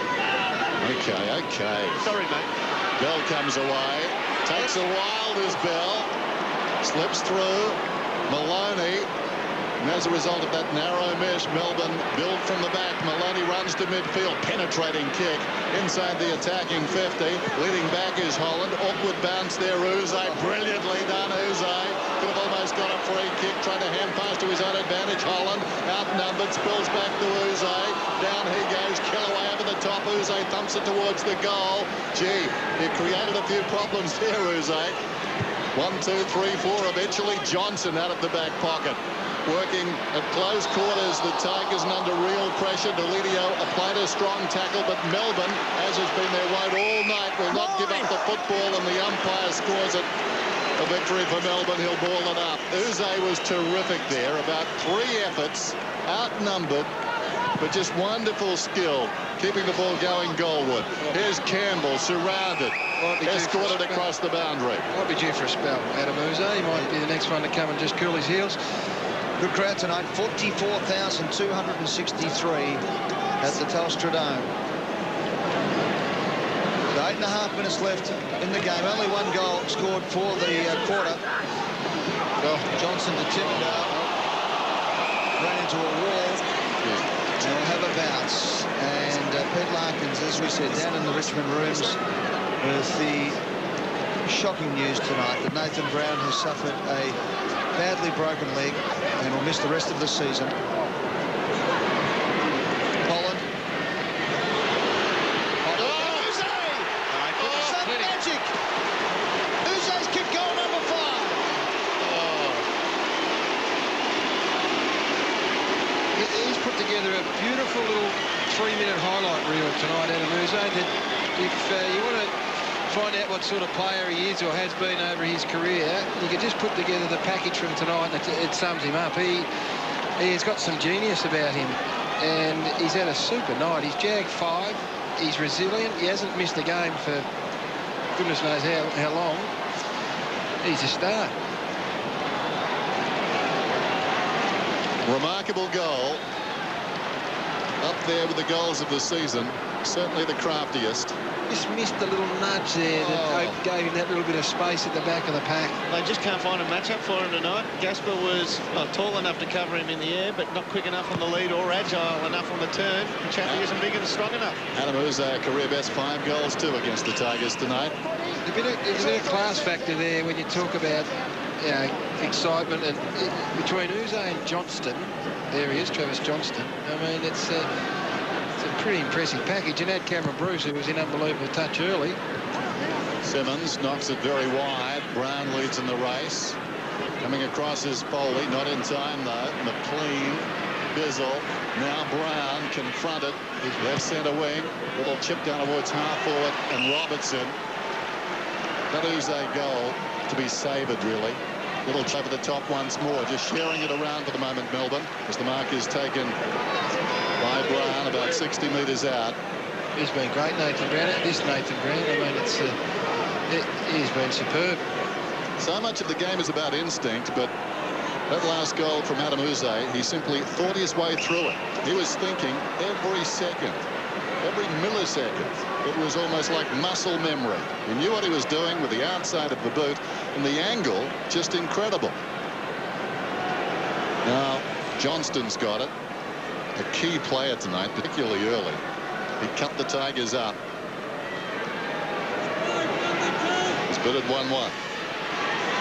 A: Okay.
F: Sorry, mate.
A: Bell comes away. Takes a Wilder's Bell. Slips through. Maloney. And as a result of that narrow mesh, Melbourne build from the back. Maloney runs to midfield. Penetrating kick inside the attacking 50. Leading back is Holland. Awkward bounce there, Uze. Brilliantly done, Uze. Could have almost got a free kick. Tried to hand pass to his own advantage. Holland outnumbered. Spills back to Uze. Down he goes. Kellaway over the top. Uze thumps it towards the goal. Gee, he created a few problems here, Uze. 1, 2, 3, 4. Eventually Johnson out of the back pocket. Working at close quarters, the Tigers and under real pressure. Delidio applied a strong tackle, but Melbourne, as has been their wont all night, will not give up the football, and the umpire scores it. A victory for Melbourne. He'll ball it up. Uze was terrific there. About 3 efforts, outnumbered, but just wonderful skill, keeping the ball going goalward. Here's Campbell, surrounded, escorted across the boundary.
C: Might be due for a spell, Adem Uze. He might be the next one to come and just cool his heels.
B: good crowd tonight, 44,263 at the Telstra Dome. 8.5 minutes left in the game. Only 1 goal scored for the quarter. Johnson to Timber. Ran into a wall. And he'll have a bounce. And Pete Larkins, as we said, down in the Richmond rooms with the shocking news tonight that Nathan Brown has suffered a badly broken leg and will miss the rest of the season. Colin. Magic! Uze's kick goal number 5.
C: He's put together a beautiful little 3-minute highlight reel tonight, Adem Uze, that if you want to find out what sort of player he is or has been over his career, you could just put together the package from tonight and it sums him up. He's got some genius about him and he's had a super night. He's jagged 5. He's resilient. He hasn't missed a game for goodness knows how long. He's a star.
A: Remarkable goal. Up there with the goals of the season. Certainly the craftiest.
C: Just missed a little nudge there that gave him that little bit of space at the back of the pack.
F: They just can't find a matchup for him tonight. Gasper was tall enough to cover him in the air, but not quick enough on the lead or agile enough on the turn. Chappie isn't big and strong enough.
A: Adem Uze, career best 5 goals too against the Tigers tonight.
C: There's a bit of class factor there when you talk about excitement and between Uze and Johnstone. There he is, Travis Johnstone. I mean, it's a pretty impressive package. And had Cameron Bruce, who was in unbelievable touch early.
A: Simmons knocks it very wide. Brown leads in the race. Coming across is Foley, not in time though. McLean, Bizzle, now Brown confronted. His left centre wing. Little chip down towards half forward, and Robertson. That is a goal to be savoured, really. Little over the top once more, just sharing it around for the moment, Melbourne, as the mark is taken by Brown about 60 metres out.
C: He's been great, Nathan Brown. This Nathan Brown, I mean, he's been superb.
A: So much of the game is about instinct, but that last goal from Adem, he simply thought his way through it. He was thinking every second, every millisecond. It was almost like muscle memory. He knew what he was doing with the outside of the boot, and the angle just incredible. Now, Johnstone's got it. A key player tonight, particularly early. He cut the Tigers up. It's bid at 1-1.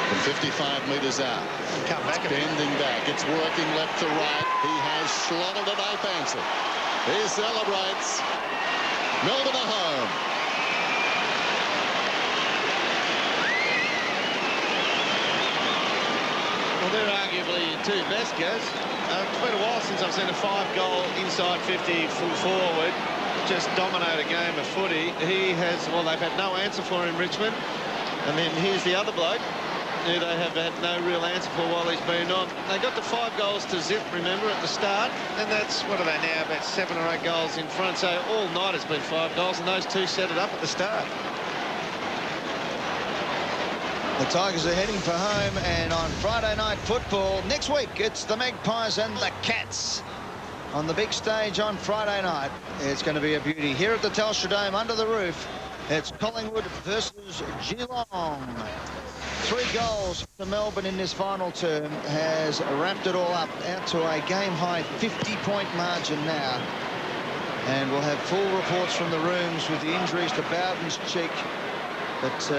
A: From 55 metres out.
E: Come back.
A: It's bending back. It's working left to right. He has slotted it offensive. He celebrates. Melbourne at home.
E: Well, they're arguably your two best guys. It's been a while since I've seen a 5-goal inside 50 full forward just dominate a game of footy. He has, well, they've had no answer for him, Richmond. And then here's the other bloke who they have had no real answer for while he's been on. They got to 5 goals to zip, remember, at the start. And that's, what are they now, about 7 or 8 goals in front. So all night has been 5 goals, and those two set it up at the start.
B: The Tigers are heading for home, and on Friday night football next week, it's the Magpies and the Cats on the big stage on Friday night. It's going to be a beauty. Here at the Telstra Dome, under the roof, it's Collingwood versus Geelong. 3 goals for Melbourne in this final term has wrapped it all up out to a game-high 50-point margin now. And we'll have full reports from the rooms with the injuries to Bowden's cheek. But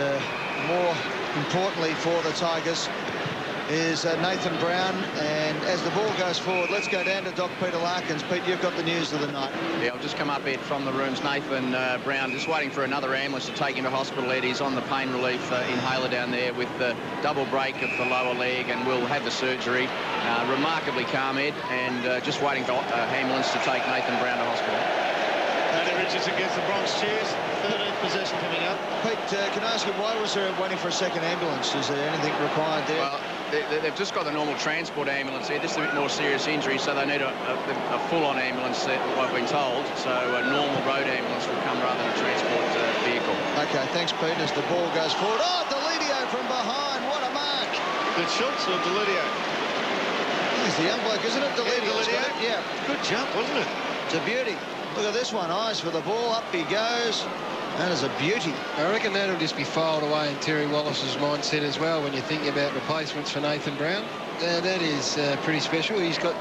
B: more importantly for the Tigers is Nathan Brown. And as the ball goes forward, let's go down to Doc Peter Larkins. Pete, you've got the news of the night.
G: Yeah, I've just come up here from the rooms. Nathan Brown just waiting for another ambulance to take him to hospital. Ed, he's on the pain relief inhaler down there with the double break of the lower leg, and will have the surgery. Remarkably calm, Ed, and just waiting for ambulance to take Nathan Brown to hospital.
E: Richardson gets the Bronx cheers. 13th possession coming up.
B: Pete, can I ask you, why was there waiting for a second ambulance? Is there anything required there?
G: Well, they've just got the normal transport ambulance here. This is a bit more serious injury, so they need a full-on ambulance, I've been told. So a normal road ambulance will come rather than a transport vehicle.
B: OK, thanks, Pete, as the ball goes forward. Oh, Delidio from behind. What a mark.
E: Good shots for Delidio.
B: He's the young bloke, isn't it? Delidio. Yeah.
E: Good jump, wasn't it?
B: It's a beauty. Look at this one. Eyes for the ball. Up he goes. That is a beauty.
C: I reckon that'll just be filed away in Terry Wallace's mindset as well when you're thinking about replacements for Nathan Brown. That is pretty special. He's got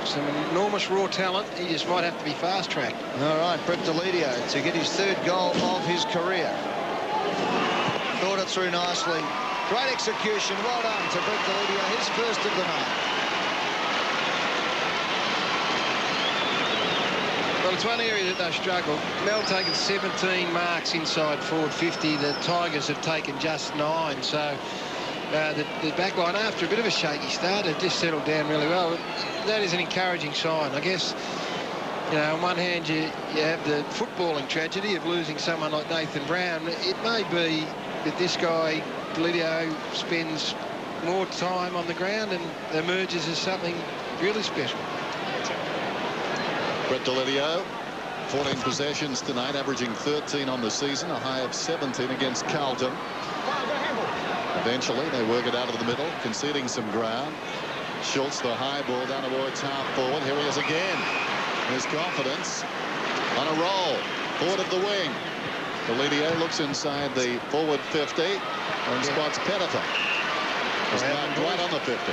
C: some enormous raw talent. He just might have to be fast-tracked.
B: All right, Brett Delidio to get his 3rd goal of his career. Thought it through nicely. Great execution. Well done to Brett Delidio. His first of the night.
C: Well, it's one area that they've struggled. Mel taken 17 marks inside forward 50. The Tigers have taken just 9. So the back line, after a bit of a shaky start, have just settled down really well. That is an encouraging sign. I guess, you know, on one hand, you have the footballing tragedy of losing someone like Nathan Brown. It may be that this guy, Delidio, spends more time on the ground and emerges as something really special.
A: Brett Delidio, 14 possessions tonight, averaging 13 on the season, a high of 17 against Carlton. Eventually, they work it out of the middle, conceding some ground. Schultz, the high ball down towards half forward. Here he is again. His confidence on a roll. Forward of the wing. Delidio looks inside the forward 50 and spots Pettifer. He's marked right on the 50.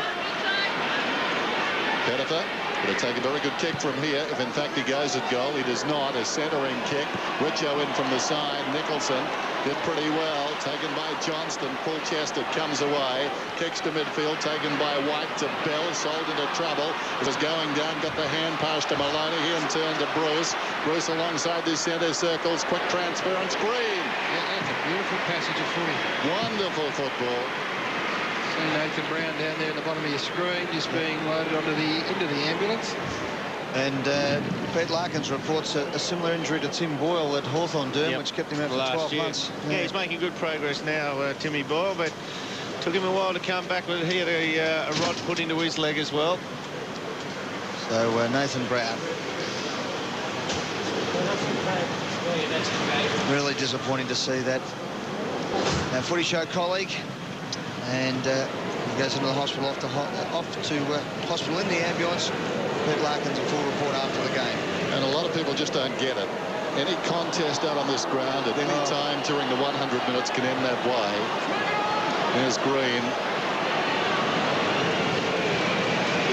A: Pettifer going to take a very good kick from here. If in fact he goes at goal, he does not. A centering kick. Richo in from the side. Nicholson did pretty well. Taken by Johnston. Full chested, comes away. Kicks to midfield. Taken by White to Bell. Sold into trouble. It was going down. Got the hand pass to Maloney. He in turn to Bruce. Bruce alongside the centre circles. Quick transference. Green.
C: Yeah, that's a beautiful passage of footy.
A: Wonderful football.
C: See Nathan Brown down there at the bottom of your screen, just being loaded into the ambulance.
B: And Pete Larkins reports a similar injury to Tim Boyle at Hawthorn Durham, which kept him out for 12 months.
E: Yeah, he's making good progress now, Timmy Boyle, but took him a while to come back. But he had a rod put into his leg as well.
B: So Nathan Brown. Really disappointing to see that. Our Footy Show colleague, and he goes into the hospital, off to hospital in the ambulance. Pete Larkin's a full report after the game.
A: And a lot of people just don't get it. Any contest out on this ground at any time during the 100 minutes can end that way. There's Green.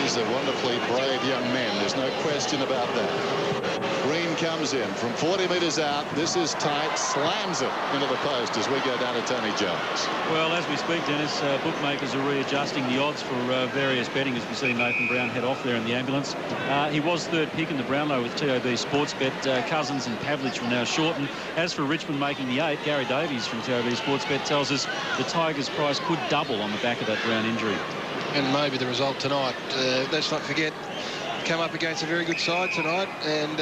A: These are wonderfully brave young men. There's no question about that. Green comes in from 40 metres out. This is tight. Slams it into the post as we go down to Tony Jones.
J: Well, as we speak, Dennis, bookmakers are readjusting the odds for various betting as we see Nathan Brown head off there in the ambulance. He was third pick in the Brownlow with TOB Sportsbet. Cousins and Pavlich were now shortened. As for Richmond making the 8, Gary Davies from TOB Sportsbet tells us the Tigers' price could double on the back of that Brown injury.
C: And maybe the result tonight. Let's not forget, come up against a very good side tonight, and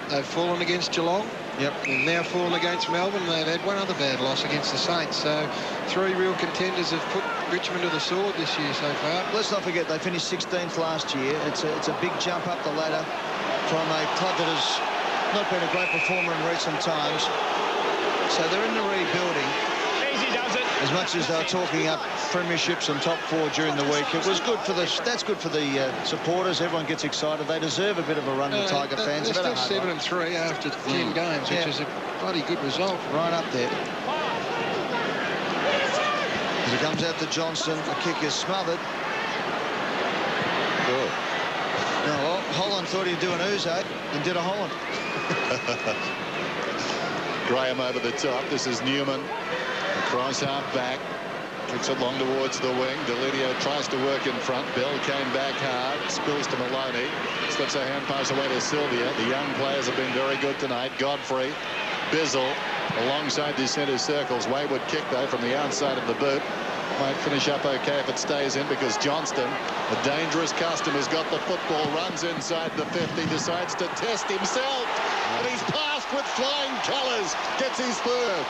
C: they've fallen against Geelong.
B: Yep.
C: And now fallen against Melbourne. They've had one other bad loss against the Saints. So 3 real contenders have put Richmond to the sword this year so far.
B: Let's not forget they finished 16th last year. It's a big jump up the ladder from a club that has not been a great performer in recent times. So they're in the rebuilding.
I: Easy does it.
B: As much as they were talking up premierships and top 4 during the week, it was good for that's good for the supporters. Everyone gets excited. They deserve a bit of a run, the Tiger fans.
C: They're still 7-3 after 10 games, which is a bloody good result.
B: Right up there. As it comes out to Johnstone, the kick is smothered.
A: Good.
B: Well, Holland thought he'd do an Uzo and did a Holland.
A: Graham over the top. This is Newman. Across half back. Kicks it long towards the wing. Delidio tries to work in front. Bell came back hard. Spills to Maloney. Slips a hand pass away to Sylvia. The young players have been very good tonight. Godfrey. Bizzle alongside the centre circles. Wayward kick though from the outside of the boot. Might finish up okay if it stays in, because Johnston, a dangerous customer, has got the football, runs inside the 50, decides to test himself, and he's passed with flying colours. Gets his third.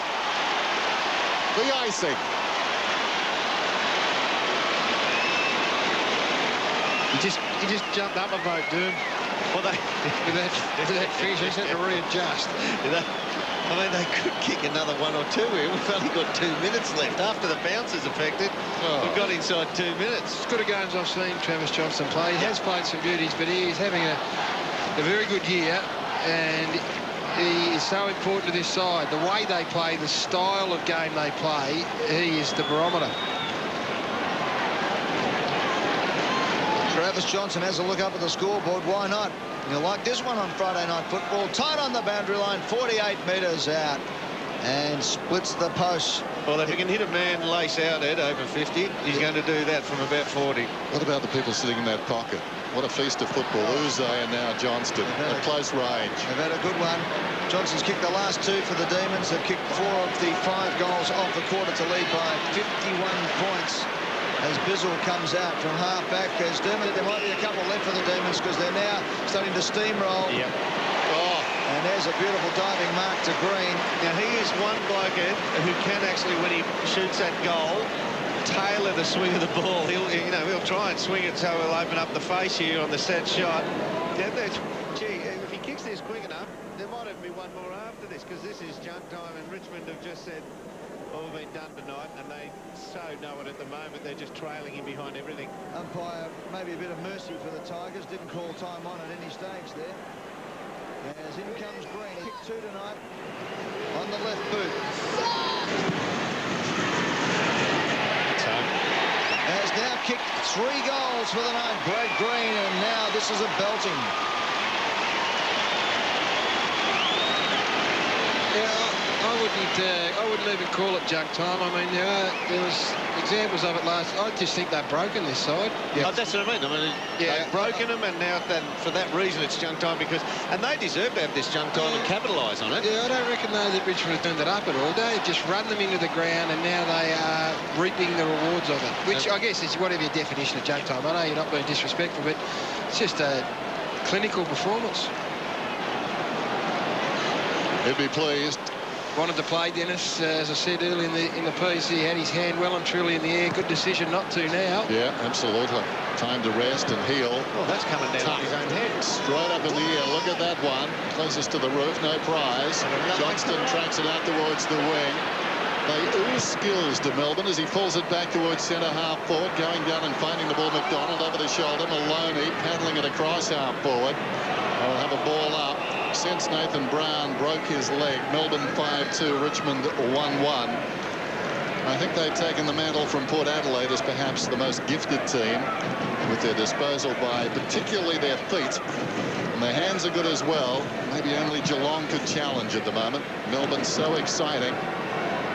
A: The icing.
C: He just jumped up a boat, Doom.
F: Well,
C: with that fish, he had to readjust.
F: I mean, they could kick another 1 or 2 here. We've only got 2 minutes left. After the bounce is affected, we've got inside 2 minutes.
C: As good a games I've seen Travis Johnston play. He has played some beauties, but he's having a very good year, and he is so important to this side. The way they play, the style of game they play, he is the barometer.
B: Travis Johnson has a look up at the scoreboard. Why not? You'll like this one on Friday Night Football. Tight on the boundary line, 48 metres out, and splits the post.
F: Well, if he can hit a man lace out at over 50, he's going to do that from about 40.
A: What about the people sitting in that pocket? What a feast of football. Uze and now Johnston at close range.
B: They've had a good one. Johnson's kicked the last 2 for the Demons. They've kicked 4 of the 5 goals off the quarter to lead by 51 points. As Bizzle comes out from half-back, as Dermot, there might be a couple left for the Demons because they're now starting to steamroll.
F: Yep.
B: Oh, and there's a beautiful diving mark to Green.
F: Now, he is one bloke, Ed, who can actually, when he shoots that goal, tailor the swing of the ball. He'll try and swing it so he'll open up the face here on the set shot. Yeah, gee, if he kicks this quick enough, there might even be one more after this, because this is junk time, and Richmond have just said, all been done tonight, and they so know it at the moment. They're just trailing him behind everything.
B: Umpire, maybe a bit of mercy for the Tigers. Didn't call time on at any stage there. As in comes Green. Kick 2 tonight on the left boot. Has now kicked 3 goals for the night. Great Green, and now this is a belting.
C: I wouldn't even call it junk time. I mean, there was examples of it last. I just think they've broken this side.
F: Yeah, that's what I mean. They've broken them, and now for that reason it's junk time, and they deserve to have this junk time and capitalise on it.
C: Yeah, I don't reckon though that Richmond have turned it up at all. They just run them into the ground, and now they are reaping the rewards of it, which I guess is whatever your definition of junk time. I know you're not being disrespectful, but it's just a clinical performance.
A: He'd be pleased.
C: Wanted to play, Dennis, as I said earlier in the piece. He had his hand well and truly in the air. Good decision not to now.
A: Yeah, absolutely. Time to rest and heal.
F: Well, that's coming down on his own head.
A: Straight up in the air. Look at that one. Closest to the roof, no prize. Johnston tracks it out towards the wing. They ooze skills to Melbourne as he pulls it back towards centre half forward, going down and finding the ball. McDonald over the shoulder. Maloney paddling it across half forward. They'll have a ball up since Nathan Brown broke his leg. Melbourne 5-2, Richmond 1-1. I think they've taken the mantle from Port Adelaide as perhaps the most gifted team with their disposal by particularly their feet. And their hands are good as well. Maybe only Geelong could challenge at the moment. Melbourne's so exciting.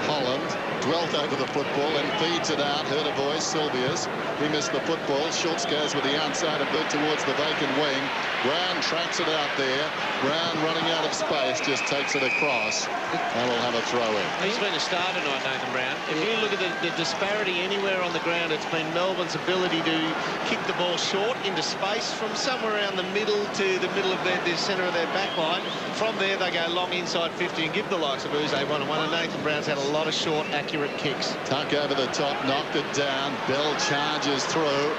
A: Holland dwelt over the football and feeds it out. Heard a voice, Sylvia's. He missed the football. Schultz goes with the outside a bit towards the vacant wing. Brown tracks it out there. Brown running out of space, just takes it across and will have a throw in.
E: He's been a star tonight, Nathan Brown. If you look at the disparity anywhere on the ground, it's been Melbourne's ability to kick the ball short into space from somewhere around the middle to the middle of the centre of their back line. From there, they go long inside 50 and give the likes of Uze 1-1. And Nathan Brown's had a lot of short, accurate kicks.
A: Tuck over the top, knocked it down. Bell charges through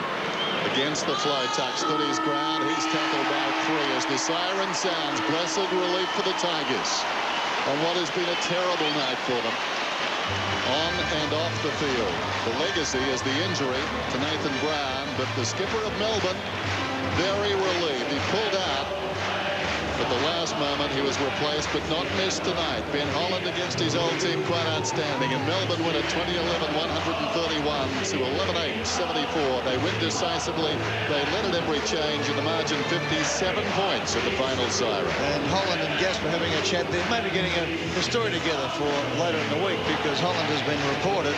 A: against the flow. Tuck stood his ground. He's tackled by 3 as the siren sounds. Blessed relief for the Tigers on what has been a terrible night for them on and off the field. The legacy is the injury to Nathan Brown, but the skipper of Melbourne very relieved. He pulled out at the last moment. He was replaced but not missed tonight. Ben Holland against his old team, quite outstanding, and Melbourne win at 2011 131 to 11-8 74. They win decisively. They led at every change in the margin 57 points at the final siren.
B: And Holland and Gasper having a chat there, maybe getting the story together for later in the week, because Holland has been reported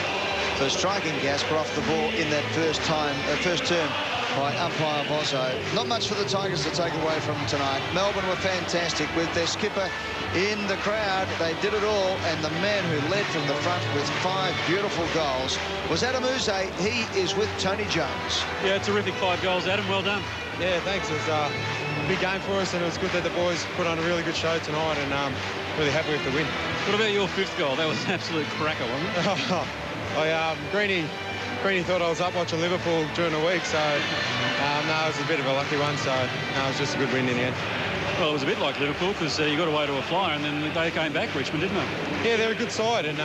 B: for striking Gasper off the ball in that first term by umpire Bozzo. Not much for the Tigers to take away from tonight. Melbourne were fantastic with their skipper in the crowd. They did it all, and the man who led from the front with 5 beautiful goals was Adem. He is with Tony Jones.
J: Yeah, terrific 5 goals, Adam. Well done.
K: Yeah, thanks. It was a big game for us, and it was good that the boys put on a really good show tonight, and really happy with the win.
J: What about your 5th goal? That was an absolute cracker, wasn't it?
K: Greeny thought I was up watching Liverpool during the week, so no, it was a bit of a lucky one, so no, it was just a good win in the end.
J: Well, it was a bit like Liverpool because you got away to a flyer and then they came back, Richmond, didn't they?
K: Yeah, they're a good side, and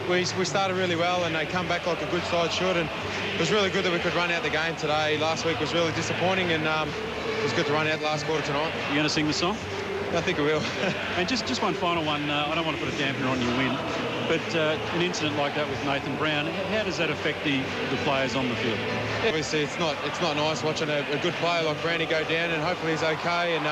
K: we started really well, and they come back like a good side should, and it was really good that we could run out the game today. Last week was really disappointing, and it was good to run out the last quarter tonight.
J: You going to sing the song?
K: I think we will.
J: And just one final one. I don't want to put a dampener on your win, but an incident like that with Nathan Brown, how does that affect the players on the field?
K: Yeah, obviously, it's not nice watching a good player like Brownie go down, and hopefully he's okay. And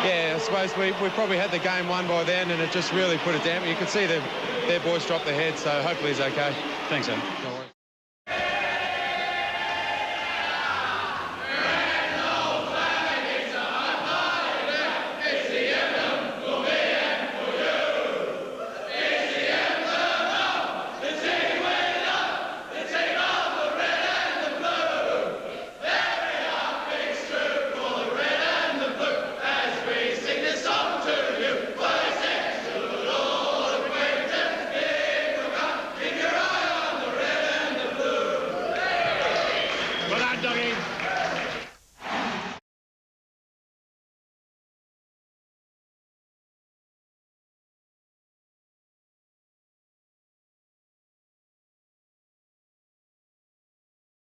K: yeah, I suppose we probably had the game won by then, and it just really put a damper. You could see their boys drop their heads, so hopefully he's okay.
J: Thanks, Adam.